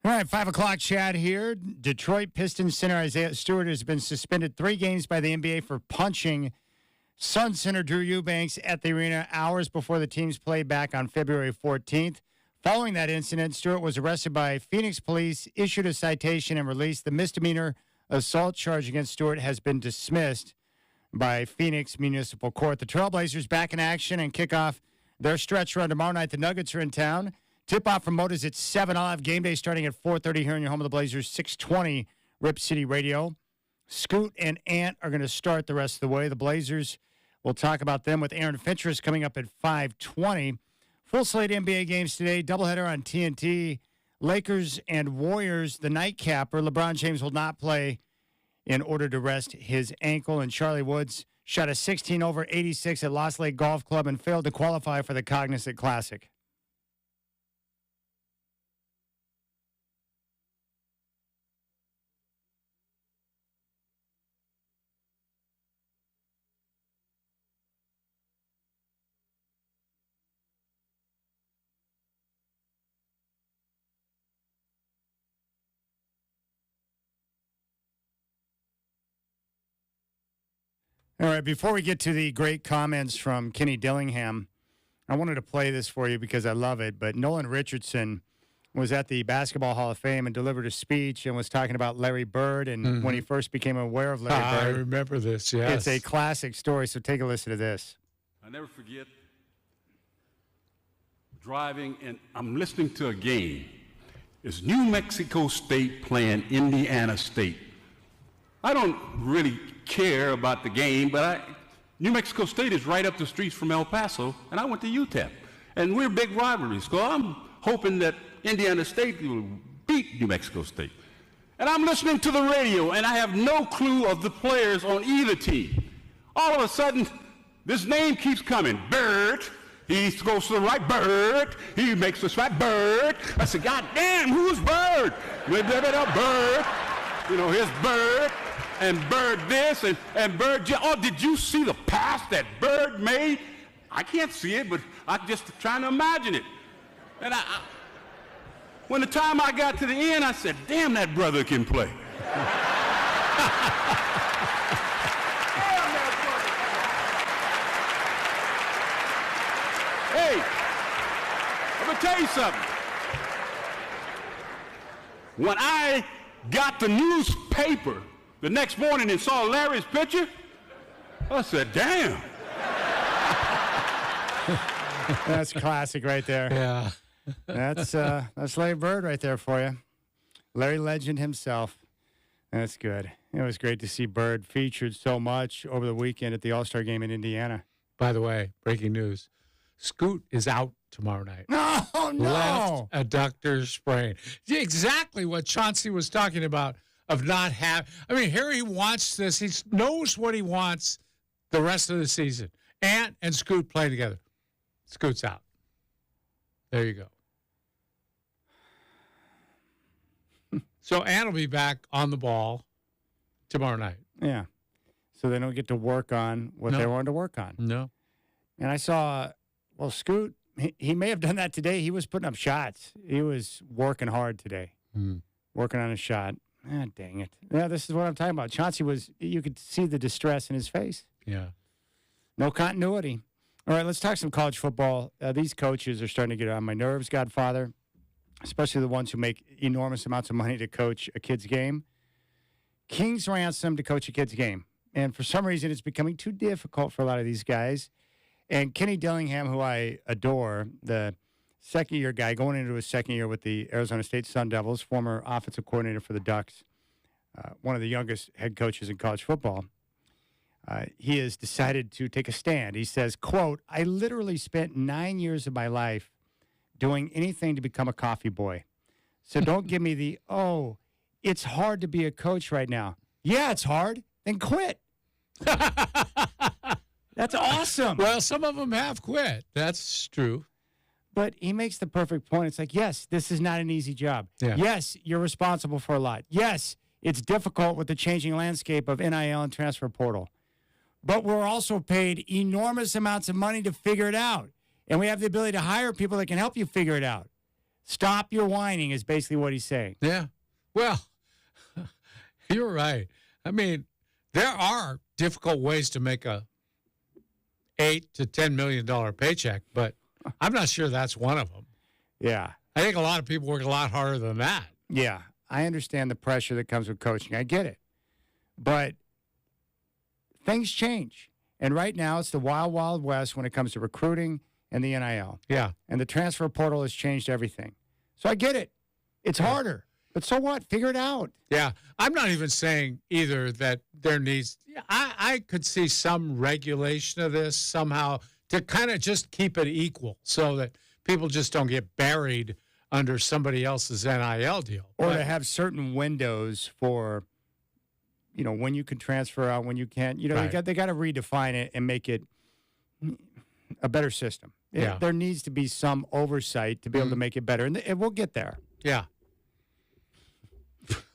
S1: All right, 5 o'clock chat here. Detroit Pistons center Isaiah Stewart has been suspended 3 games by the NBA for punching Sun center Drew Eubanks at the arena hours before the teams played back on February 14th. Following that incident, Stewart was arrested by Phoenix police, issued a citation, and released. The misdemeanor assault charge against Stewart has been dismissed by Phoenix Municipal Court. The Trailblazers back in action and kick off their stretch run tomorrow night. The Nuggets are in town. Tip-off from Modas at 7. I'll have game day starting at 4:30 here in your home of the Blazers, 620 Rip City Radio. Scoot and Ant are going to start the rest of the way. The Blazers, we'll talk about them with Aaron Fentress coming up at 5:20. Full slate NBA games today. Doubleheader on TNT. Lakers and Warriors, the nightcapper. LeBron James will not play in order to rest his ankle. And Charlie Woods shot a 16 over 86 at Lost Lake Golf Club and failed to qualify for the Cognizant Classic. All right, before we get to the great comments from Kenny Dillingham, I wanted to play this for you because I love it. But Nolan Richardson was at the Basketball Hall of Fame and delivered a speech and was talking about Larry Bird and when he first became aware of Larry Bird.
S2: I remember this, yes.
S1: It's a classic story, so take a listen to this.
S8: I never forget driving, and I'm listening to a game. It's New Mexico State playing Indiana State. I don't really care about the game, but New Mexico State is right up the streets from El Paso, and I went to UTEP. And we're big rivalries, so I'm hoping that Indiana State will beat New Mexico State. And I'm listening to the radio, and I have no clue of the players on either team. All of a sudden, this name keeps coming. Bird. He goes to the right. Bird. He makes the shot. Bird. I said, God damn, who's Bird? Bird. You know, here's Bird. And Bird this, and Bird, oh, did you see the pass that Bird made? I can't see it, but I'm just trying to imagine it. And when the time I got to the end, I said, damn, that brother can play. Hey, let me tell you something. When I got the newspaper the next morning and saw Larry's picture, I said, damn.
S1: That's classic right there.
S2: Yeah.
S1: That's Larry Bird right there for you. Larry Legend himself. That's good. It was great to see Bird featured so much over the weekend at the All-Star Game in Indiana.
S2: By the way, breaking news. Scoot is out tomorrow night.
S1: Oh, no.
S2: Left adductor sprain. Exactly what Chauncey was talking about. Of not having, I mean, here he wants this. He knows what he wants the rest of the season. Ant and Scoot play together. Scoot's out. There you go. So Ant will be back on the ball tomorrow night.
S1: Yeah. So they don't get to work on what they wanted to work on.
S2: No.
S1: And I saw, Scoot, he may have done that today. He was putting up shots. He was working hard today, working on a shot. Ah, dang it. Yeah, this is what I'm talking about. Chauncey you could see the distress in his face.
S2: Yeah.
S1: No continuity. All right, let's talk some college football. These coaches are starting to get on my nerves, Godfather, especially the ones who make enormous amounts of money to coach a kid's game. King's ransom to coach a kid's game. And for some reason, it's becoming too difficult for a lot of these guys. And Kenny Dillingham, who I adore, the second-year guy going into his second year with the Arizona State Sun Devils, former offensive coordinator for the Ducks, one of the youngest head coaches in college football. He has decided to take a stand. He says, quote, I literally spent 9 years of my life doing anything to become a coffee boy. So don't give me it's hard to be a coach right now. Yeah, it's hard. Then quit. That's awesome.
S2: Well, some of them have quit. That's true.
S1: But he makes the perfect point. It's like, yes, this is not an easy job.
S2: Yeah.
S1: Yes, you're responsible for a lot. Yes, it's difficult with the changing landscape of NIL and transfer portal. But we're also paid enormous amounts of money to figure it out. And we have the ability to hire people that can help you figure it out. Stop your whining is basically what he's saying.
S2: Yeah. Well, you're right. I mean, there are difficult ways to make a $8 to $10 million paycheck, but I'm not sure that's one of them.
S1: Yeah.
S2: I think a lot of people work a lot harder than that.
S1: Yeah. I understand the pressure that comes with coaching. I get it. But things change. And right now, it's the wild, wild west when it comes to recruiting and the NIL.
S2: Yeah.
S1: And the transfer portal has changed everything. So I get it. It's harder. But so what? Figure it out.
S2: Yeah. I'm not even saying either that there needs – I could see some regulation of this somehow to kind of just keep it equal so that people just don't get buried under somebody else's NIL deal.
S1: Or to have certain windows for, when you can transfer out, when you can't.
S2: Right.
S1: They got to redefine it and make it a better system.
S2: Yeah.
S1: There needs to be some oversight to be able to make it better. And we'll get there.
S2: Yeah.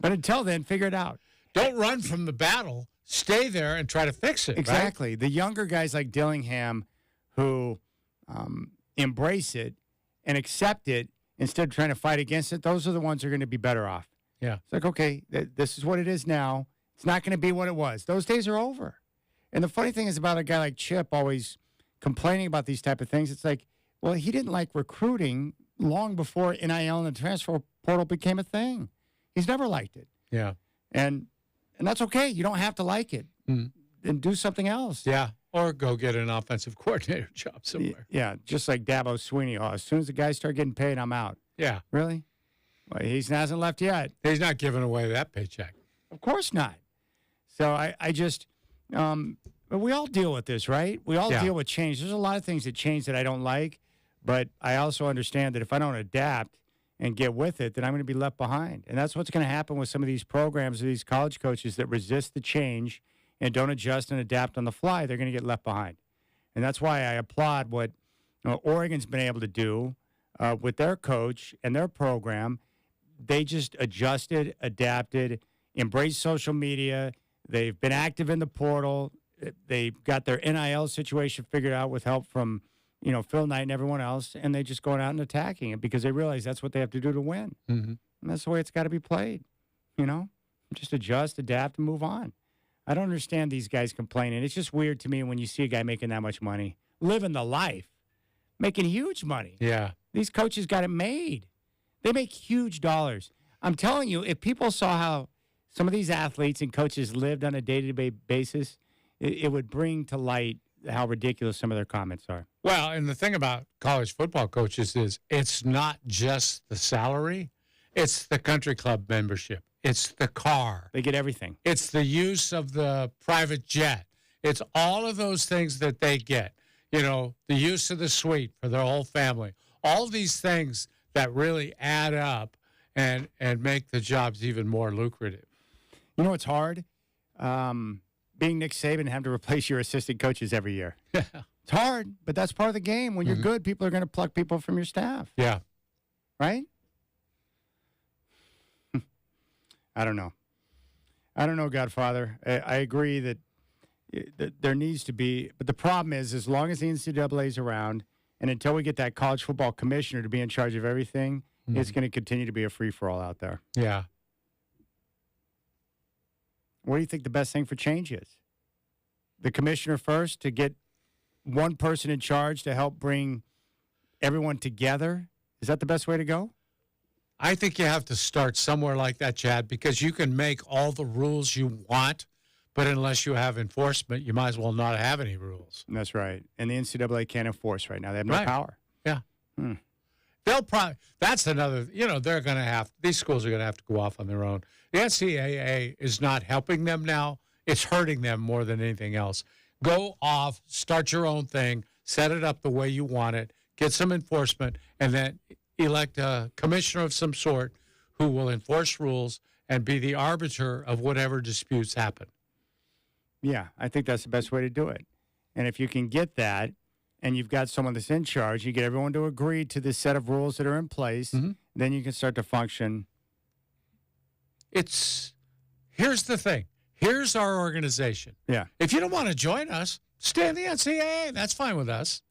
S1: But until then, figure it out.
S2: Don't run from the battle. Stay there and try to fix it.
S1: Exactly.
S2: Right?
S1: The younger guys like Dillingham who embrace it and accept it instead of trying to fight against it, those are the ones who are going to be better off.
S2: Yeah.
S1: It's like, okay, this is what it is now. It's not going to be what it was. Those days are over. And the funny thing is about a guy like Chip always complaining about these type of things. It's like, well, he didn't like recruiting long before NIL and the transfer portal became a thing. He's never liked it.
S2: Yeah.
S1: And that's okay. You don't have to like it. And do something else.
S2: Yeah. Or go get an offensive coordinator job somewhere.
S1: Yeah. Just like Dabo Sweeney. Oh, as soon as the guys start getting paid, I'm out.
S2: Yeah.
S1: Really? Well, he hasn't left yet.
S2: He's not giving away that paycheck.
S1: Of course not. So I just, but we all deal with this, right? We all deal with change. There's a lot of things that change that I don't like, but I also understand that if I don't adapt and get with it, then I'm going to be left behind. And that's what's going to happen with some of these programs, these college coaches that resist the change and don't adjust and adapt on the fly. They're going to get left behind. And that's why I applaud what Oregon's been able to do with their coach and their program. They just adjusted, adapted, embraced social media. They've been active in the portal. They've got their NIL situation figured out with help from, Phil Knight and everyone else, and they just going out and attacking it because they realize that's what they have to do to win.
S2: Mm-hmm.
S1: And that's the way it's got to be played, Just adjust, adapt, and move on. I don't understand these guys complaining. It's just weird to me when you see a guy making that much money, living the life, making huge money.
S2: Yeah.
S1: These coaches got it made. They make huge dollars. I'm telling you, if people saw how some of these athletes and coaches lived on a day-to-day basis, it would bring to light how ridiculous some of their comments are.
S2: Well, and the thing about college football coaches is it's not just the salary. It's the country club membership. It's the car.
S1: They get everything.
S2: It's the use of the private jet. It's all of those things that they get. The use of the suite for their whole family. All these things that really add up and make the jobs even more lucrative.
S1: It's hard? Being Nick Saban and having to replace your assistant coaches every year.
S2: Yeah.
S1: It's hard, but that's part of the game. When you're good, people are going to pluck people from your staff.
S2: Yeah.
S1: Right? I don't know. Godfather. I agree that there needs to be, but the problem is as long as the NCAA is around and until we get that college football commissioner to be in charge of everything, it's going to continue to be a free-for-all out there.
S2: Yeah.
S1: What do you think the best thing for change is? The commissioner first to get one person in charge to help bring everyone together? Is that the best way to go?
S2: I think you have to start somewhere like that, Chad, because you can make all the rules you want, but unless you have enforcement, you might as well not have any rules.
S1: That's right. And the NCAA can't enforce right now. They have no power.
S2: Yeah. They'll probably, that's another, they're going to have, these schools are going to have to go off on their own. The NCAA is not helping them now. It's hurting them more than anything else. Go off, start your own thing, set it up the way you want it, get some enforcement, and then elect a commissioner of some sort who will enforce rules and be the arbiter of whatever disputes happen.
S1: Yeah, I think that's the best way to do it. And if you can get that, and you've got someone that's in charge, you get everyone to agree to this set of rules that are in place, then you can start to function.
S2: Here's the thing. Here's our organization.
S1: Yeah.
S2: If you don't want to join us, stay in the NCAA. That's fine with us.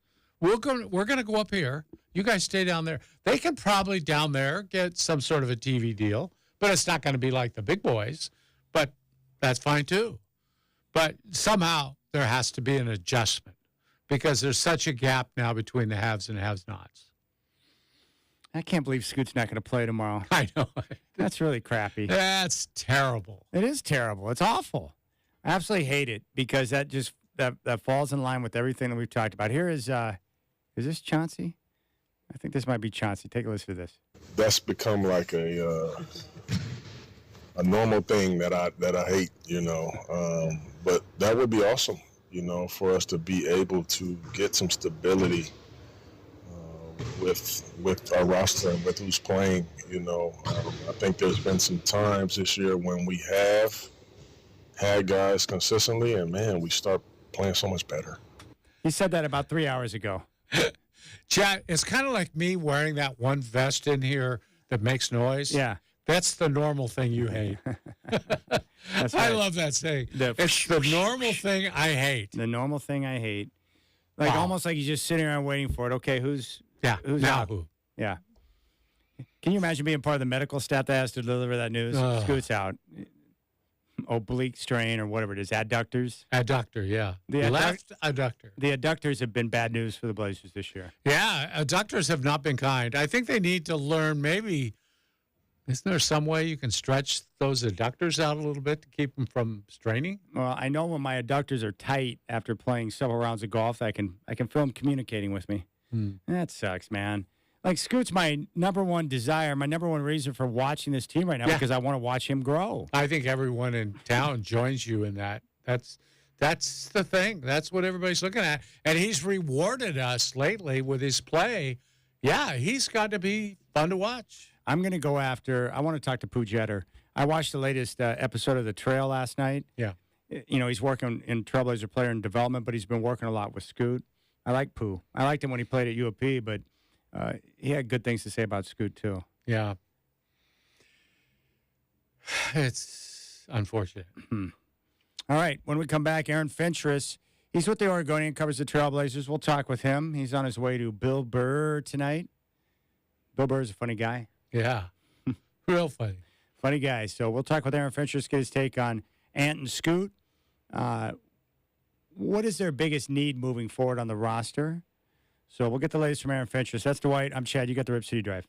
S2: We're going to go up here, You guys stay down there. They can probably down there get some sort of a TV deal, but it's not going to be like the big boys. But that's fine too. But somehow there has to be an adjustment because there's such a gap now between the haves and have-nots.
S1: I can't believe Scoot's not going to play tomorrow.
S2: I know.
S1: That's really crappy.
S2: That's terrible.
S1: It is terrible. It's awful. I absolutely hate it because that falls in line with everything that we've talked about. Here is this Chauncey? I think this might be Chauncey. Take a listen to this.
S5: That's become like a normal thing that I hate, but that would be awesome, for us to be able to get some stability with our roster and with who's playing. I think there's been some times this year when we have had guys consistently, and man, we start playing so much better.
S1: He said that about 3 hours ago.
S2: Chat, it's kind of like me wearing that one vest in here that makes noise.
S1: Yeah.
S2: That's the normal thing you hate.
S1: That's right.
S2: I love that saying. It's the normal thing I hate.
S1: The normal thing I hate. Like almost like he's just sitting around waiting for it. Okay, who's
S2: now
S1: out?
S2: who?
S1: Yeah. Can you imagine being part of the medical staff that has to deliver that news? Scoot's out. Oblique strain or whatever it is. Adductors.
S2: Adductor, yeah. Left adductor.
S1: The adductors have been bad news for the Blazers this year.
S2: Yeah, adductors have not been kind. I think they need to learn maybe, isn't there some way you can stretch those adductors out a little bit to keep them from straining?
S1: Well, I know when my adductors are tight after playing several rounds of golf, I can feel them communicating with me. That sucks, man. Like, Scoot's my number one desire, my number one reason for watching this team right now because I want to watch him grow.
S2: I think everyone in town joins you in that. That's the thing. That's what everybody's looking at. And he's rewarded us lately with his play. Yeah, he's got to be fun to watch.
S1: I'm going to go after – I want to talk to Pooh Jeter. I watched the latest episode of The Trail last night.
S2: Yeah.
S1: He's working in Trailblazer player in development, but he's been working a lot with Scoot. I like Pooh. I liked him when he played at UAP, but he had good things to say about Scoot, too.
S2: Yeah. It's unfortunate.
S1: All right. When we come back, Aaron Fentress, he's with the Oregonian, covers the Trailblazers. We'll talk with him. He's on his way to Bill Burr tonight. Bill Burr's a funny guy.
S2: Yeah. Real funny.
S1: Funny guy. So we'll talk with Aaron Fentress, get his take on Ant and Scoot. What is their biggest need moving forward on the roster? So we'll get the latest from Aaron Fentress. That's Dwight. I'm Chad. You got the Rip City Drive.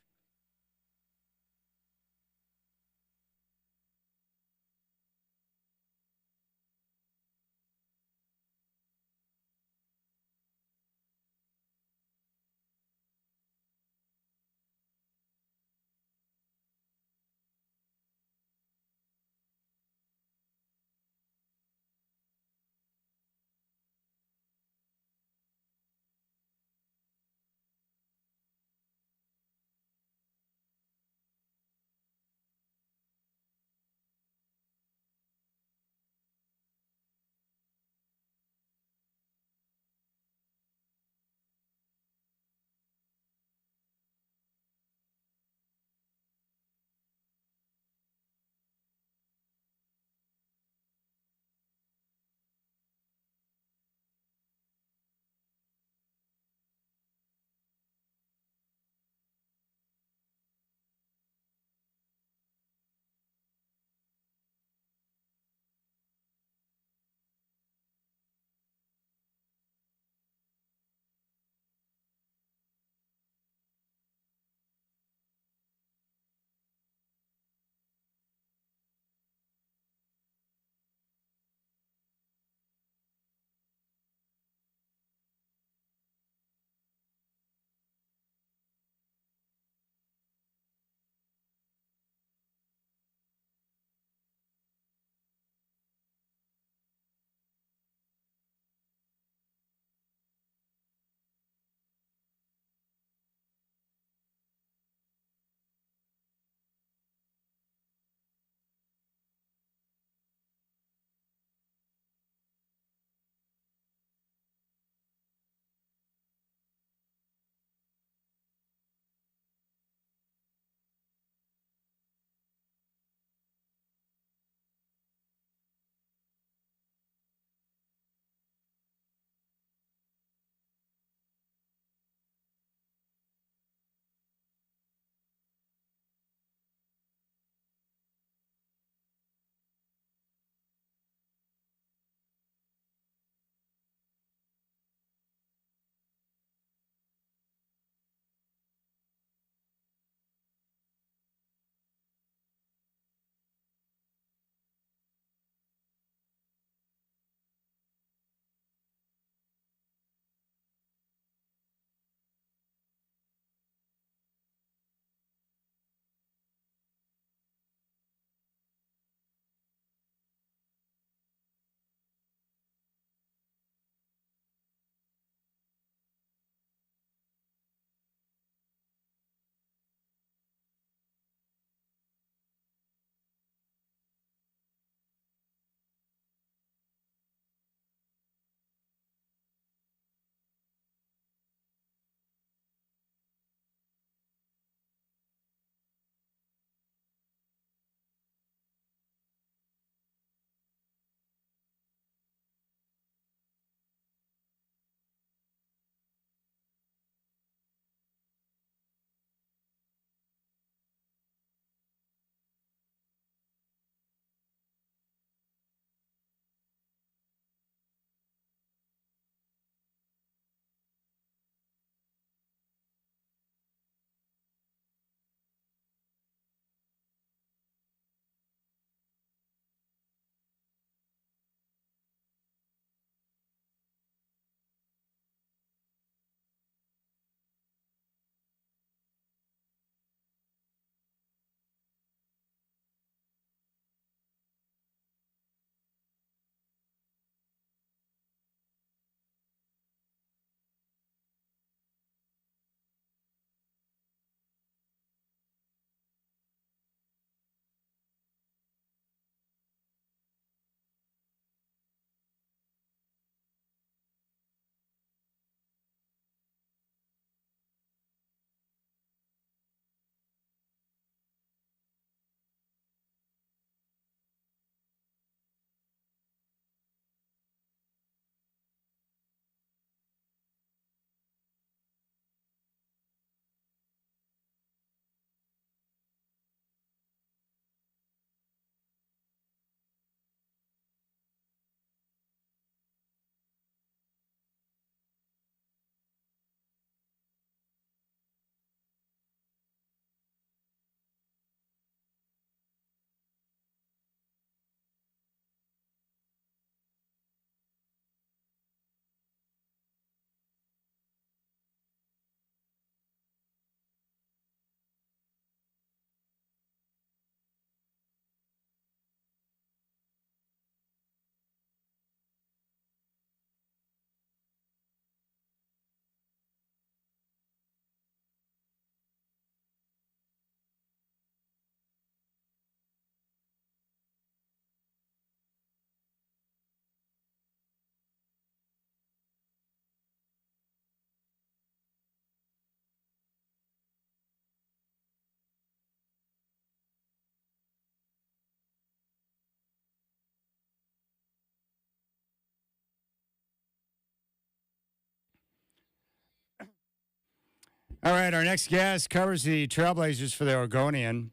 S1: All right, our next guest covers the Trailblazers for the Oregonian.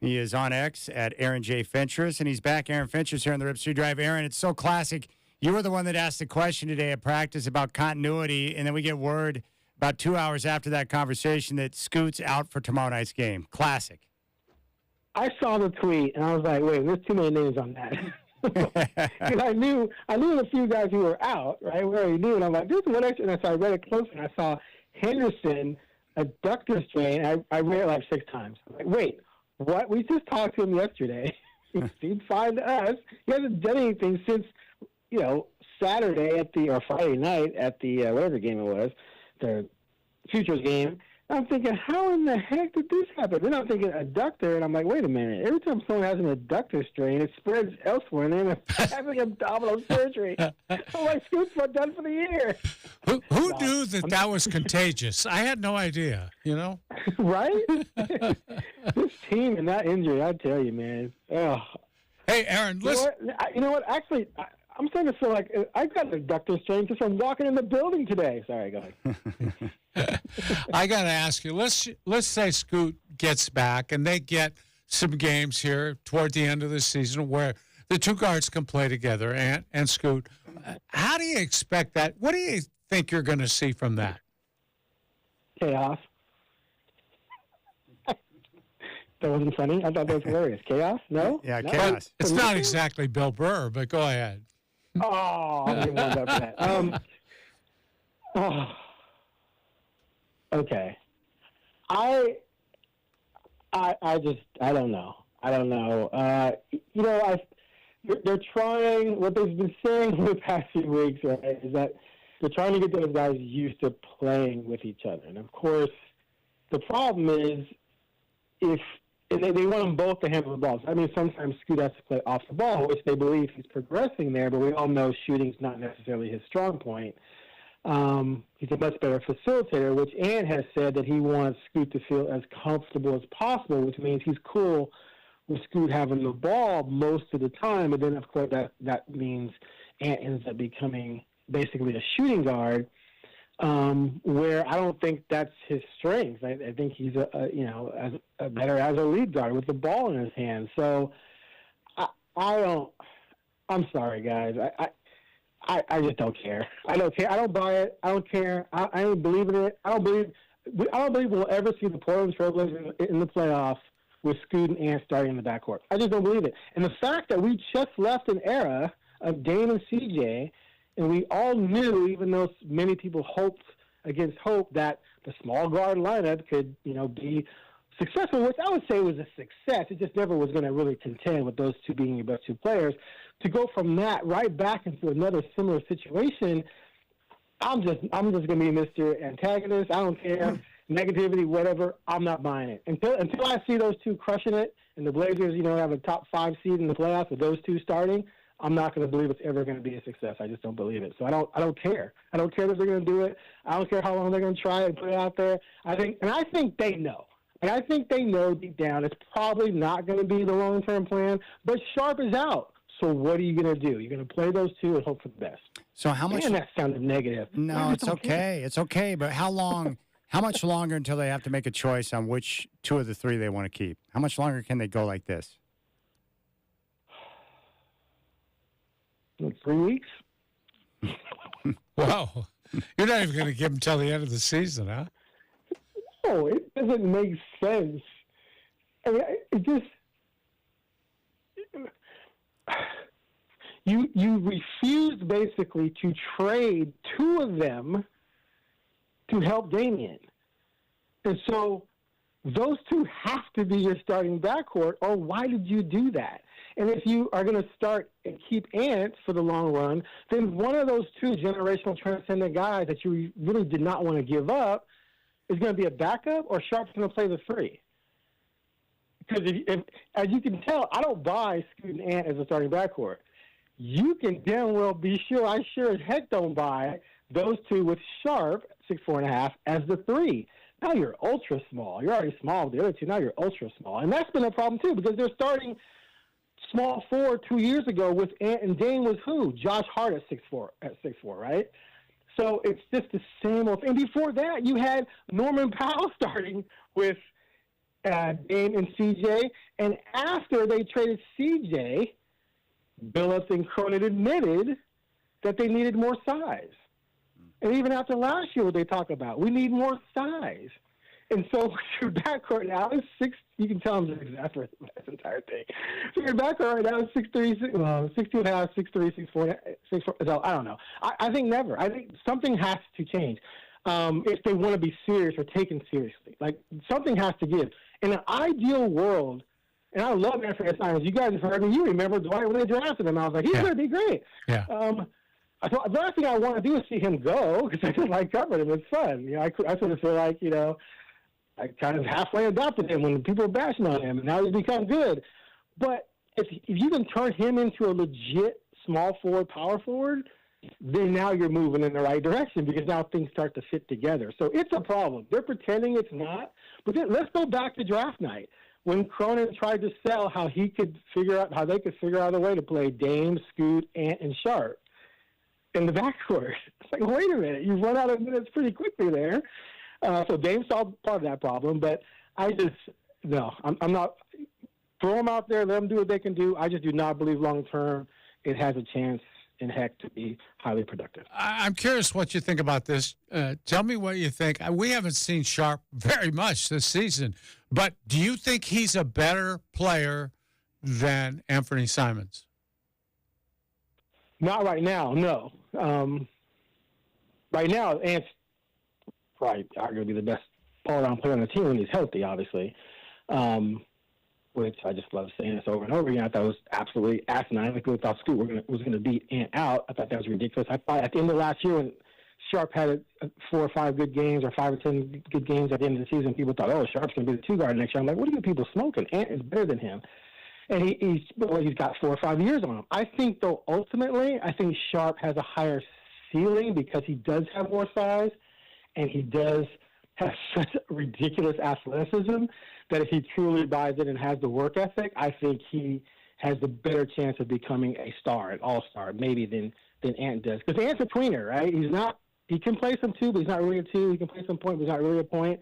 S1: He is on X at Aaron J. Fentress, and he's back. Aaron Fentress here on the Rip City Drive. Aaron, it's so classic. You were the one that asked the question today at practice about continuity, and then we get word about 2 hours after that conversation that Scoot's out for tomorrow night's game. Classic.
S10: I saw the tweet, and I was like, wait, there's too many names on that. Because I knew a few guys who were out, right? We already knew, and I'm like, this is what extra. And so I read it closer, and I saw Henderson, adductor strain. I read it like 6 times. I'm like, wait, what? We just talked to him yesterday. He seemed fine to us. He hasn't done anything since, Saturday or Friday night at the whatever game it was, the Futures game. I'm thinking, how in the heck did this happen? Then I'm thinking adductor, and I'm like, wait a minute. Every time someone has an adductor strain, it spreads elsewhere, and then having abdominal surgery. I'm like, Scoot's done for the year.
S2: Who knew that was contagious? I had no idea,
S10: Right? This team and that injury, I tell you, man. Oh.
S2: Hey, Aaron, listen.
S10: You know what? Actually, I'm starting to feel like I got an adductor strain just from walking in the building today. Sorry, go ahead.
S2: I got to ask you, let's say Scoot gets back and they get some games here toward the end of the season where the two guards can play together, and Scoot. How do you expect that? What do you think you're going to see from that?
S10: Chaos. That wasn't funny? I thought that was hilarious. Chaos? No?
S1: Yeah,
S10: no?
S1: chaos.
S2: It's not exactly Bill Burr, but go ahead.
S10: Oh, I didn't want that. Okay. I don't know. They're trying, what they've been saying for the past few weeks, right, is that they're trying to get those guys used to playing with each other. And of course, the problem is they want them both to handle the ball. I mean, sometimes Scoot has to play off the ball, which they believe he's progressing there, but we all know shooting's not necessarily his strong point. He's a much better facilitator, which Ant has said that he wants Scoot to feel as comfortable as possible, which means he's cool with Scoot having the ball most of the time. And then, of course, that means Ant ends up becoming basically a shooting guard, where I don't think that's his strength. I think he's better as a lead guard with the ball in his hand. So I'm sorry, guys. I just don't care. I don't care. I don't buy it. I don't care. I don't believe in it. I don't believe we'll ever see the Portland Trailblazers in the playoffs with Scoot and Ant starting in the backcourt. I just don't believe it. And the fact that we just left an era of Dame and CJ, and we all knew, even though many people hoped against hope, that the small guard lineup could, be successful, which I would say was a success. It just never was going to really contend with those two being your best two players. To go from that right back into another similar situation, I'm just going to be Mr. Antagonist. I don't care. Negativity, whatever. I'm not buying it. Until I see those two crushing it and the Blazers, have a top 5 seed in the playoffs with those two starting, I'm not going to believe it's ever going to be a success. I just don't believe it. So I don't care. I don't care that they're going to do it. I don't care how long they're going to try and put it out there. I think they know. And I think they know deep down it's probably not going to be the long-term plan, but Sharp is out. So what are you going to do? You're going to play those two and hope for the best.
S1: So how much?
S10: Man, that sounded negative.
S1: No, it's okay. It's okay. But how long? How much longer until they have to make a choice on which 2 of the 3 they want to keep? How much longer can they go like this?
S10: 3 weeks.
S2: Wow. You're not even going to give them till the end of the season, huh?
S10: No, it doesn't make sense. I mean, it just... You refused basically to trade 2 of them to help Damian. And so those 2 have to be your starting backcourt, or why did you do that? And if you are going to start and keep Ant for the long run, then one of those 2 generational transcendent guys that you really did not want to give up is going to be a backup, or Sharp's going to play the 3. Because if, as you can tell, I don't buy Scoot and Ant as a starting backcourt. You can damn well be sure, I sure as heck don't buy those 2 with Sharp, 6'4.5", as the 3. Now you're ultra small. You're already small with the other 2. Now you're ultra small. And that's been a problem, too, because they're starting small 4 2 years ago with Ant, and Dame was who? Josh Hart at 6'4", right? So it's just the same old thing. And before that, you had Norman Powell starting with Dame and CJ. And after they traded CJ, Billups and Cronin admitted that they needed more size. And even after last year, what they talk about, we need more size. And so your backcourt now is 6. You can tell I'm just exasperated by this entire thing. So your backcourt right now is 6'3", 6'2.5", 6'3", 6'4", 6'4". So I don't know. I think never. I think something has to change if they want to be serious or taken seriously. Like, something has to give. In an ideal world, and I love Anthony Simons. You guys have heard me. You remember Dwight when they drafted him. I was like, he's going to be great.
S2: Yeah.
S10: The last thing I want to do is see him go because I just like covering him. It's fun. You know, I sort of feel like, you know, I kind of halfway adopted him when people were bashing on him, and now he's become good. But if you can turn him into a legit small forward, power forward, then now you're moving in the right direction because now things start to fit together. So it's a problem. They're pretending it's not. But then let's go back to draft night when Cronin tried to sell how they could figure out a way to play Dame, Scoot, Ant, and Sharp in the backcourt. It's like, wait a minute, you run out of minutes pretty quickly there. So Dame solved part of that problem, but I'm not. Throw them out there, let them do what they can do. I just do not believe long term it has a chance in heck to be highly productive.
S2: I'm curious what you think about this. Tell me what you think. We haven't seen Sharp very much this season, but do you think he's a better player than Anthony Simons?
S10: Not right now, no. Right now, Ant's probably arguably the best all-around player on the team when he's healthy, obviously, which I just love saying this over and over again. I thought it was absolutely asinine. Like, we thought Scoot was going to beat Ant out. I thought that was ridiculous. I thought at the end of last year when Sharp had 4 or 5 good games or 5 or 10 good games at the end of the season, people thought, oh, Sharp's going to be the 2-guard next year. I'm like, what are you people smoking? Ant is better than him. And he's got 4 or 5 years on him. I think, though, ultimately, I think Sharp has a higher ceiling because he does have more size and he does have such ridiculous athleticism that if he truly buys it and has the work ethic, I think he has the better chance of becoming a star, an all-star, maybe than Ant does. Because Ant's a tweener, right? He can play some 2, but he's not really a 2. He can play some point, but he's not really a point.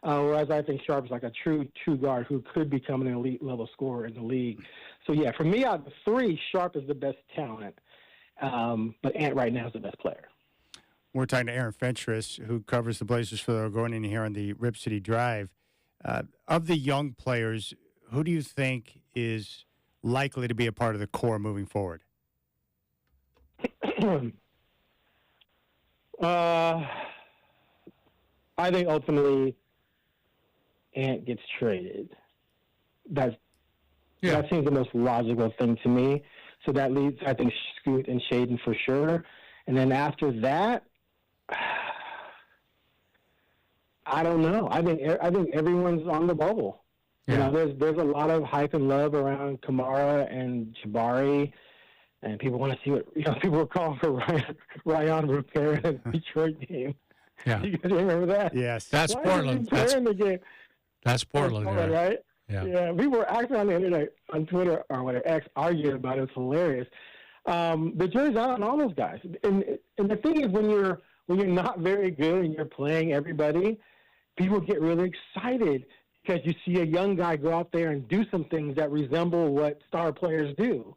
S10: Whereas I think Sharp's like a true guard who could become an elite level scorer in the league. So yeah, for me, out of the 3, Sharp is the best talent, but Ant right now is the best player.
S1: We're talking to Aaron Fentress, who covers the Blazers for the Oregonian here on the Rip City Drive. Of the young players, who do you think is likely to be a part of the core moving forward?
S10: I think ultimately Ant gets traded. That seems the most logical thing to me. So that leaves, I think, Scoot and Shaden for sure. And then after that, I don't know. I think everyone's on the bubble. Yeah. You know, there's a lot of hype and love around Kamara and Jabari, and people want to see what people were calling for Ryan Rupert in the Detroit game.
S2: Yeah,
S10: you guys remember that?
S2: Yes, that's
S10: Why
S2: Portland.
S10: The game?
S2: That's Portland,
S10: right?
S2: Yeah.
S10: We were actually on the internet, on Twitter or whatever, X, arguing about it. It was hilarious. The jury's out on all those guys, and the thing is, when you're not very good and you're playing everybody, people get really excited because you see a young guy go out there and do some things that resemble what star players do.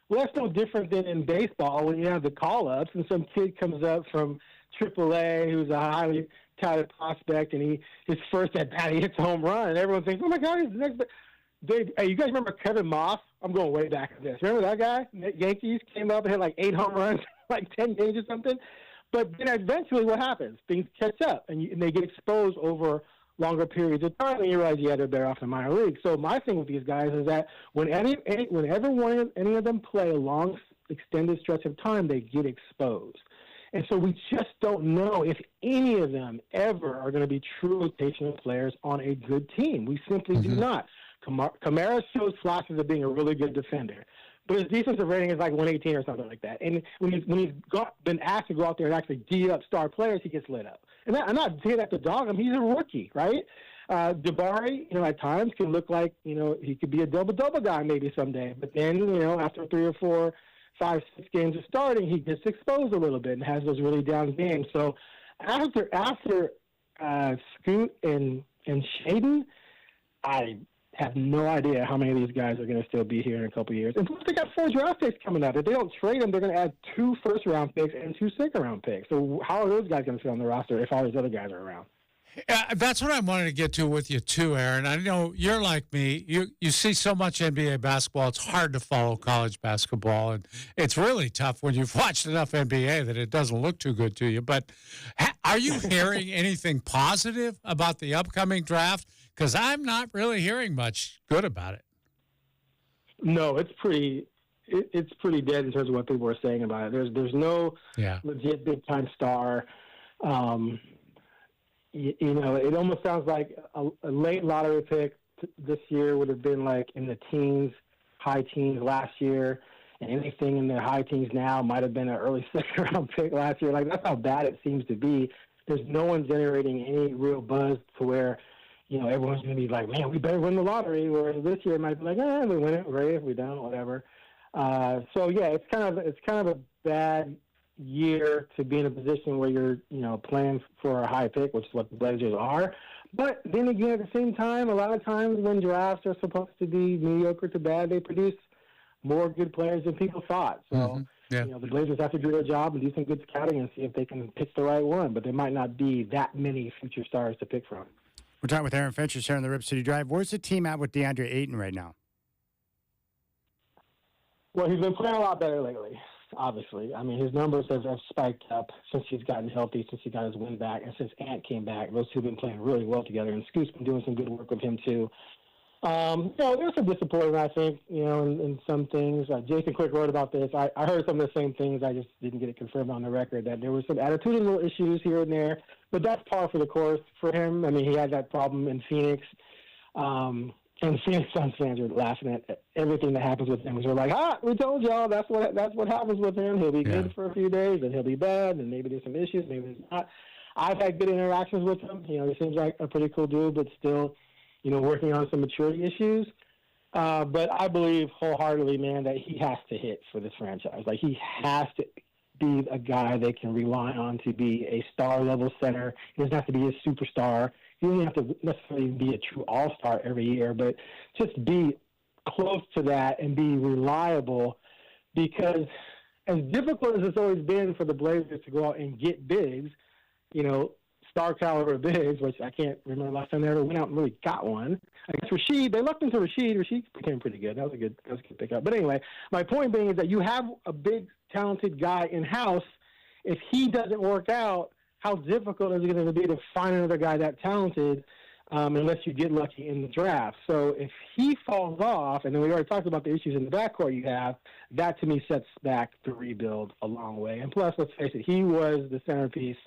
S10: Well, that's no different than in baseball when you have the call-ups and some kid comes up from AAA who's a highly touted prospect, and his first at-bat, he hits a home run, and everyone thinks, oh, my God, he's the next. Hey, you guys remember Kevin Moss? I'm going way back on this. Remember that guy? Yankees came up and had like 8 home runs, like 10 games or something. But then eventually what happens? Things catch up, and they get exposed over longer periods of time, and you realize, yeah, they're better off in minor league. So my thing with these guys is that whenever any of them play a long, extended stretch of time, they get exposed. And so we just don't know if any of them ever are going to be true rotational players on a good team. We simply do not. Kamara shows flashes of being a really good defender, but his defensive rating is like 118 or something like that. And when he's been asked to go out there and actually D up star players, he gets lit up. And I'm not saying that to dog him. He's a rookie, right? Jabari, at times can look like, he could be a double-double guy maybe someday. But then, after 3 or 4 5, 6 games of starting, he gets exposed a little bit and has those really down games. So after Scoot and Shaden, I have no idea how many of these guys are going to still be here in a couple of years. And plus, they got 4 draft picks coming up. If they don't trade them, they're going to add 2 first-round picks and 2 second-round picks. So how are those guys going to fit on the roster if all these other guys are around?
S2: That's what I wanted to get to with you, too, Aaron. I know you're like me. You see so much NBA basketball, it's hard to follow college basketball. And it's really tough when you've watched enough NBA that it doesn't look too good to you. But are you hearing anything positive about the upcoming draft? Because I'm not really hearing much good about it.
S10: No, it's pretty dead in terms of what people are saying about it. There's no legit big-time star. You know, it almost sounds like a late lottery pick this year would have been like in the teens, high teens last year, and anything in the high teens now might have been an early second-round pick last year. Like, that's how bad it seems to be. There's no one generating any real buzz to where, you know, everyone's going to be like, man, we better win the lottery, whereas this year it might be like, we win it, great, if we don't, whatever. So, yeah, it's kind of a bad year to be in a position where you're, you know, playing for a high pick, which is what the Blazers are. But then again, at the same time, a lot of times when drafts are supposed to be mediocre to bad, they produce more good players than people thought. So, you know, the Blazers have to do their job and do some good scouting and see if they can pick the right one. But there might not be that many future stars to pick from.
S1: We're talking with Aaron Finchers here on the Rip City Drive. Where's the team at with DeAndre Ayton right now?
S10: Well, he's been playing a lot better lately, obviously. I mean, his numbers have spiked up since he's gotten healthy, since he got his win back, and since Ant came back. Those two have been playing really well together, and Scoot's been doing some good work with him, too. You know, there's some disappointment, I think, you know, in some things. Jason Quick wrote about this. I heard some of the same things. I just didn't get it confirmed on the record that there were some attitudinal issues here and there, but that's par for the course for him. I mean, he had that problem in Phoenix. And Phoenix Suns fans are laughing at everything that happens with him. They're like, we told y'all that's what happens with him. He'll be good for a few days, and he'll be bad, and maybe there's some issues, maybe there's not. I've had good interactions with him. You know, he seems like a pretty cool dude, but still, you know, working on some maturity issues. But I believe wholeheartedly, man, that he has to hit for this franchise. Like, he has to be a guy they can rely on to be a star-level center. He doesn't have to be a superstar. He doesn't have to necessarily be a true all-star every year, but just be close to that and be reliable, because as difficult as it's always been for the Blazers to go out and get bigs, you know, star-caliber bigs, which I can't remember last time they ever went out and really got one. I guess Rasheed, they left into Rasheed. Rasheed became pretty good. That was a good pickup. But anyway, my point being is that you have a big, talented guy in-house. If he doesn't work out, how difficult is it going to be to find another guy that talented unless you get lucky in the draft? So if he falls off, and then we already talked about the issues in the backcourt you have, that to me sets back the rebuild a long way. And plus, let's face it, he was the centerpiece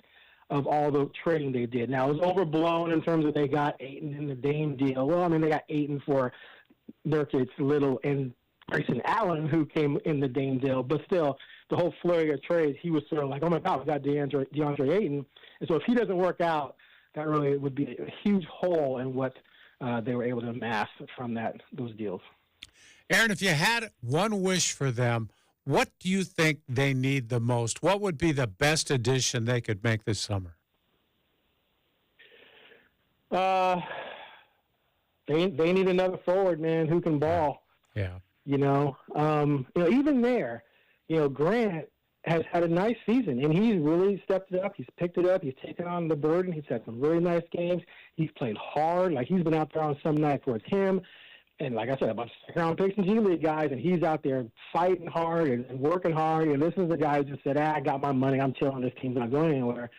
S10: of all the trading they did. Now, it was overblown in terms of they got Ayton in the Dame deal. Well, I mean, they got Ayton for Nurkic, Little, and Grayson Allen, who came in the Dame deal. But still, the whole flurry of trades, he was sort of like, oh, my God, we got DeAndre Ayton. And so if he doesn't work out, that really would be a huge hole in what they were able to amass from those deals.
S2: Aaron, if you had one wish for them, what do you think they need the most? What would be the best addition they could make this summer?
S10: They need another forward, man, who can ball.
S2: Yeah.
S10: You know, even there, you know, Grant has had a nice season, and he's really stepped it up. He's picked it up. He's taken on the burden. He's had some really nice games. He's played hard. Like, he's been out there on some nights where it's him. And like I said, a bunch of second-round picks and G-League guys, and he's out there fighting hard and working hard. And this is the guy who just said, I got my money. I'm chilling. This team's not going anywhere.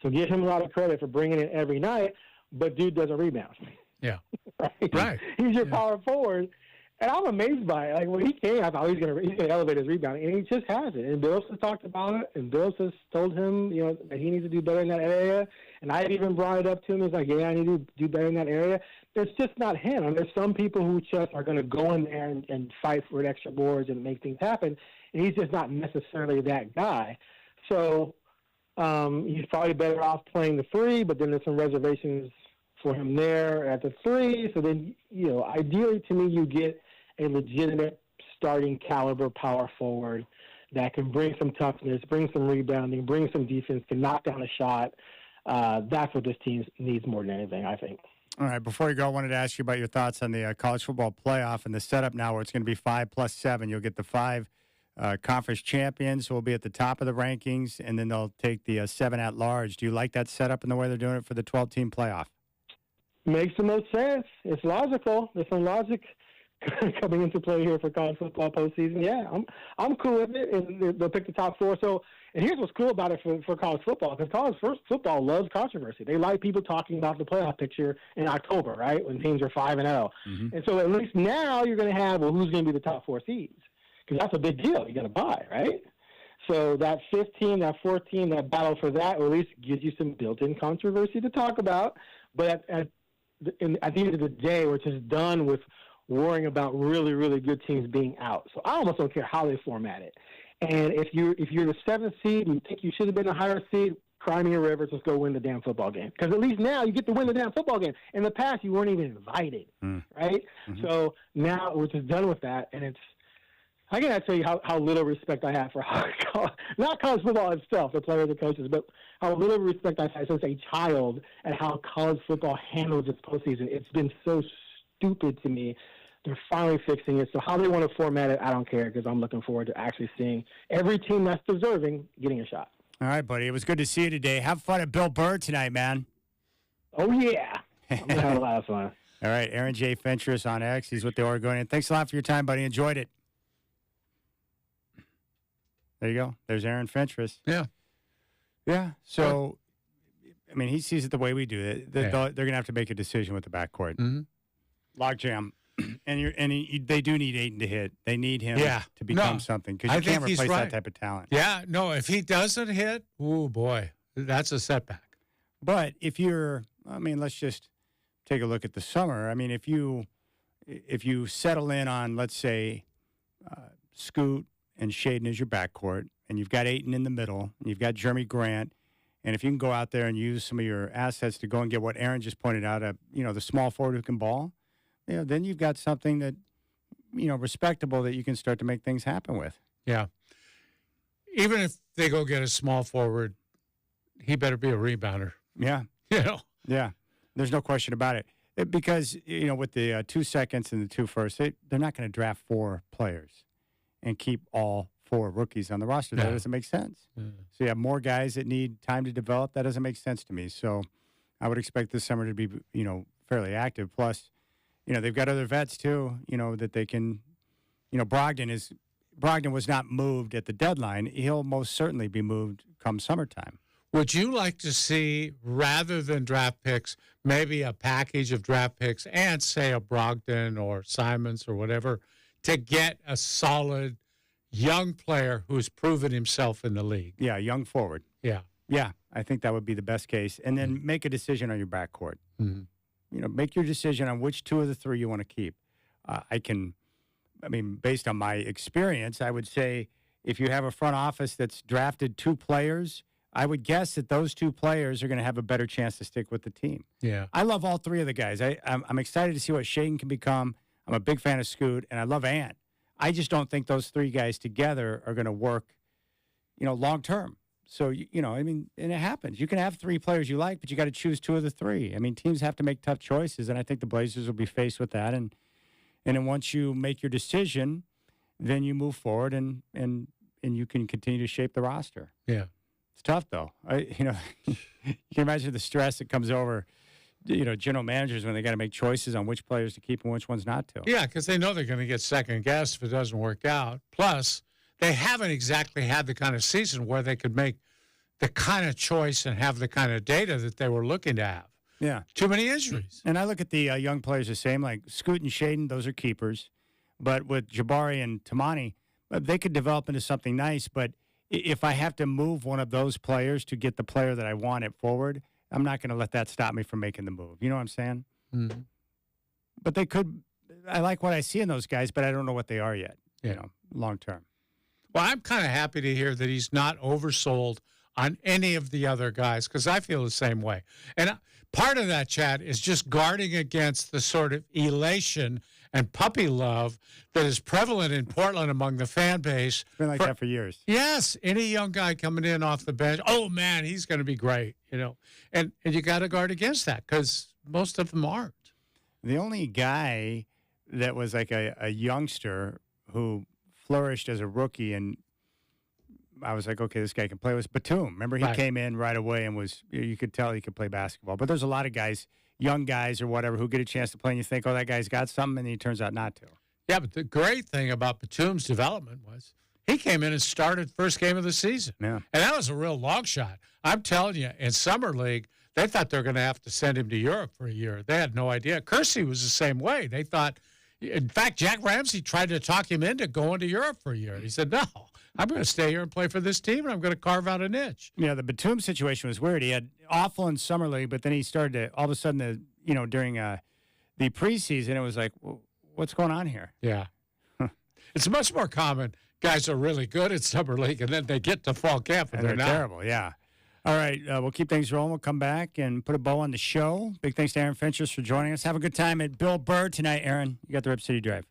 S10: So give him a lot of credit for bringing it every night, but dude doesn't rebound.
S2: Yeah.
S10: Right. He's your power forward. And I'm amazed by it. Like, when he came, I thought he's gonna elevate his rebounding, and he just has it. And Bills has talked about it, and Bills has told him, you know, that he needs to do better in that area. And I had even brought it up to him. He's like, yeah, I need to do better in that area. It's just not him. I mean, there's some people who just are going to go in there and fight for extra boards and make things happen, and he's just not necessarily that guy. So he's probably better off playing the three, but then there's some reservations for him there at the three. So then, you know, ideally to me, you get a legitimate starting caliber power forward that can bring some toughness, bring some rebounding, bring some defense, can knock down a shot. That's what this team needs more than anything, I think.
S1: All right, before you go, I wanted to ask you about your thoughts on the college football playoff and the setup now where it's going to be 5 plus 7. You'll get the 5 conference champions who will be at the top of the rankings, and then they'll take the 7 at large. Do you like that setup and the way they're doing it for the 12-team playoff?
S10: Makes the most sense. It's logical. There's some logic coming into play here for college football postseason. Yeah, I'm cool with it. And they'll pick the top 4. So, and here's what's cool about it for college football, because college football loves controversy. They like people talking about the playoff picture in October, right, when teams are 5-0. Mm-hmm. And so at least now you're going to have, well, who's going to be the top 4 seeds? Because that's a big deal. You're going to buy, right? So that 5th team, that 4th team, that battle for that, or at least gives you some built-in controversy to talk about. But at the end of the day, we're just done with worrying about really, really good teams being out. So I almost don't care how they format it. And if you're the 7th seed and you think you should have been a higher seed, cry me a river, just go win the damn football game. Because at least now you get to win the damn football game. In the past, you weren't even invited, right? Mm-hmm. So now we're just done with that, and I cannot tell you how little respect I have for not college football itself, the players and coaches, but how little respect I've had since a child and how college football handles its postseason. It's been so stupid to me. They're finally fixing it. So how they want to format it, I don't care, because I'm looking forward to actually seeing every team that's deserving getting a shot.
S1: All right, buddy. It was good to see you today. Have fun at Bill Burr tonight, man.
S10: Oh, yeah. I'm going to have a lot of fun.
S1: All right, Aaron J. Fentress on X. He's with the Oregonian. Thanks a lot for your time, buddy. Enjoyed it. There you go. There's Aaron Fentress.
S2: Yeah.
S1: Yeah. So, I mean, he sees it the way we do. They're going to have to make a decision with the backcourt.
S2: Mm-hmm.
S1: Logjam. They do need Ayton to hit. They need him to become something, because you can't replace that type of talent.
S2: Yeah, no, if he doesn't hit, oh, boy, that's a setback.
S1: But if let's just take a look at the summer. I mean, if you settle in on, let's say, Scoot and Shaden as your backcourt, and you've got Ayton in the middle, and you've got Jeremy Grant, and if you can go out there and use some of your assets to go and get what Aaron just pointed out, the small forward who can ball, then you've got something that, respectable that you can start to make things happen with.
S2: Yeah. Even if they go get a small forward, he better be a rebounder.
S1: Yeah. Yeah. There's no question about it. Because, with the 2 seconds and the 2 firsts, they're not going to draft 4 players and keep all 4 rookies on the roster. That doesn't make sense. So you have more guys that need time to develop. That doesn't make sense to me. So I would expect this summer to be, fairly active. Plus, they've got other vets too, that they can, Brogdon was not moved at the deadline. He'll most certainly be moved come summertime.
S2: Would you like to see, rather than draft picks, maybe a package of draft picks and, say, a Brogdon or Simons or whatever, to get a solid young player who's proven himself in the league?
S1: Yeah, young forward.
S2: Yeah.
S1: Yeah, I think that would be the best case. And then make a decision on your backcourt.
S2: Mm-hmm.
S1: Make your decision on which 2 of the 3 you want to keep. Based on my experience, I would say if you have a front office that's drafted 2 players, I would guess that those 2 players are going to have a better chance to stick with the team.
S2: Yeah.
S1: I love all 3 of the guys. I'm excited to see what Shaden can become. I'm a big fan of Scoot, and I love Ant. I just don't think those 3 guys together are going to work, long term. So, and it happens. You can have 3 players you like, but you got to choose 2 of the 3. Teams have to make tough choices, and I think the Blazers will be faced with that. And then once you make your decision, then you move forward and you can continue to shape the roster.
S2: Yeah.
S1: It's tough, though. You can imagine the stress that comes over, general managers when they got to make choices on which players to keep and which ones not to.
S2: Yeah, because they know they're going to get second guessed if it doesn't work out. Plus, they haven't exactly had the kind of season where they could make the kind of choice and have the kind of data that they were looking to have.
S1: Yeah.
S2: Too many injuries.
S1: And I look at the young players the same, like Scoot and Shaden, those are keepers. But with Jabari and Tamani, they could develop into something nice. But if I have to move one of those players to get the player that I want at forward, I'm not going to let that stop me from making the move. You know what I'm saying?
S2: Mm-hmm.
S1: But they could. I like what I see in those guys, but I don't know what they are yet, long term.
S2: Well, I'm kind of happy to hear that he's not oversold on any of the other guys, because I feel the same way. And part of that, Chad, is just guarding against the sort of elation and puppy love that is prevalent in Portland among the fan base.
S1: It's been like that for years.
S2: Yes, any young guy coming in off the bench, oh man, he's going to be great, and you got to guard against that because most of them aren't.
S1: The only guy that was like a youngster who flourished as a rookie, and I was like, okay, this guy can play, was Batum. Remember, he came in right away and you could tell he could play basketball. But there's a lot of guys, young guys or whatever, who get a chance to play, and you think, oh, that guy's got something, and he turns out not to.
S2: Yeah, but the great thing about Batum's development was he came in and started first game of the season.
S1: Yeah.
S2: And that was a real long shot. I'm telling you, in Summer League, they thought they were going to have to send him to Europe for a year. They had no idea. Kersey was the same way. They thought, in fact, Jack Ramsey tried to talk him into going to Europe for a year. He said, no, I'm going to stay here and play for this team, and I'm going to carve out a niche.
S1: Yeah, the Batum situation was weird. He had awful in Summer League, but then he started to, all of a sudden, during the preseason, it was like, what's going on here?
S2: Yeah. It's much more common. Guys are really good at Summer League, and then they get to fall camp, and
S1: they're
S2: not.
S1: terrible, yeah. All right, we'll keep things rolling. We'll come back and put a bow on the show. Big thanks to Aaron Finchers for joining us. Have a good time at Bill Burr tonight, Aaron. You got the Rip City Drive.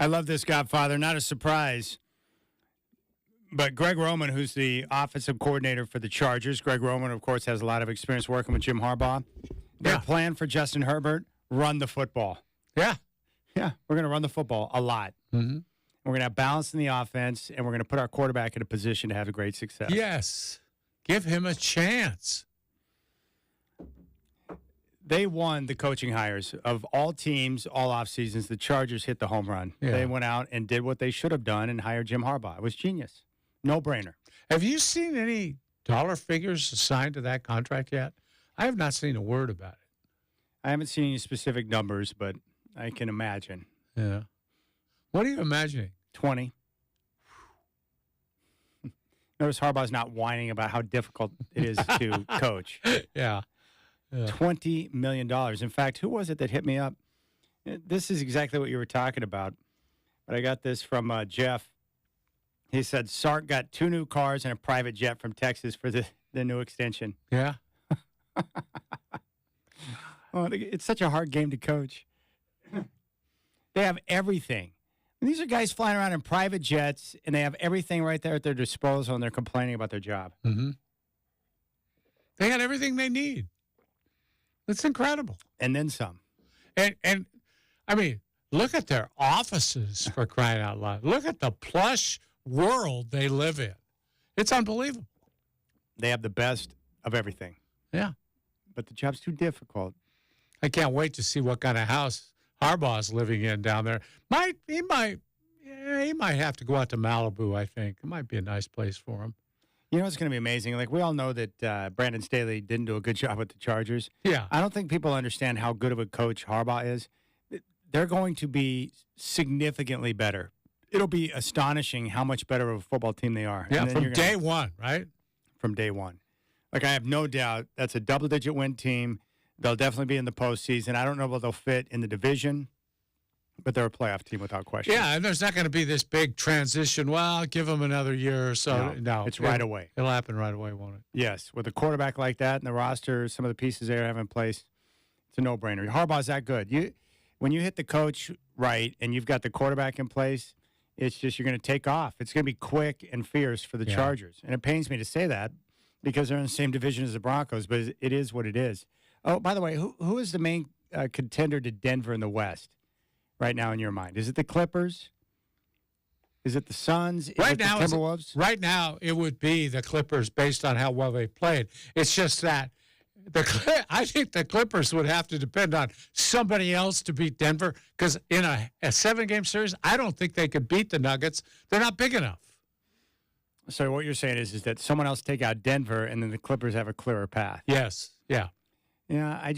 S1: I love this Godfather. Not a surprise. But Greg Roman, who's the offensive coordinator for the Chargers, Greg Roman, of course, has a lot of experience working with Jim Harbaugh. Their plan for Justin Herbert, run the football.
S2: Yeah.
S1: Yeah, we're going to run the football a lot.
S2: Mm-hmm.
S1: We're going to have balance in the offense, and we're going to put our quarterback in a position to have a great success.
S2: Yes. Give him a chance.
S1: They won the coaching hires. Of all teams, all off seasons, the Chargers hit the home run.
S2: Yeah.
S1: They went out and did what they should have done and hired Jim Harbaugh. It was genius. No-brainer.
S2: Have you seen any dollar figures assigned to that contract yet? I have not seen a word about it.
S1: I haven't seen any specific numbers, but I can imagine.
S2: Yeah. What are you imagining?
S1: 20. Notice Harbaugh's not whining about how difficult it is to coach.
S2: Yeah.
S1: $20 million. In fact, who was it that hit me up? This is exactly what you were talking about. But I got this from Jeff. He said Sark got 2 new cars and a private jet from Texas for the new extension.
S2: Yeah.
S1: Oh, it's such a hard game to coach. They have everything. And these are guys flying around in private jets, and they have everything right there at their disposal, and they're complaining about their job.
S2: Mm-hmm. They got everything they need. It's incredible.
S1: And then some.
S2: And I mean, look at their offices, for crying out loud. Look at the plush world they live in. It's unbelievable.
S1: They have the best of everything.
S2: Yeah.
S1: But the job's too difficult.
S2: I can't wait to see what kind of house Harbaugh's living in down there. He might have to go out to Malibu, I think. It might be a nice place for him.
S1: You know, it's going to be amazing. Like, we all know that Brandon Staley didn't do a good job with the Chargers.
S2: Yeah.
S1: I don't think people understand how good of a coach Harbaugh is. They're going to be significantly better. It'll be astonishing how much better of a football team they are.
S2: Yeah, from day one, right?
S1: From day one. Like, I have no doubt that's a double-digit win team. They'll definitely be in the postseason. I don't know if they'll fit in the division, but they're a playoff team without question.
S2: Yeah, and there's not going to be this big transition. Well, give them another year or so. No,
S1: it's right away.
S2: It'll happen right away, won't it?
S1: Yes, with a quarterback like that and the roster, some of the pieces they have in place, it's a no-brainer. Harbaugh's that good. When you hit the coach right and you've got the quarterback in place, it's just you're going to take off. It's going to be quick and fierce for the Chargers. And it pains me to say that because they're in the same division as the Broncos, but it is what it is. Oh, by the way, who is the main contender to Denver in the West right now in your mind? Is it the Clippers? Is it the Suns? Is it the Timberwolves?
S2: Right now, it would be the Clippers based on how well they played. It's just that I think the Clippers would have to depend on somebody else to beat Denver because in a 7-game series, I don't think they could beat the Nuggets. They're not big enough.
S1: So what you're saying is that someone else take out Denver and then the Clippers have a clearer path.
S2: Yes. Yeah.
S1: Yeah,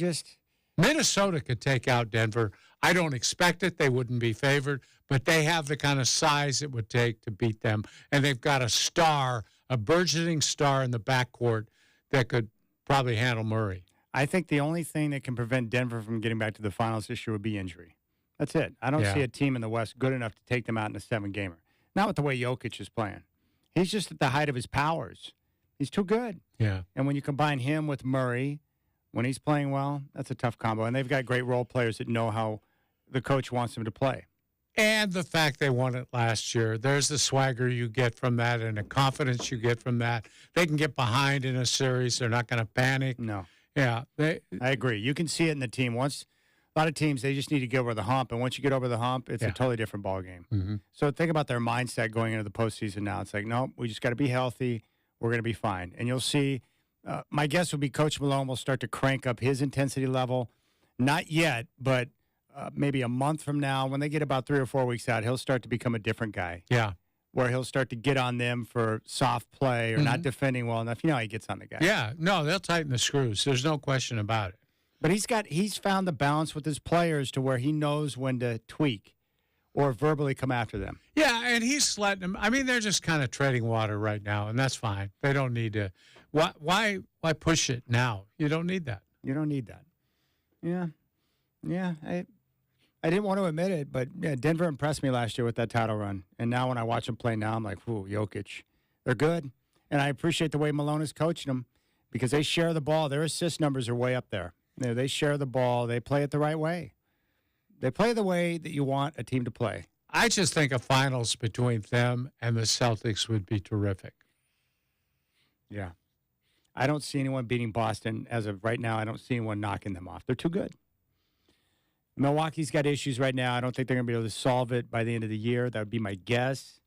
S2: Minnesota could take out Denver. I don't expect it. They wouldn't be favored, but they have the kind of size it would take to beat them. And they've got a burgeoning star in the backcourt that could probably handle Murray.
S1: I think the only thing that can prevent Denver from getting back to the finals this year would be injury. That's it. I don't see a team in the West good enough to take them out in a 7-gamer. Not with the way Jokic is playing. He's just at the height of his powers. He's too good.
S2: Yeah.
S1: And when you combine him with Murray, when he's playing well, that's a tough combo. And they've got great role players that know how the coach wants them to play.
S2: And the fact they won it last year, there's the swagger you get from that and the confidence you get from that. They can get behind in a series. They're not going to panic.
S1: No.
S2: Yeah.
S1: I agree. You can see it in the team. A lot of teams, they just need to get over the hump. And once you get over the hump, it's a totally different ballgame.
S2: Mm-hmm.
S1: So think about their mindset going into the postseason now. It's like, no, we just got to be healthy. We're going to be fine. And you'll see, my guess would be Coach Malone will start to crank up his intensity level. Not yet, but maybe a month from now, when they get about 3 or 4 weeks out, he'll start to become a different guy.
S2: Yeah.
S1: Where he'll start to get on them for soft play or not defending well enough. You know how he gets on the guy.
S2: Yeah. No, they'll tighten the screws. There's no question about it.
S1: But he's found the balance with his players to where he knows when to tweak or verbally come after them.
S2: Yeah, and he's letting them. I mean, they're just kind of treading water right now, and that's fine. They don't need to. Why push it now? You don't need that.
S1: You don't need that. Yeah. I didn't want to admit it, but yeah, Denver impressed me last year with that title run. And now when I watch them play now, I'm like, ooh, Jokic. They're good. And I appreciate the way Malone is coaching them because they share the ball. Their assist numbers are way up there. They share the ball. They play it the right way. They play the way that you want a team to play.
S2: I just think a finals between them and the Celtics would be terrific.
S1: Yeah. I don't see anyone beating Boston as of right now. I don't see anyone knocking them off. They're too good. Milwaukee's got issues right now. I don't think they're going to be able to solve it by the end of the year. That would be my guess.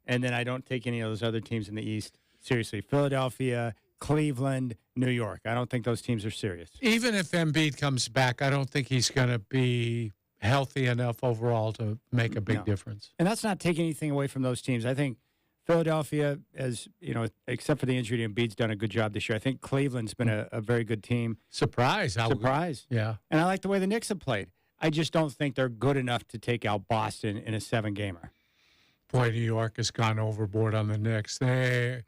S1: And then I don't take any of those other teams in the East seriously. Philadelphia, Cleveland, New York. I don't think those teams are serious.
S2: Even if Embiid comes back, I don't think he's going to be healthy enough overall to make a big difference.
S1: And that's not taking anything away from those teams. I think Philadelphia, as you know, except for the injury to Embiid's done a good job this year. I think Cleveland's been a very good team.
S2: Surprise. Yeah.
S1: And I like the way the Knicks have played. I just don't think they're good enough to take out Boston in a 7-gamer.
S2: Boy, New York has gone overboard on the Knicks. They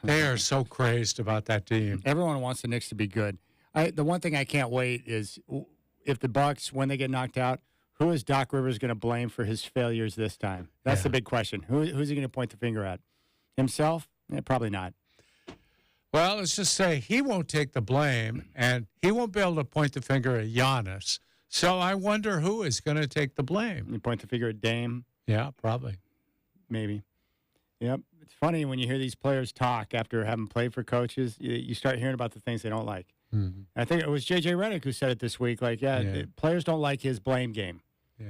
S2: are so crazed about that team.
S1: Everyone wants the Knicks to be good. The one thing I can't wait is if the Bucks, when they get knocked out, who is Doc Rivers going to blame for his failures this time? That's the big question. Who's he going to point the finger at? Himself? Probably not.
S2: Well, let's just say he won't take the blame, and he won't be able to point the finger at Giannis. So I wonder who is going to take the blame.
S1: You point the finger at Dame?
S2: Yeah, probably.
S1: Maybe. Yep. It's funny when you hear these players talk after having played for coaches, you start hearing about the things they don't like.
S2: Mm-hmm.
S1: I think it was J.J. Redick who said it this week. The players don't like his blame game.
S2: Yeah.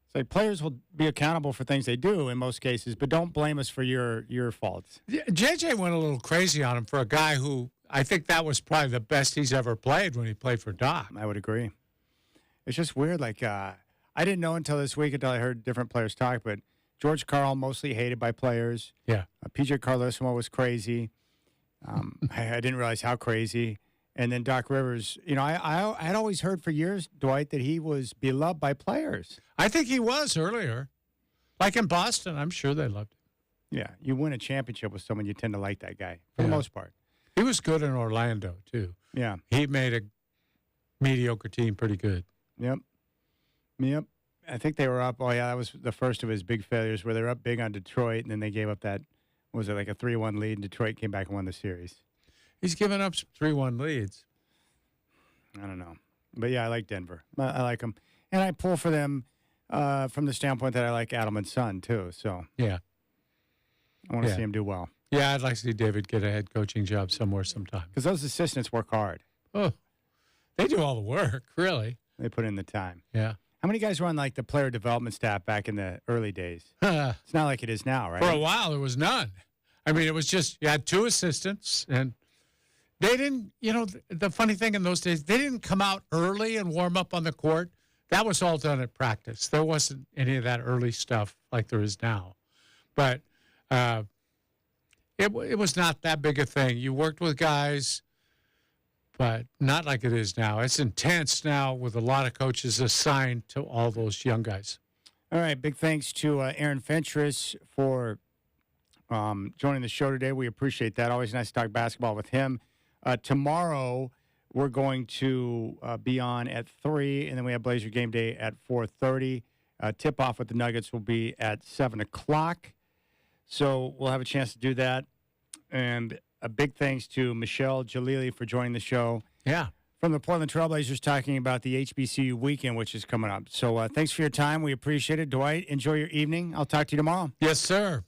S1: It's like players will be accountable for things they do in most cases, but don't blame us for your faults.
S2: J.J. went a little crazy on him for a guy who I think that was probably the best he's ever played when he played for Doc.
S1: I would agree. It's just weird. I didn't know until this week until I heard different players talk, but George Karl mostly hated by players.
S2: Yeah.
S1: PJ Carlesimo was crazy. I didn't realize how crazy. And then Doc Rivers, I had always heard for years, Dwight, that he was beloved by players.
S2: I think he was earlier. Like in Boston, I'm sure they loved him.
S1: Yeah. You win a championship with someone, you tend to like that guy for the most part.
S2: He was good in Orlando, too.
S1: Yeah.
S2: He made a mediocre team pretty good.
S1: Yep. I think they were up. Oh, yeah, that was the first of his big failures where they were up big on Detroit, and then they gave up that, was it like a 3-1 lead, and Detroit came back and won the series.
S2: He's given up some 3-1 leads.
S1: I don't know. But, yeah, I like Denver. I like them. And I pull for them from the standpoint that I like Adelman's son, too. So,
S2: yeah.
S1: I want to see him do well.
S2: Yeah, I'd like to see David get a head coaching job somewhere sometime.
S1: Because those assistants work hard.
S2: Oh, they do all the work, really.
S1: They put in the time.
S2: Yeah.
S1: How many guys were on, the player development staff back in the early days? It's not like it is now, right?
S2: For a while, there was none. I mean, it was just, you had 2 assistants, and they didn't, the funny thing in those days, they didn't come out early and warm up on the court. That was all done at practice. There wasn't any of that early stuff like there is now. But it was not that big a thing. You worked with guys, but not like it is now. It's intense now with a lot of coaches assigned to all those young guys.
S1: All right. Big thanks to Aaron Fentress for joining the show today. We appreciate that. Always nice to talk basketball with him. Tomorrow, we're going to be on at 3, and then we have Blazer Game Day at 4:30. Tip-off with the Nuggets will be at 7 o'clock. So we'll have a chance to do that. And a big thanks to Michelle Jalili for joining the show.
S2: Yeah.
S1: From the Portland Trailblazers, talking about the HBCU weekend, which is coming up. So thanks for your time. We appreciate it. Dwight, enjoy your evening. I'll talk to you tomorrow.
S2: Yes, sir.